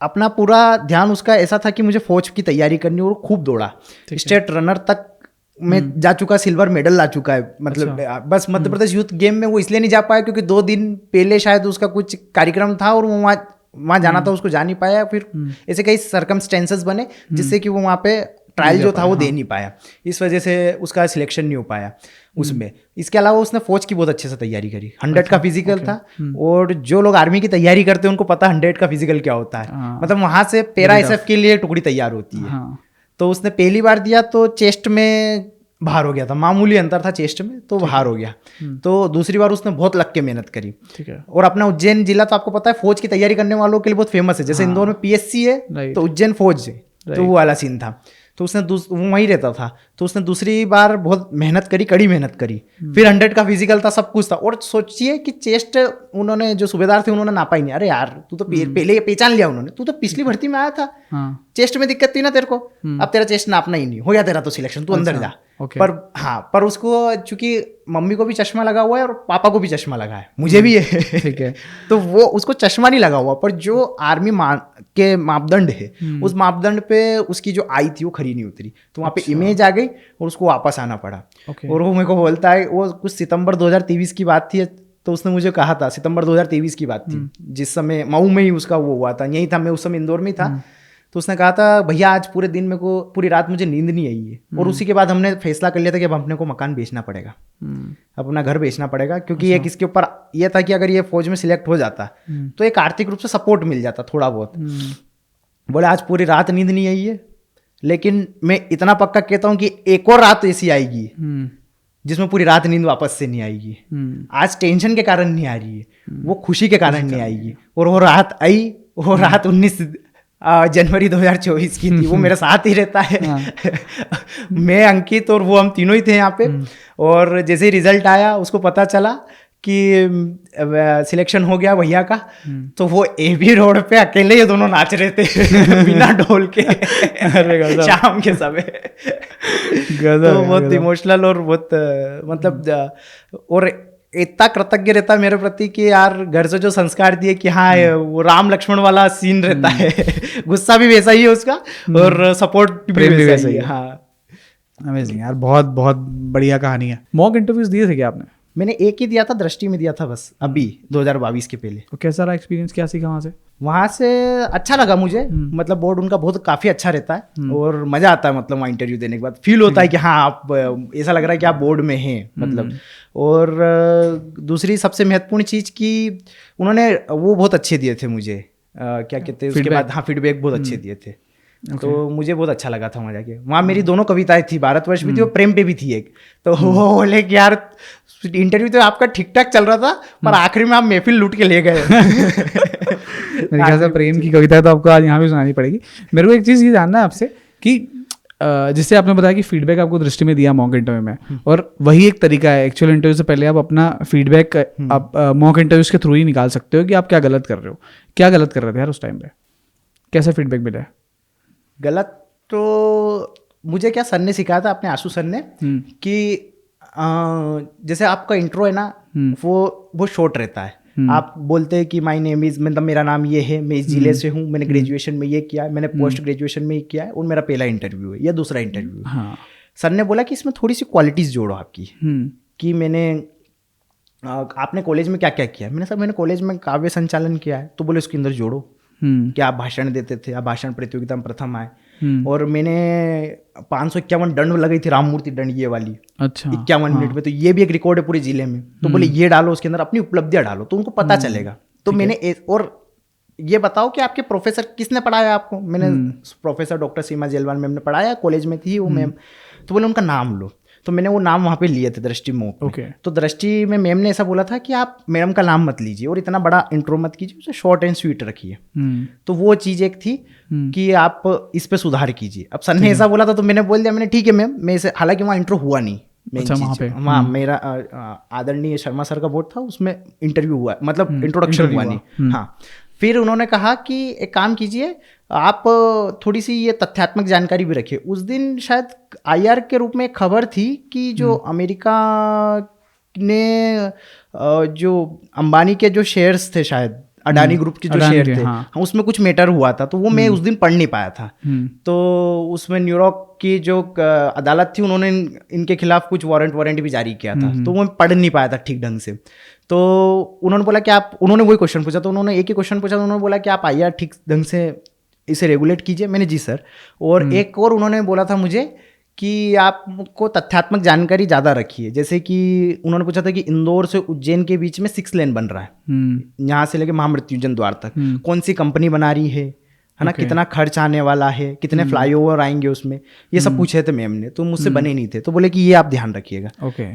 अपना पूरा ध्यान उसका ऐसा था कि मुझे फौज की तैयारी करनी, और खूब दौड़ा, स्टेट रनर तक में जा चुका, सिल्वर मेडल ला चुका है। मतलब बस मध्य प्रदेश यूथ गेम में वो इसलिए नहीं जा पाया क्योंकि 2 दिन पहले शायद उसका कुछ कार्यक्रम था और वो वहाँ जाना था, उसको जा नहीं पाया। फिर ऐसे कई सर्कमस्टेंसेस बने जिससे कि वो वहाँ पे ट्रायल जो था वो दे नहीं पाया, इस वजह से उसका सिलेक्शन नहीं हो पाया उसमें। इसके अलावा उसने फौज की बहुत अच्छे से तैयारी करी, 100 का फिजिकल था, और जो लोग आर्मी की तैयारी करते हैं उनको पता 100 का फिजिकल क्या होता है। मतलब वहाँ से पैरा SF के लिए टुकड़ी तैयार होती है। तो उसने पहली बार दिया तो चेस्ट में बाहर हो गया था, मामूली अंतर था चेस्ट में, तो बाहर हो गया। तो दूसरी बार उसने बहुत लग के मेहनत करी। ठीक है। और अपना उज्जैन जिला तो आपको पता है फौज की तैयारी करने वालों के लिए बहुत फेमस है, जैसे इंदौर में PSC है तो उज्जैन फौज है, तो वो वाला सीन था। तो उसने वो वहीं रहता था, तो उसने दूसरी बार बहुत मेहनत करी, कड़ी मेहनत करी। फिर 100 का फिजिकल था, सब कुछ था, और सोचिए कि चेस्ट उन्होंने जो सूबेदार थे उन्होंने नापा ही नहीं। अरे यार तू तो पहले पहचान लिया उन्होंने, तू तो पिछली भर्ती में आया था, चेस्ट में दिक्कत थी ना तेरे को, अब तेरा चेस्ट नापना ही नहीं हो गया तेरा तो सिलेक्शन, तू अंदर जा। पर हाँ, पर उसको चूंकि मम्मी को भी चश्मा लगा हुआ है और पापा को भी चश्मा लगा है, मुझे भी है, ठीक है, तो वो उसको चश्मा नहीं लगा हुआ, पर जो आर्मी के मापदंड है उस मापदंड पे उसकी जो आई थी वो खरी नहीं उतरी, तो वहाँ पे इमेज आ गई और उसको वापस आना पड़ा। और वो मेरे को बोलता है, वो कुछ सितंबर 2023 की बात थी, तो उसने मुझे कहा था, सितंबर 2023 की बात थी, जिस समय मऊ में ही उसका वो हुआ था, यही था, मैं उस समय इंदौर में ही था। तो उसने कहा था भैया आज पूरे दिन मेरे को, पूरी रात मुझे नींद नहीं आई है, और उसी के बाद हमने फैसला कर लिया था कि अब अपने को मकान बेचना पड़ेगा, अपना घर बेचना पड़ेगा, क्योंकि एक इसके ऊपर यह था कि अगर ये फौज में सिलेक्ट हो जाता तो एक आर्थिक रूप से सपोर्ट मिल जाता थोड़ा बहुत। बोले आज पूरी रात नींद नहीं आई है, लेकिन मैं इतना पक्का कहता हूँ कि एक और रात ऐसी आएगी जिसमें पूरी रात नींद वापस से नहीं आएगी। आज टेंशन के कारण नहीं आ रही है, वो खुशी के कारण नहीं आएगी। और वो रात आई, वो रात 19 जनवरी 2024 की थी। वो मेरे साथ ही रहता है। मैं, अंकित और वो, हम तीनों ही थे यहाँ पे। और जैसे ही रिजल्ट आया उसको पता चला कि सिलेक्शन हो गया भैया का, तो वो AB रोड पे अकेले ये दोनों नाच रहे थे बिना ढोल के शाम के समय। तो बहुत इमोशनल और बहुत मतलब, और इतना कृतज्ञ रहता है मेरे प्रति कि यार घर से जो संस्कार दिए कि हाँ वो राम लक्ष्मण वाला सीन रहता है। गुस्सा भी वैसा ही है उसका और सपोर्ट भी वैसा ही है। हाँ, अमेजिंग यार, बहुत बहुत बढ़िया कहानी है। मॉक इंटरव्यूज दिए थे क्या आपने? मैंने एक ही दिया था, दृष्टि में दिया था बस, अभी 2022 के पहले। तो कैसा रहा एक्सपीरियंस, क्या सीखा वहाँ से? वहाँ से अच्छा लगा मुझे, मतलब बोर्ड उनका बहुत काफ़ी अच्छा रहता है और मज़ा आता है। मतलब वहाँ इंटरव्यू देने के बाद फील होता है कि हाँ आप, ऐसा लग रहा है कि आप बोर्ड में हैं मतलब। और दूसरी सबसे महत्वपूर्ण चीज़ कि उन्होंने वो बहुत अच्छे दिए थे मुझे, क्या कहते हैं उसके बाद, हाँ फीडबैक बहुत अच्छे दिए थे। तो मुझे बहुत अच्छा लगा था वहाँ जाके। वहाँ मेरी दोनों कविताएं थी, भारतवर्ष भी थी और प्रेम पे भी थी एक। तो वो बोले कि यार इंटरव्यू तो आपका ठीक ठाक चल रहा था, पर आखिरी में आप महफिल लूट के ले गए। मेरे ख्याल से प्रेम की कविता तो आपको आज यहाँ भी सुनानी पड़ेगी। मेरे को एक चीज़ ये जानना है आपसे कि जिससे आपने बताया कि फीडबैक आपको दृष्टि में दिया मॉक इंटरव्यू में, और वही एक तरीका है एक्चुअल इंटरव्यू से पहले आप अपना फीडबैक आप मॉक इंटरव्यूज के थ्रू ही निकाल सकते हो कि आप क्या गलत कर रहे हो। क्या गलत कर रहे थे यार उस टाइम पे, कैसा फीडबैक मिला है? गलत तो मुझे क्या सर ने सिखाया था, अपने आशु सर ने, कि जैसे आपका इंट्रो है ना वो शॉर्ट रहता है। आप बोलते हैं कि माय नेम इज, मतलब मेरा नाम ये है, मैं इस जिले से हूँ, मैंने ग्रेजुएशन में ये किया है, मैंने पोस्ट ग्रेजुएशन में ये किया है, और मेरा पहला इंटरव्यू है या दूसरा इंटरव्यू है। हाँ। सर ने बोला कि इसमें थोड़ी सी क्वालिटीज जोड़ो आपकी, कि मैंने आपने कॉलेज में क्या क्या किया। मैंने सर मैंने कॉलेज में काव्य संचालन किया है, तो बोले उसके अंदर जोड़ो कि आप भाषण देते थे, आप भाषण प्रतियोगिता में प्रथम आए, और मैंने 551 दंड लगाई थी, राममूर्ति दंड ये वाली, अच्छा 51 मिनट में, तो ये भी एक रिकॉर्ड है पूरे जिले में। तो बोले ये डालो, उसके अंदर अपनी उपलब्धियां डालो तो उनको पता चलेगा। तो मैंने और ये बताओ कि आपके प्रोफेसर किसने पढ़ाया आपको। मैंने प्रोफेसर डॉक्टर सीमा जेलवाल मैम ने पढ़ाया, कॉलेज में थी वो मैम। तो बोले उनका नाम लो, तो मैंने वो नाम वहाँ पे लिए थे दृष्टि मॉक में। तो दृष्टि में मैम ने ऐसा बोला था कि आप मैडम का नाम मत लीजिए और इतना बड़ा इंट्रो मत कीजिए, उसे शॉर्ट एंड स्वीट रखिए। तो वो चीज़ एक थी कि आप इस पे सुधार कीजिए। अब सर ने ऐसा बोला था तो मैंने बोल दिया, मैंने ठीक है मैम, मैं इसे, हालांकि वहाँ इंट्रो हुआ नहीं, main अच्छा, चीज वहाँ पे वहाँ मेरा आदरणीय शर्मा सर का बोर्ड था, उसमें इंटरव्यू हुआ, मतलब इंट्रोडक्शन हुआ नहीं। हाँ, फिर उन्होंने कहा कि एक काम कीजिए, आप थोड़ी सी ये तथ्यात्मक जानकारी भी रखिए। उस दिन शायद आईआर के रूप में एक खबर थी कि जो अमेरिका ने जो अंबानी के जो शेयर्स थे, शायद अडानी ग्रुप के जो शेयर थे, हाँ, उसमें कुछ मैटर हुआ था, तो वो मैं उस दिन पढ़ नहीं पाया था। तो उसमें न्यूयॉर्क की जो अदालत थी, उन्होंने इनके खिलाफ कुछ वारंट भी जारी किया था, तो वो मैं पढ़ नहीं पाया था ठीक ढंग से। तो उन्होंने बोला कि आप, उन्होंने वही क्वेश्चन पूछा, तो उन्होंने एक ही क्वेश्चन पूछा, तो उन्होंने बोला कि आप आईआर ठीक ढंग से इसे रेगुलेट कीजिए। मैंने जी सर। और एक और उन्होंने बोला था मुझे कि आपको तथ्यात्मक जानकारी ज़्यादा रखिए, जैसे कि उन्होंने पूछा था कि इंदौर से उज्जैन के बीच में 6 लेन बन रहा है, यहाँ से लेके महामृत्युंजय द्वार तक, कौन सी कंपनी बना रही है ना, कितना खर्च आने वाला है, कितने फ्लाईओवर आएंगे उसमें, ये सब पूछे थे मैम ने, तो मुझसे बने नहीं थे, तो बोले कि ये आप ध्यान रखिएगा।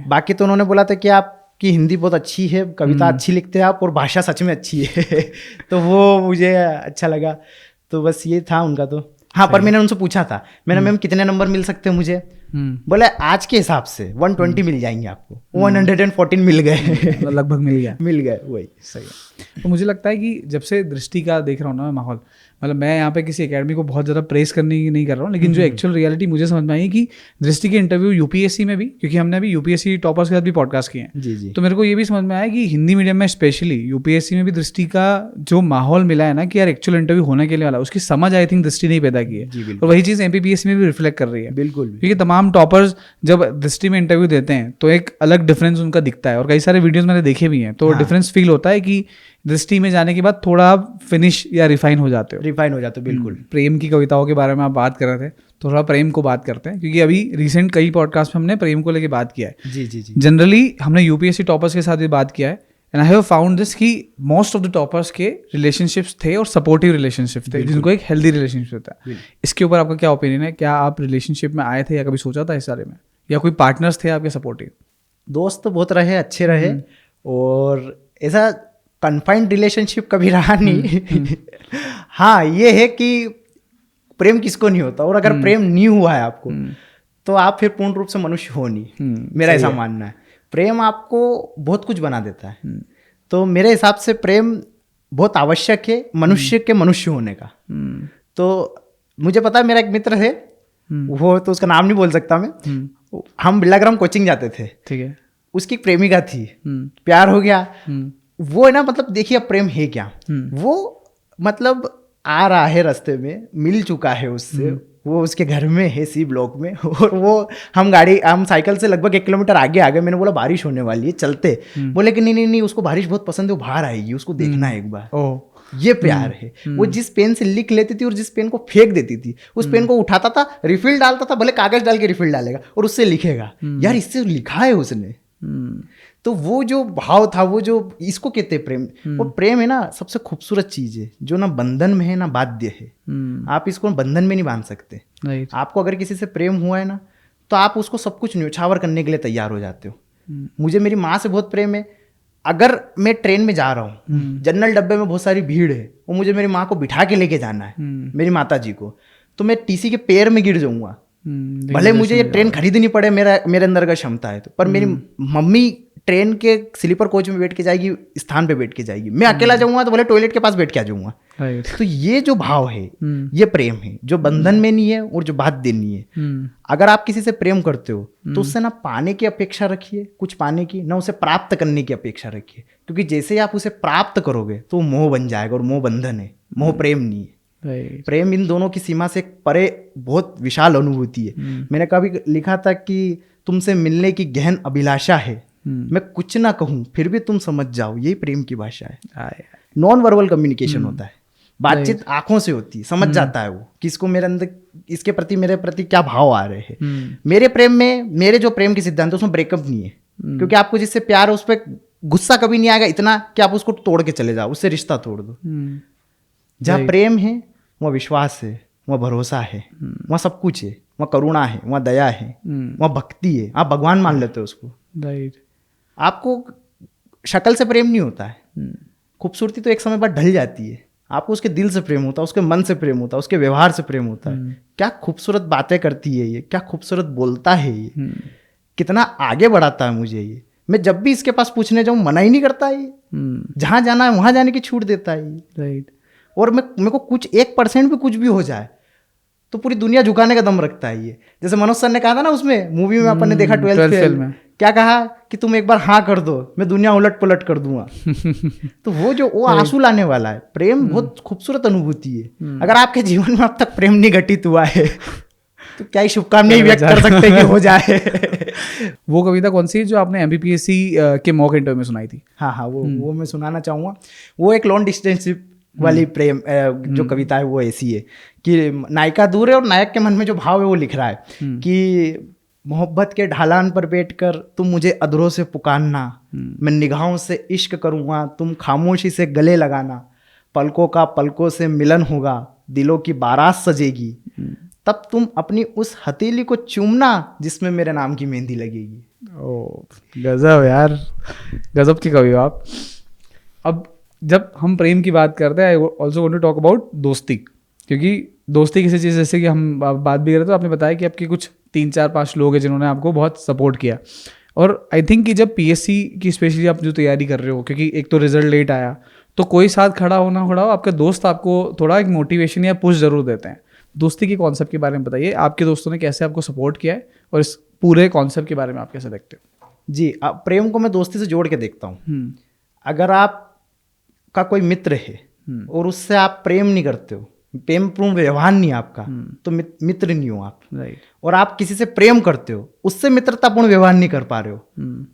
बाकी तो उन्होंने बोला था कि आपकी हिंदी बहुत अच्छी है, कविता अच्छी लिखते हैं आप, और भाषा सच में अच्छी है तो वो मुझे अच्छा लगा। तो बस ये था उनका। तो हाँ, पर मैंने उनसे पूछा था, मैंने मैम कितने नंबर मिल सकते हैं मुझे? बोले आज के हिसाब से 120 मिल जाएंगे आपको। 114 मिल गए लगभग मिल गए वही सही है। तो मुझे लगता है कि जब से दृष्टि का देख रहा हूँ ना मैं माहौल, मतलब मैं यहाँ पे किसी एकेडमी को बहुत ज़्यादा प्रेस करने की नहीं कर रहा हूँ, लेकिन जो एक्चुअल रियलिटी मुझे समझ में आई कि दृष्टि के इंटरव्यू यूपीएससी में भी, क्योंकि हमने अभी यूपीएससी टॉपर्स के साथ भी पॉडकास्ट किए हैं, जी। तो मेरे को ये भी समझ में आया कि हिंदी मीडियम में स्पेशली यूपीएससी में भी दृष्टि का जो माहौल मिला है ना कि यार एक्चुअल इंटरव्यू होने के लिए वाला, उसकी समझ आई थिंक दृष्टि नहीं पैदा की है, और वही चीज़ एमपीपीएससी में भी रिफ्लेक्ट कर रही है। बिल्कुल, क्योंकि तमाम टॉपर्स जब दृष्टि में इंटरव्यू देते हैं तो एक अलग डिफरेंस उनका दिखता है, और कई सारे वीडियोस मैंने देखे भी हैं, तो डिफरेंस फील होता है कि दृष्टि में जाने के बाद थोड़ा आप फिनिश या रिफाइन हो जाते हो। बिल्कुल। प्रेम की कविताओं के बारे में आप बात कर रहे थे, तो थोड़ा प्रेम को बात करते हैं, क्योंकि अभी रिसेंट कई पॉडकास्ट में हमने प्रेम को लेके बात किया है। जी। जनरली हमने यूपीएससी टॉपर्स के साथ भी बात किया है, and I have found this कि मोस्ट ऑफ द टॉपर्स के रिलेशनशिप्स थे और सपोर्टिव रिलेशनशिप थे, जिनको एक हेल्दी रिलेशनशिप होता है। इसके ऊपर आपका क्या ओपिनियन है? क्या आप रिलेशनशिप में आए थे या कभी सोचा था इस बारे में, या कोई पार्टनर्स थे आपके सपोर्टिव? दोस्त तो बहुत रहे, अच्छे रहे, और ऐसा कन्फाइंड रिलेशनशिप कभी रहा नहीं हाँ, ये है कि प्रेम किसको नहीं होता, और अगर प्रेम नहीं हुआ है आपको तो आप फिर पूर्ण रूप से मनुष्य हो नहीं। मेरा ऐसा मानना है, प्रेम आपको बहुत कुछ बना देता है। तो मेरे हिसाब से प्रेम बहुत आवश्यक है मनुष्य के मनुष्य होने का। तो मुझे पता है, मेरा एक मित्र है, वो तो उसका नाम नहीं बोल सकता मैं, हम बिरलाग्राम कोचिंग जाते थे, ठीक है, उसकी प्रेमिका थी, प्यार हो गया, वो है ना, मतलब देखिए अब प्रेम है क्या, वो मतलब आ रहा है रास्ते में, मिल चुका है उससे, वो उसके घर में है सी ब्लॉक में, और वो हम साइकिल से लगभग 1 किलोमीटर आगे आ गए। मैंने बोला बारिश होने वाली है, चलते। बोले कि नहीं, उसको बारिश बहुत पसंद है, वो बाहर आएगी, उसको देखना है एक बार। ये प्यार है। वो जिस पेन से लिख लेती थी और जिस पेन को फेंक देती थी, उस पेन को उठाता था, रिफिल डालता था, भले कागज डाल के रिफिल डालेगा, और उससे लिखेगा, यार इससे लिखा है उसने। तो वो जो भाव था, वो जो इसको कहते हैं प्रेम। और प्रेम है ना, सबसे खूबसूरत चीज है, जो ना बंधन में है ना बाध्य है। आप इसको बंधन में नहीं बांध सकते। आपको अगर किसी से प्रेम हुआ है ना, तो आप उसको सब कुछ न्यौछावर करने के लिए तैयार हो जाते हो। मुझे मेरी माँ से बहुत प्रेम है। अगर मैं ट्रेन में जा रहा हूँ, जनरल डब्बे में बहुत सारी भीड़ है, और मुझे मेरी माँ को बिठा के लेके जाना है, मेरी माता जी को, तो मैं टीसी के पैर में गिर जाऊंगा, भले मुझे ये ट्रेन खरीदनी पड़े, मेरे अंदर का क्षमता है तो। पर मेरी मम्मी ट्रेन के स्लीपर कोच में बैठ के जाएगी, स्थान पे बैठ के जाएगी, मैं अकेला जाऊंगा तो भले टॉयलेट के पास बैठ के आ जाऊंगा। तो ये जो भाव है, ये प्रेम है, जो बंधन में नहीं है और जो बाध्य नहीं है। अगर आप किसी से प्रेम करते हो तो उससे ना पाने की अपेक्षा रखिए कुछ पाने की, ना उसे प्राप्त करने की अपेक्षा रखिए, क्योंकि जैसे ही आप उसे प्राप्त करोगे तो वो मोह बन जाएगा, और मोह बंधन है, मोह प्रेम नहीं है। प्रेम इन दोनों की सीमा से परे बहुत विशाल अनुभूति है। मैंने कभी लिखा था कि तुमसे मिलने की गहन अभिलाषा है, मैं कुछ ना कहूं फिर भी तुम समझ जाओ, यही प्रेम की भाषा है। नॉन वर्बल कम्युनिकेशन होता है, बातचीत आंखों से होती है, समझ जाता है वो किसको मेरे अंदर, इसके प्रति, मेरे प्रति क्या भाव आ रहे हैं। मेरे प्रेम में, मेरे जो प्रेम के सिद्धांत है उसमें ब्रेकअप नहीं है, क्योंकि आपको जिससे प्यार है उस पर गुस्सा कभी नहीं आएगा इतना कि आप उसको तोड़ के चले जाओ, उससे रिश्ता तोड़ दो। जहाँ प्रेम है वहाँ विश्वास है, वहाँ भरोसा है, वहाँ सब कुछ है, वहाँ करुणा है, वहाँ दया है, वहाँ भक्ति है, आप भगवान मान लेते हो उसको। आपको शक्ल से प्रेम नहीं होता है, खूबसूरती तो एक समय बाद ढल जाती है। आपको उसके दिल से प्रेम होता है, उसके मन से प्रेम होता है, उसके व्यवहार से प्रेम होता है। क्या खूबसूरत बातें करती है ये, क्या खूबसूरत बोलता है ये, कितना आगे बढ़ाता है मुझे ये। मैं जब भी इसके पास पूछने जाऊँ मना ही नहीं करता ये, जहाँ जाना है वहाँ जाने की छूट देता है ये। राइट। और मेरे को कुछ 1% भी कुछ भी हो जाए तो पूरी दुनिया झुकाने का दम रखता है ये। जैसे मनोज सर ने कहा था ना उसमें मूवी में अपन ने देखा 12th फेल में, क्या कहा कि तुम एक बार हाँ कर दो मैं दुनिया उलट पलट कर दूंगा। तो वो आंसू लाने वाला है। प्रेम बहुत खूबसूरत अनुभूति है। अगर आपके जीवन में अब तक प्रेम नहीं घटित हुआ है तो क्या ही शुभकामनाएं व्यक्त कर सकते हैं कि हो जाए। वो कविता कौन सी जो आपने MPPSC के मॉक इंटरव्यू में सुनाई थी? हाँ, वो मैं सुनाना चाहूँगा। वो एक लॉन्ग डिस्टेंसशिप वाली प्रेम जो कविता है वो ऐसी है कि नायिका दूर है और नायक के मन में जो भाव है वो लिख रहा है कि मोहब्बत के ढालान पर बैठकर तुम मुझे अधरों से पुकारना, मैं निगाहों से इश्क करूँगा, तुम खामोशी से गले लगाना, पलकों का पलकों से मिलन होगा, दिलों की बारात सजेगी, तब तुम अपनी उस हथेली को चूमना जिसमें मेरे नाम की मेहंदी लगेगी। ओ गजब यार, गजब की कवि हो आप। अब जब हम प्रेम की बात करते हैं, I also want to talk about दोस्ती, क्योंकि दोस्ती किसी चीज़, जैसे कि हम बात भी कर रहे थे, तो आपने बताया कि आपके कुछ 3-4-5 लोग हैं जिन्होंने आपको बहुत सपोर्ट किया। और आई थिंक कि जब PSC की स्पेशली आप जो तैयारी कर रहे हो, क्योंकि एक तो रिजल्ट लेट आया, तो कोई साथ खड़ा हो ना खड़ा हो, आपके दोस्त आपको थोड़ा एक मोटिवेशन या पुश जरूर देते हैं। दोस्ती के कॉन्सेप्ट के बारे में बताइए, आपके दोस्तों ने कैसे आपको सपोर्ट किया है और इस पूरे कॉन्सेप्ट के बारे में आप कैसे देखते हो? जी, प्रेम को मैं दोस्ती से जोड़ के देखता हूँ। अगर आप का कोई मित्र है और उससे आप प्रेम नहीं करते हो, प्रेमपूर्ण व्यवहार नहीं आपका, तो मित्र नहीं हो आप। राइट। और आप किसी से प्रेम करते हो, उससे मित्रतापूर्ण व्यवहार नहीं कर पा रहे हो,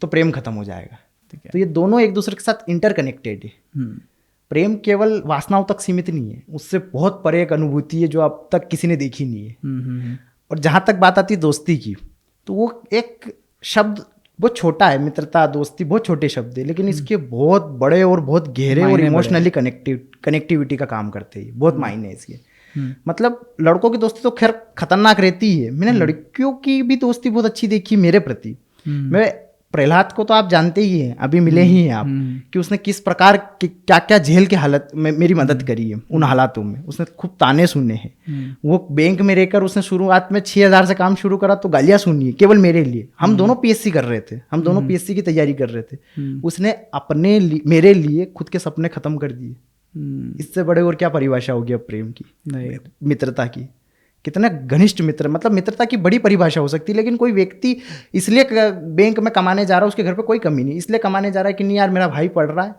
तो प्रेम खत्म हो जाएगा। तो ये दोनों एक दूसरे के साथ इंटरकनेक्टेड है। प्रेम केवल वासनाओं तक सीमित नहीं है, उससे बहुत परे एक अनुभूति है जो अब तक किसी ने देखी नहीं है। और जहाँ तक बात आती है दोस्ती की, तो वो एक शब्द बहुत छोटा है, मित्रता दोस्ती बहुत छोटे शब्द है, लेकिन इसके बहुत बड़े और बहुत गहरे और इमोशनली कनेक्टिविटी का काम करते हैं। बहुत मायने इसके। मतलब लड़कों की दोस्ती तो खैर खतरनाक रहती है, मैंने लड़कियों की भी दोस्ती बहुत अच्छी देखी मेरे प्रति। मैं प्रहलाद को तो आप जानते ही हैं, अभी मिले ही हैं आप, कि उसने किस प्रकार क्या क्या झेल के हालत में मेरी मदद करी है। उन हालातों में उसने खूब ताने सुने हैं। वो बैंक में रहकर उसने शुरुआत में 6,000 से काम शुरू करा तो गालियां सुनी है केवल मेरे लिए। हम दोनों PSC कर रहे थे, हम दोनों PSC की तैयारी कर रहे थे। उसने अपने मेरे लिए खुद के सपने खत्म कर दिए। इससे बड़े और क्या परिभाषा होगी अब प्रेम की, मित्रता की। कितना घनिष्ठ मित्र, मतलब मित्रता की बड़ी परिभाषा हो सकती है। लेकिन कोई व्यक्ति इसलिए बैंक में कमाने जा रहा है, उसके घर पे कोई कमी नहीं, इसलिए कमाने जा रहा है कि नहीं यार मेरा भाई पढ़ रहा है,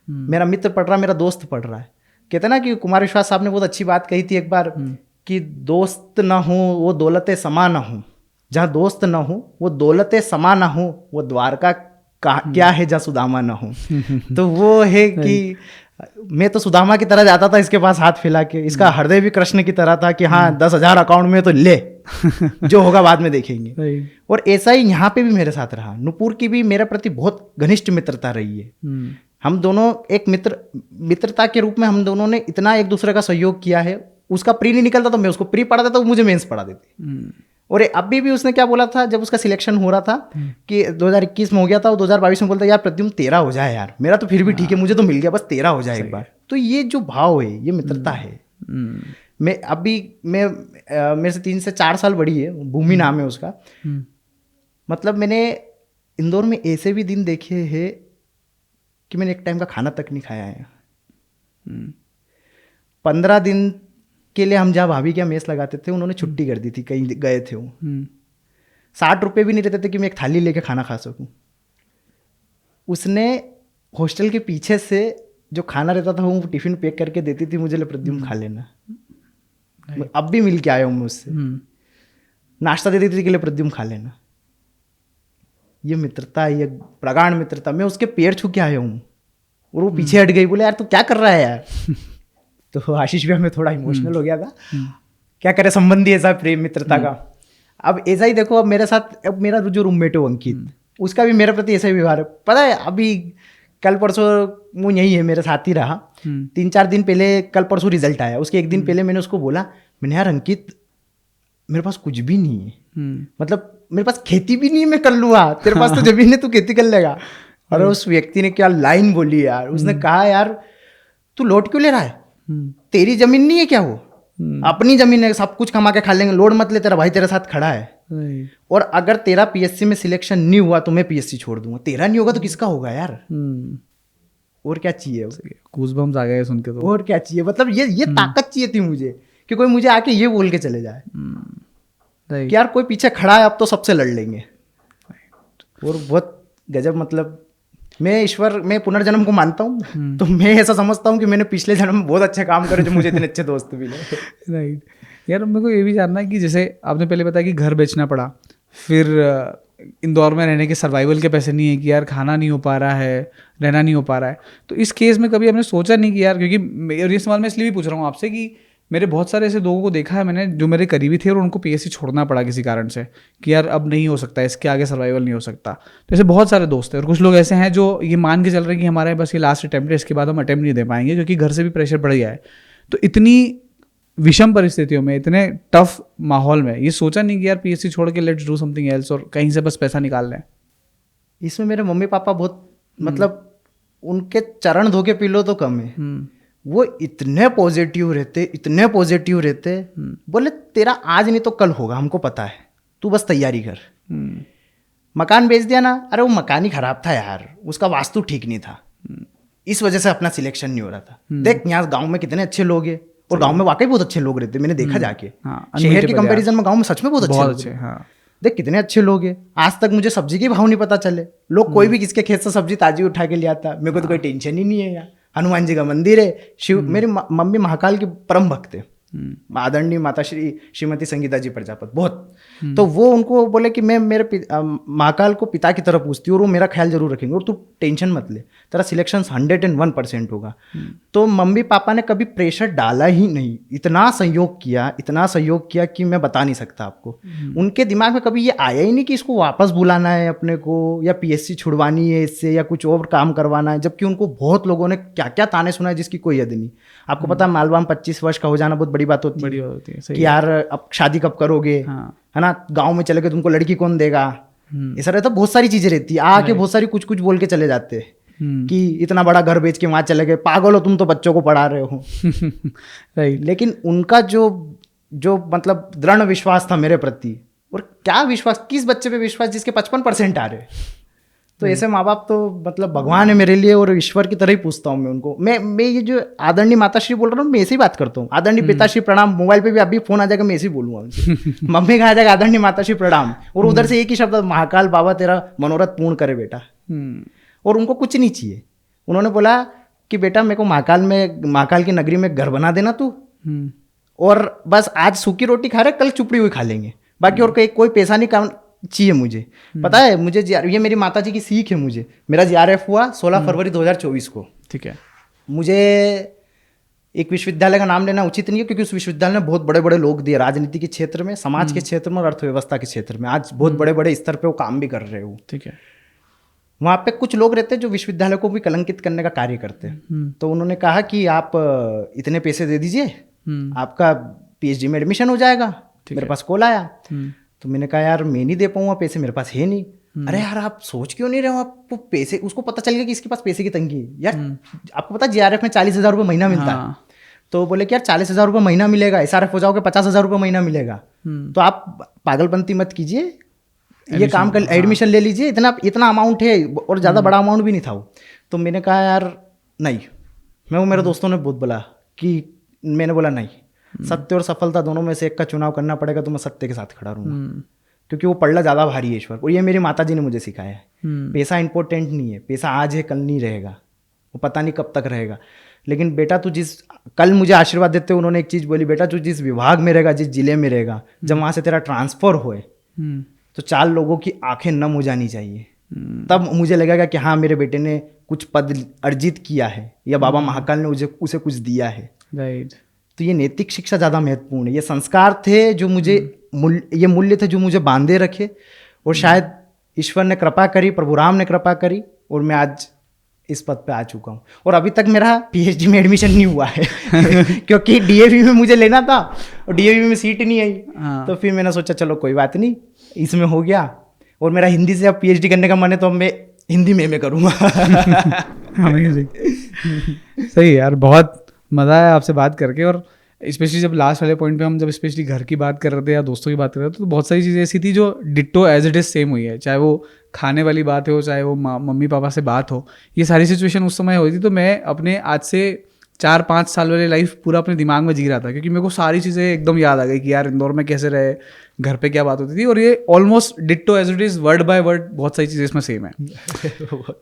मेरा मित्र पढ़ रहा है, मेरा दोस्त पढ़ रहा है। कहते ना कि कुमार विश्वास साहब ने बहुत अच्छी बात कही थी एक बार कि दोस्त ना हो वो दौलते समा ना हो, जहाँ दोस्त ना हो वो दौलते समा ना हो, वो द्वारका क्या है जहाँ सुदामा ना हो। तो वो है कि मैं तो सुदामा की तरह जाता था इसके पास हाथ फैला के, इसका हृदय भी कृष्ण की तरह था कि हाँ 10,000 अकाउंट में तो ले, जो होगा बाद में देखेंगे। और ऐसा ही यहाँ पे भी मेरे साथ रहा। नुपुर की भी मेरे प्रति बहुत घनिष्ठ मित्रता रही है। हम दोनों एक मित्रता के रूप में हम दोनों ने इतना एक दूसरे का सहयोग किया है। उसका प्री नहीं निकलता तो मैं उसको प्री पढ़ा देता, वो मुझे मेंस पढ़ा देती। और अभी भी उसने क्या बोला था जब उसका सिलेक्शन हो रहा था कि 2021 में हो गया था, वो 2022 में बोलता यार प्रद्युम्न 13 हो जाए यार, मेरा तो फिर भी ठीक है, मुझे तो मिल गया, बस 13 हो जाए एक बार। तो ये जो भाव है ये मित्रता है। मेरे से 3 से 4 साल बड़ी है, भूमि नाम है उसका। मतलब मैंने इंदौर में ऐसे भी दिन देखे हैं कि मैंने एक टाइम का खाना तक नहीं खाया है। 15 दिन के लिए हम जहाँ भाभी के यहाँ मेस लगाते थे, उन्होंने छुट्टी कर दी थी, कहीं गए थे वो। 60 रुपये भी नहीं रहते थे कि मैं एक थाली लेके खाना खा सकूं। उसने हॉस्टल के पीछे से जो खाना रहता था वो टिफिन पैक करके देती थी मुझे, ले प्रद्युम्न खा लेना। अब भी मिल के आया हूँ मैं उससे। नाश्ता दे देती थी कि ले प्रद्युम्न खा लेना। ये मित्रता, ये प्रगाढ़ मित्रता। मैं उसके पैर छू के आया हूँ और वो पीछे हट गई, बोले यार तू क्या कर रहा है यार। तो आशीष भी हमें थोड़ा इमोशनल हो गया था। क्या करे, संबंधी ऐसा प्रेम मित्रता का। अब ऐसा ही देखो, अब मेरे साथ, अब मेरा जो रूममेट है अंकित, उसका भी मेरे प्रति ऐसा ही व्यवहार है। पता है अभी कल परसों वो यही है, मेरे साथ ही रहा। 3-4 दिन पहले, कल परसों रिजल्ट आया, उसके एक दिन पहले मैंने उसको बोला, मैंने यार अंकित मेरे पास कुछ भी नहीं है, मतलब मेरे पास खेती भी नहीं है, मैं कर लूँगा, तेरे पास तो जमीन है, तू खेती कर लेगा। और उस व्यक्ति ने क्या लाइन बोली यार, उसने कहा यार तू लोड क्यों ले रहा है, तेरी जमीन नहीं है क्या, वो अपनी जमीन है, सब कुछ कमा के खा लेंगे, लोड मत ले, तेरा भाई तेरे साथ खड़ा है। Right. और अगर तेरा पीएससी में सिलेक्शन नहीं हुआ तो मैं पीएससी छोड़ दूंगा, तेरा नहीं होगा तो किसका होगा यार। और क्या चाहिए, गूज़बम्स आ गए सुन के तो। और क्या चाहिए, मतलब ये ताकत चाहिए थी मुझे कि कोई मुझे आके ये बोल के चले जाए Right. कि यार कोई पीछे खड़ा है, अब तो सबसे लड़ लेंगे। और बहुत गजब, मतलब मैं पुनर्जन्म को मानता हूँ, तो मैं ऐसा समझता हूँ कि मैंने पिछले जन्म में बहुत अच्छे काम करे जो मुझे इतने अच्छे दोस्त मिले। राइट यार, मेरे को ये भी जानना है कि जैसे आपने पहले बताया कि घर बेचना पड़ा, फिर इंदौर में रहने के सर्वाइवल के पैसे नहीं है कि यार खाना नहीं हो पा रहा है, रहना नहीं हो पा रहा है, तो इस केस में कभी आपने सोचा नहीं कि यार, क्योंकि और ये सवाल मैं इसलिए भी पूछ रहा हूँ आपसे कि मेरे बहुत सारे ऐसे लोगों को देखा है मैंने जो मेरे करीबी थे और उनको पीएससी छोड़ना पड़ा किसी कारण से कि यार अब नहीं हो सकता, इसके आगे सर्वाइवल नहीं हो सकता। तो ऐसे बहुत सारे दोस्त हैं और कुछ लोग ऐसे हैं जो ये मान के चल रहे हैं कि हमारे बस ये लास्ट अटैम्प्ट है, इसके बाद हम अटैम्प्ट नहीं दे पाएंगे क्योंकि घर से भी प्रेशर बढ़ गया है। तो इतनी विषम परिस्थितियों में, इतने टफ माहौल में ये सोचा नहीं कि यार पीएससी छोड़ के लेट्स डू समथिंग एल्स और कहीं से बस पैसा निकाल लें? इसमें मेरे मम्मी पापा बहुत, मतलब उनके चरण धो के पी लो तो कम है। वो इतने पॉजिटिव रहते, बोले तेरा आज नहीं तो कल होगा, हमको पता है, तू बस तैयारी कर। मकान बेच दिया ना, अरे वो मकान ही खराब था यार, उसका वास्तु ठीक नहीं था, इस वजह से अपना सिलेक्शन नहीं हो रहा था। देख यहाँ गांव में कितने अच्छे लोग हैं, और गांव में वाकई बहुत अच्छे लोग रहते, मैंने देखा जाके। शहर के कंपैरिजन में गांव में सच में बहुत अच्छे लोग हैं। देख कितने अच्छे लोग हैं, आज तक मुझे सब्जी के भाव नहीं पता चले। लोग कोई भी किसके खेत से सब्जी ताजी उठा के ले आता, मेरे को तो कोई टेंशन ही नहीं है यार। हनुमान जी का मंदिर है, शिव, मेरी मम्मी महाकाल की परम भक्त है, आदरणीय माता श्रीमती संगीता जी प्रजापत बहुत। तो वो उनको बोले कि मैं मेरे महाकाल को पिता की तरह पूछती हूँ और वो मेरा ख्याल जरूर रखेंगे, और तू टेंशन मत ले, तेरा सिलेक्शन 101% होगा। तो मम्मी पापा ने कभी प्रेशर डाला ही नहीं, इतना सहयोग किया कि मैं बता नहीं सकता आपको। उनके दिमाग में कभी ये आया ही नहीं कि इसको वापस बुलाना है अपने को, या पीएससी छुड़वानी है इससे, या कुछ और काम करवाना है, जबकि उनको बहुत लोगों ने क्या क्या ताने सुना है जिसकी कोई हद नहीं। आपको पता है मालवा में 25 वर्ष का हो जाना बहुत बड़ी बात होती है कि यार अब शादी कब करोगे, है ना, गांव में चले गए तुमको लड़की कौन देगा, ऐसा रहता, बहुत सारी चीजें रहती है। आके बहुत सारी कुछ कुछ बोल के चले जाते हैं कि इतना बड़ा घर बेच के वहां चले गए, पागल हो तुम तो बच्चों को पढ़ा रहे हो। राइट। लेकिन उनका जो मतलब दृढ़ विश्वास था मेरे प्रति, और क्या विश्वास, किस बच्चे पे विश्वास जिसके 55% आ रहे। तो ऐसे माँ बाप तो मतलब भगवान है मेरे लिए, और ईश्वर की तरह ही पूछता हूँ मैं उनको। मैं ये जो आदरणीय माताश्री बोल रहा हूँ, मैं ऐसे ही बात करता हूँ। आदरणीय पिताश्री प्रणाम, मोबाइल पे भी अभी फोन आ जाएगा मैं ऐसे ही बोलूँगा उनसे। मम्मी का आ जाएगा आदरणीय माताश्री प्रणाम, और उधर से एक ही शब्द, महाकाल बाबा तेरा मनोरथ पूर्ण करे बेटा। और उनको कुछ नहीं चाहिए। उन्होंने बोला कि बेटा मेरे को महाकाल की नगरी में घर बना देना तू, और बस आज सूखी रोटी खा रहे, कल चुपड़ी हुई खा लेंगे, बाकी और कोई पैसा नहीं काम चाहिए मुझे। पता है मुझे, ये मेरी माता जी की सीख है मुझे। मेरा जीआरएफ हुआ 16 फरवरी 2024 को। ठीक है। मुझे एक विश्वविद्यालय का नाम लेना उचित नहीं है, क्योंकि उस विश्वविद्यालय में बहुत बड़े बड़े लोग दिए, राजनीति के क्षेत्र में, समाज के क्षेत्र में और अर्थव्यवस्था के क्षेत्र में। आज बहुत बड़े बड़े स्तर पे वो काम भी कर रहे हो। ठीक है। वहाँ पे कुछ लोग रहते हैं जो विश्वविद्यालय को भी कलंकित करने का कार्य करते हैं। तो उन्होंने कहा कि आप इतने पैसे दे दीजिए, आपका पीएचडी में एडमिशन हो जाएगा। मेरे पास कॉल आया, तो मैंने कहा यार मैं नहीं दे पाऊंगा पैसे, मेरे पास है नहीं। अरे यार आप सोच क्यों नहीं रहे हो, आपको पैसे, उसको पता चल गया कि इसके पास पैसे की तंगी है यार। आपको पता जीआरएफ में 40,000 रुपये महीना मिलता है। तो बोले कि यार 40,000 रुपये महीना मिलेगा, एसआरएफ हो जाओगे 50,000 रुपये महीना मिलेगा, तो आप पागलपंती मत कीजिए, ये काम कर, एडमिशन ले लीजिए, इतना अमाउंट है, और ज़्यादा बड़ा अमाउंट भी नहीं था वो। तो मैंने कहा यार नहीं, मैं वो मेरे दोस्तों ने बहुत बोला कि, मैंने बोला नहीं, सत्य और सफलता दोनों में से एक का चुनाव करना पड़ेगा, तो मैं सत्य के साथ खड़ा रहूँगा, क्योंकि वो पढ़ना ज़्यादा भारी है ईश्वर। और ये मेरी माता जी ने मुझे सिखाया है, पैसा इंपॉर्टेंट नहीं है, पैसा आज है कल नहीं रहेगा, वो पता नहीं कब तक रहेगा। लेकिन बेटा तू कल मुझे आशीर्वाद देते हुए उन्होंने एक चीज़ बोली, बेटा तू जिस विभाग में रहेगा, जिस जिले में रहेगा, जब वहाँ से तेरा ट्रांसफर होए तो 4 लोगों की आंखें नम हो जानी चाहिए। तब मुझे लगेगा कि हाँ मेरे बेटे ने कुछ पद अर्जित किया है, या बाबा महाकाल ने उसे कुछ दिया है। राइट। तो ये नैतिक शिक्षा ज़्यादा महत्वपूर्ण है। ये संस्कार थे जो मुझे ये मूल्य थे जो मुझे बांधे रखे, और शायद ईश्वर ने कृपा करी, प्रभु राम ने कृपा करी, और मैं आज इस पद पे आ चुका हूँ। और अभी तक मेरा पीएचडी में एडमिशन नहीं हुआ है क्योंकि डीएवी में मुझे लेना था और डीएवी में सीट नहीं आई। तो फिर मैंने सोचा चलो कोई बात नहीं, इसमें हो गया। और मेरा हिंदी से अब पीएचडी करने का मन है, तो अब मैं हिंदी में करूँगा। सही यार, बहुत मज़ा आया आपसे बात करके। और स्पेशली जब लास्ट वाले पॉइंट पे हम जब स्पेशली घर की बात कर रहे थे या दोस्तों की बात कर रहे थे, तो बहुत सारी चीज़ें ऐसी थी जो ditto as it is same हुई है, चाहे वो खाने वाली बात हो, चाहे वो मम्मी पापा से बात हो, ये सारी सिचुएशन उस समय हुई थी। तो मैं अपने आज से 4-5 साल वाली लाइफ पूरा अपने दिमाग में जी रहा था, क्योंकि मेरे को सारी चीज़ें एकदम याद आ गई कि यार इंदौर में कैसे रहे, घर पे क्या बात होती थी, और ये almost ditto as it is, word by word बहुत सारी चीज़ें इसमें सेम है।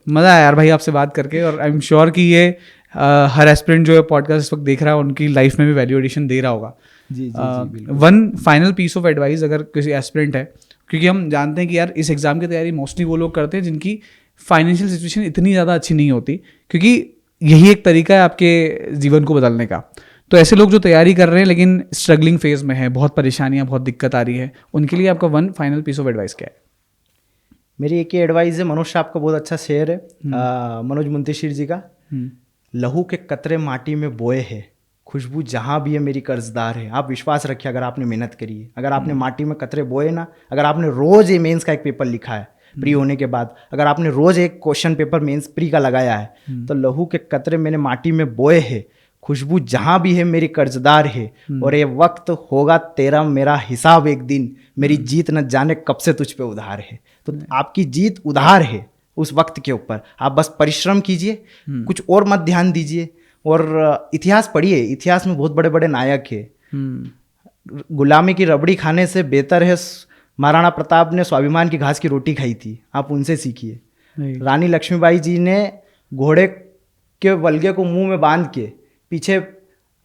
मज़ा आया यार भाई आपसे बात करके, और आई एम श्योर कि ये हर एस्पिरेंट जो है पॉडकास्ट इस वक्त देख रहा है उनकी लाइफ में भी वैल्यू एडिशन दे रहा होगा। जी one final piece of advice अगर किसी एस्पिरेंट है, क्योंकि हम जानते हैं कि यार इस एग्ज़ाम की तैयारी मोस्टली वो लोग करते हैं जिनकी फाइनेंशियल सिचुएशन इतनी ज़्यादा अच्छी नहीं होती, क्योंकि यही एक तरीका है आपके जीवन को बदलने का। तो ऐसे लोग जो तैयारी कर रहे हैं लेकिन स्ट्रगलिंग फेज में है, बहुत परेशानियां, बहुत दिक्कत आ रही है, उनके लिए आपका one final piece of advice क्या है? मेरी एक ही एडवाइस है, मनोज साहब का बहुत अच्छा शेर है, मनोज मुंतशिर जी का, लहू के कतरे माटी में बोए है, खुशबू जहाँ भी है मेरी कर्जदार है। आप विश्वास रखिए, अगर आपने मेहनत करी है, अगर आपने माटी में कतरे बोए ना, अगर आपने रोज ये मेंस का एक पेपर लिखा है प्री होने के बाद, अगर आपने रोज एक क्वेश्चन पेपर मेंस प्री का लगाया है, तो लहू के कतरे मैंने माटी में बोए है, खुशबू जहाँ भी है मेरी कर्जदार है, और ये वक्त होगा तेरा मेरा हिसाब एक दिन, मेरी जीत न जाने कब से तुझ पे उधार है। तो आपकी जीत उधार है उस वक्त के ऊपर, आप बस परिश्रम कीजिए, कुछ और मत ध्यान दीजिए, और इतिहास पढ़िए, इतिहास में बहुत बड़े बड़े नायक है। गुलामी की रबड़ी खाने से बेहतर है महाराणा प्रताप ने स्वाभिमान की घास की रोटी खाई थी, आप उनसे सीखिए। रानी लक्ष्मीबाई जी ने घोड़े के वल्गे को मुंह में बांध के, पीछे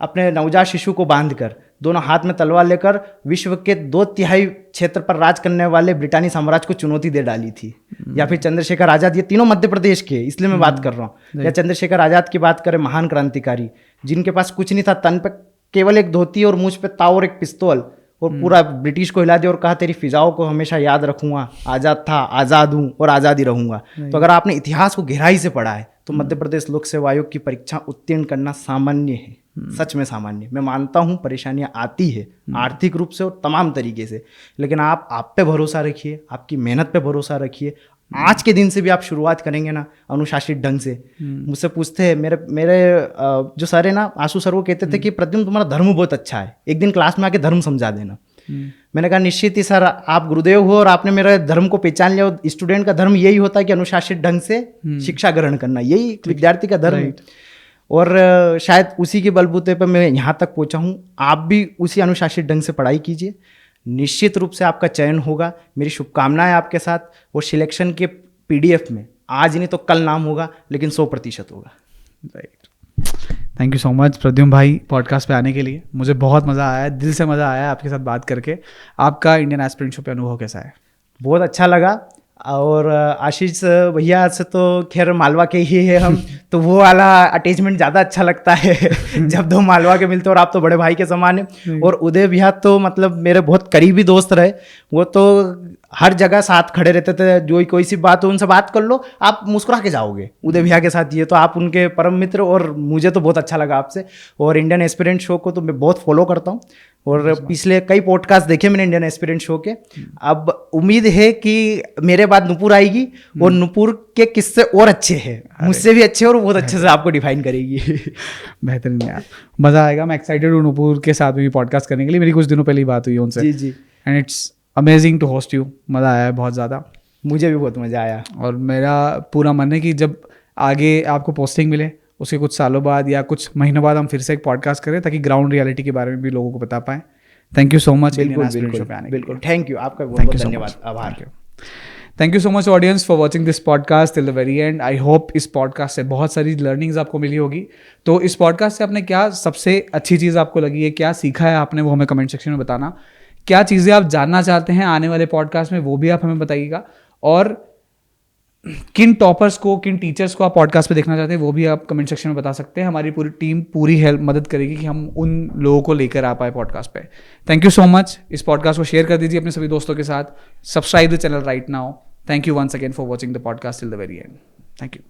अपने नवजात शिशु को बांध कर, दोनों हाथ में तलवार लेकर विश्व के 2/3 क्षेत्र पर राज करने वाले ब्रिटानी साम्राज्य को चुनौती दे डाली थी। या फिर चंद्रशेखर आज़ाद, ये तीनों मध्य प्रदेश के, इसलिए मैं बात कर रहा हूँ। या चंद्रशेखर आज़ाद की बात करें, महान क्रांतिकारी, जिनके पास कुछ नहीं था, तन पे केवल एक धोती और मुझ पे ताव और एक पिस्तौल, और पूरा ब्रिटिश को हिला दिया और कहा तेरी फिजाओं को हमेशा याद रखूंगा, आज़ाद था, आज़ाद हूँ और आज़ाद ही रहूँगा। तो अगर आपने इतिहास को गहराई से पढ़ा है तो मध्य प्रदेश लोक सेवा आयोग की परीक्षा उत्तीर्ण करना सामान्य है, सच में सामान्य। मैं मानता हूँ परेशानियाँ आती है आर्थिक रूप से और तमाम तरीके से, लेकिन आप पे भरोसा रखिए, आपकी मेहनत पे भरोसा रखिए। आज के दिन से भी आप शुरुआत करेंगे ना अनुशासित ढंग से। मुझसे पूछते हैं मेरे जो सर है ना, आशु सर, वो कहते थे कि प्रद्युम्न तुम्हारा धर्म बहुत अच्छा है, एक दिन क्लास में आके धर्म समझा देना। मैंने कहा निश्चित ही सर, आप गुरुदेव हो और आपने मेरे धर्म को पहचान लिया। स्टूडेंट का धर्म यही होता है कि अनुशासित ढंग से शिक्षा ग्रहण करना, यही विद्यार्थी का धर्म है। और शायद उसी के बलबूते पर मैं यहाँ तक पहुँचा हूँ। आप भी उसी अनुशासित ढंग से पढ़ाई कीजिए, निश्चित रूप से आपका चयन होगा। मेरी शुभकामनाएं आपके साथ। वो सिलेक्शन के PDF में आज नहीं तो कल नाम होगा, लेकिन 100% होगा। Right, thank you so much Pradyumna भाई पॉडकास्ट पे आने के लिए। मुझे बहुत मज़ा आया, दिल से मज़ा आया आपके साथ बात करके। आपका इंडियन एस्पिरेंट शो पे अनुभव कैसा है? बहुत अच्छा लगा। और आशीष भैया से तो खैर मालवा के ही है हम, तो वो वाला अटैचमेंट ज़्यादा अच्छा लगता है जब दो मालवा के मिलते, और आप तो बड़े भाई के समान है। और उदय भैया तो मतलब मेरे बहुत करीबी दोस्त रहे, वो तो हर जगह साथ खड़े रहते थे, जो कोई सी बात हो उनसे बात कर लो, आप मुस्कुरा के जाओगे। उदय भैया के साथ ये तो आप उनके परम मित्र, और मुझे तो बहुत अच्छा लगा आपसे। और इंडियन एस्पिरेंट शो को तो मैं बहुत फॉलो करता हूँ, और पिछले कई पॉडकास्ट देखे मैंने इंडियन एस्पिरेंट शो के। अब उम्मीद है कि मेरे बाद नुपुर आएगी, और नुपुर के किस्से और अच्छे हैं, मुझसे भी अच्छे, और बहुत अच्छे से आपको डिफाइन करेगी। बेहतरीन यार, मज़ा आएगा। मैं एक्साइटेड हूँ नुपुर के साथ भी पॉडकास्ट करने के लिए। मेरी कुछ दिनों पहले ही बात हुई है उनसे। जी। And it's amazing to host you. मज़ा आया है बहुत ज़्यादा। मुझे भी बहुत मज़ा आया, और मेरा पूरा मन है कि जब आगे आपको पोस्टिंग मिले, उसके कुछ सालों बाद या कुछ महीनों बाद हम फिर से एक पॉडकास्ट करें, ताकि ग्राउंड रियलिटी के बारे में भी लोगों को बता पाएं। Thank you so much. बिल्कुल, थैंक यू, आपका बहुत धन्यवाद, आभार। Thank you so much audience for watching this podcast till the very and. I hope इस पॉडकास्ट से बहुत सारी लर्निंग्स आपको मिली होगी। तो इस पॉडकास्ट से आपने क्या सबसे अच्छी चीज़ आपको लगी है, क्या सीखा है आपने, वो हमें कमेंट सेक्शन में बताना। क्या चीज़ें आप जानना चाहते हैं आने वाले पॉडकास्ट में, वो भी आप हमें बताइएगा। और किन टॉपर्स को, किन टीचर्स को आप पॉडकास्ट पे देखना चाहते हैं, वो भी आप कमेंट सेक्शन में बता सकते हैं। हमारी पूरी टीम पूरी हेल्प मदद करेगी कि हम उन लोगों को लेकर आ पाए पॉडकास्ट पे। Thank you so much. इस पॉडकास्ट को शेयर कर दीजिए अपने सभी दोस्तों के साथ। Subscribe the channel right now. Thank you once again for watching the podcast till the very end. Thank you.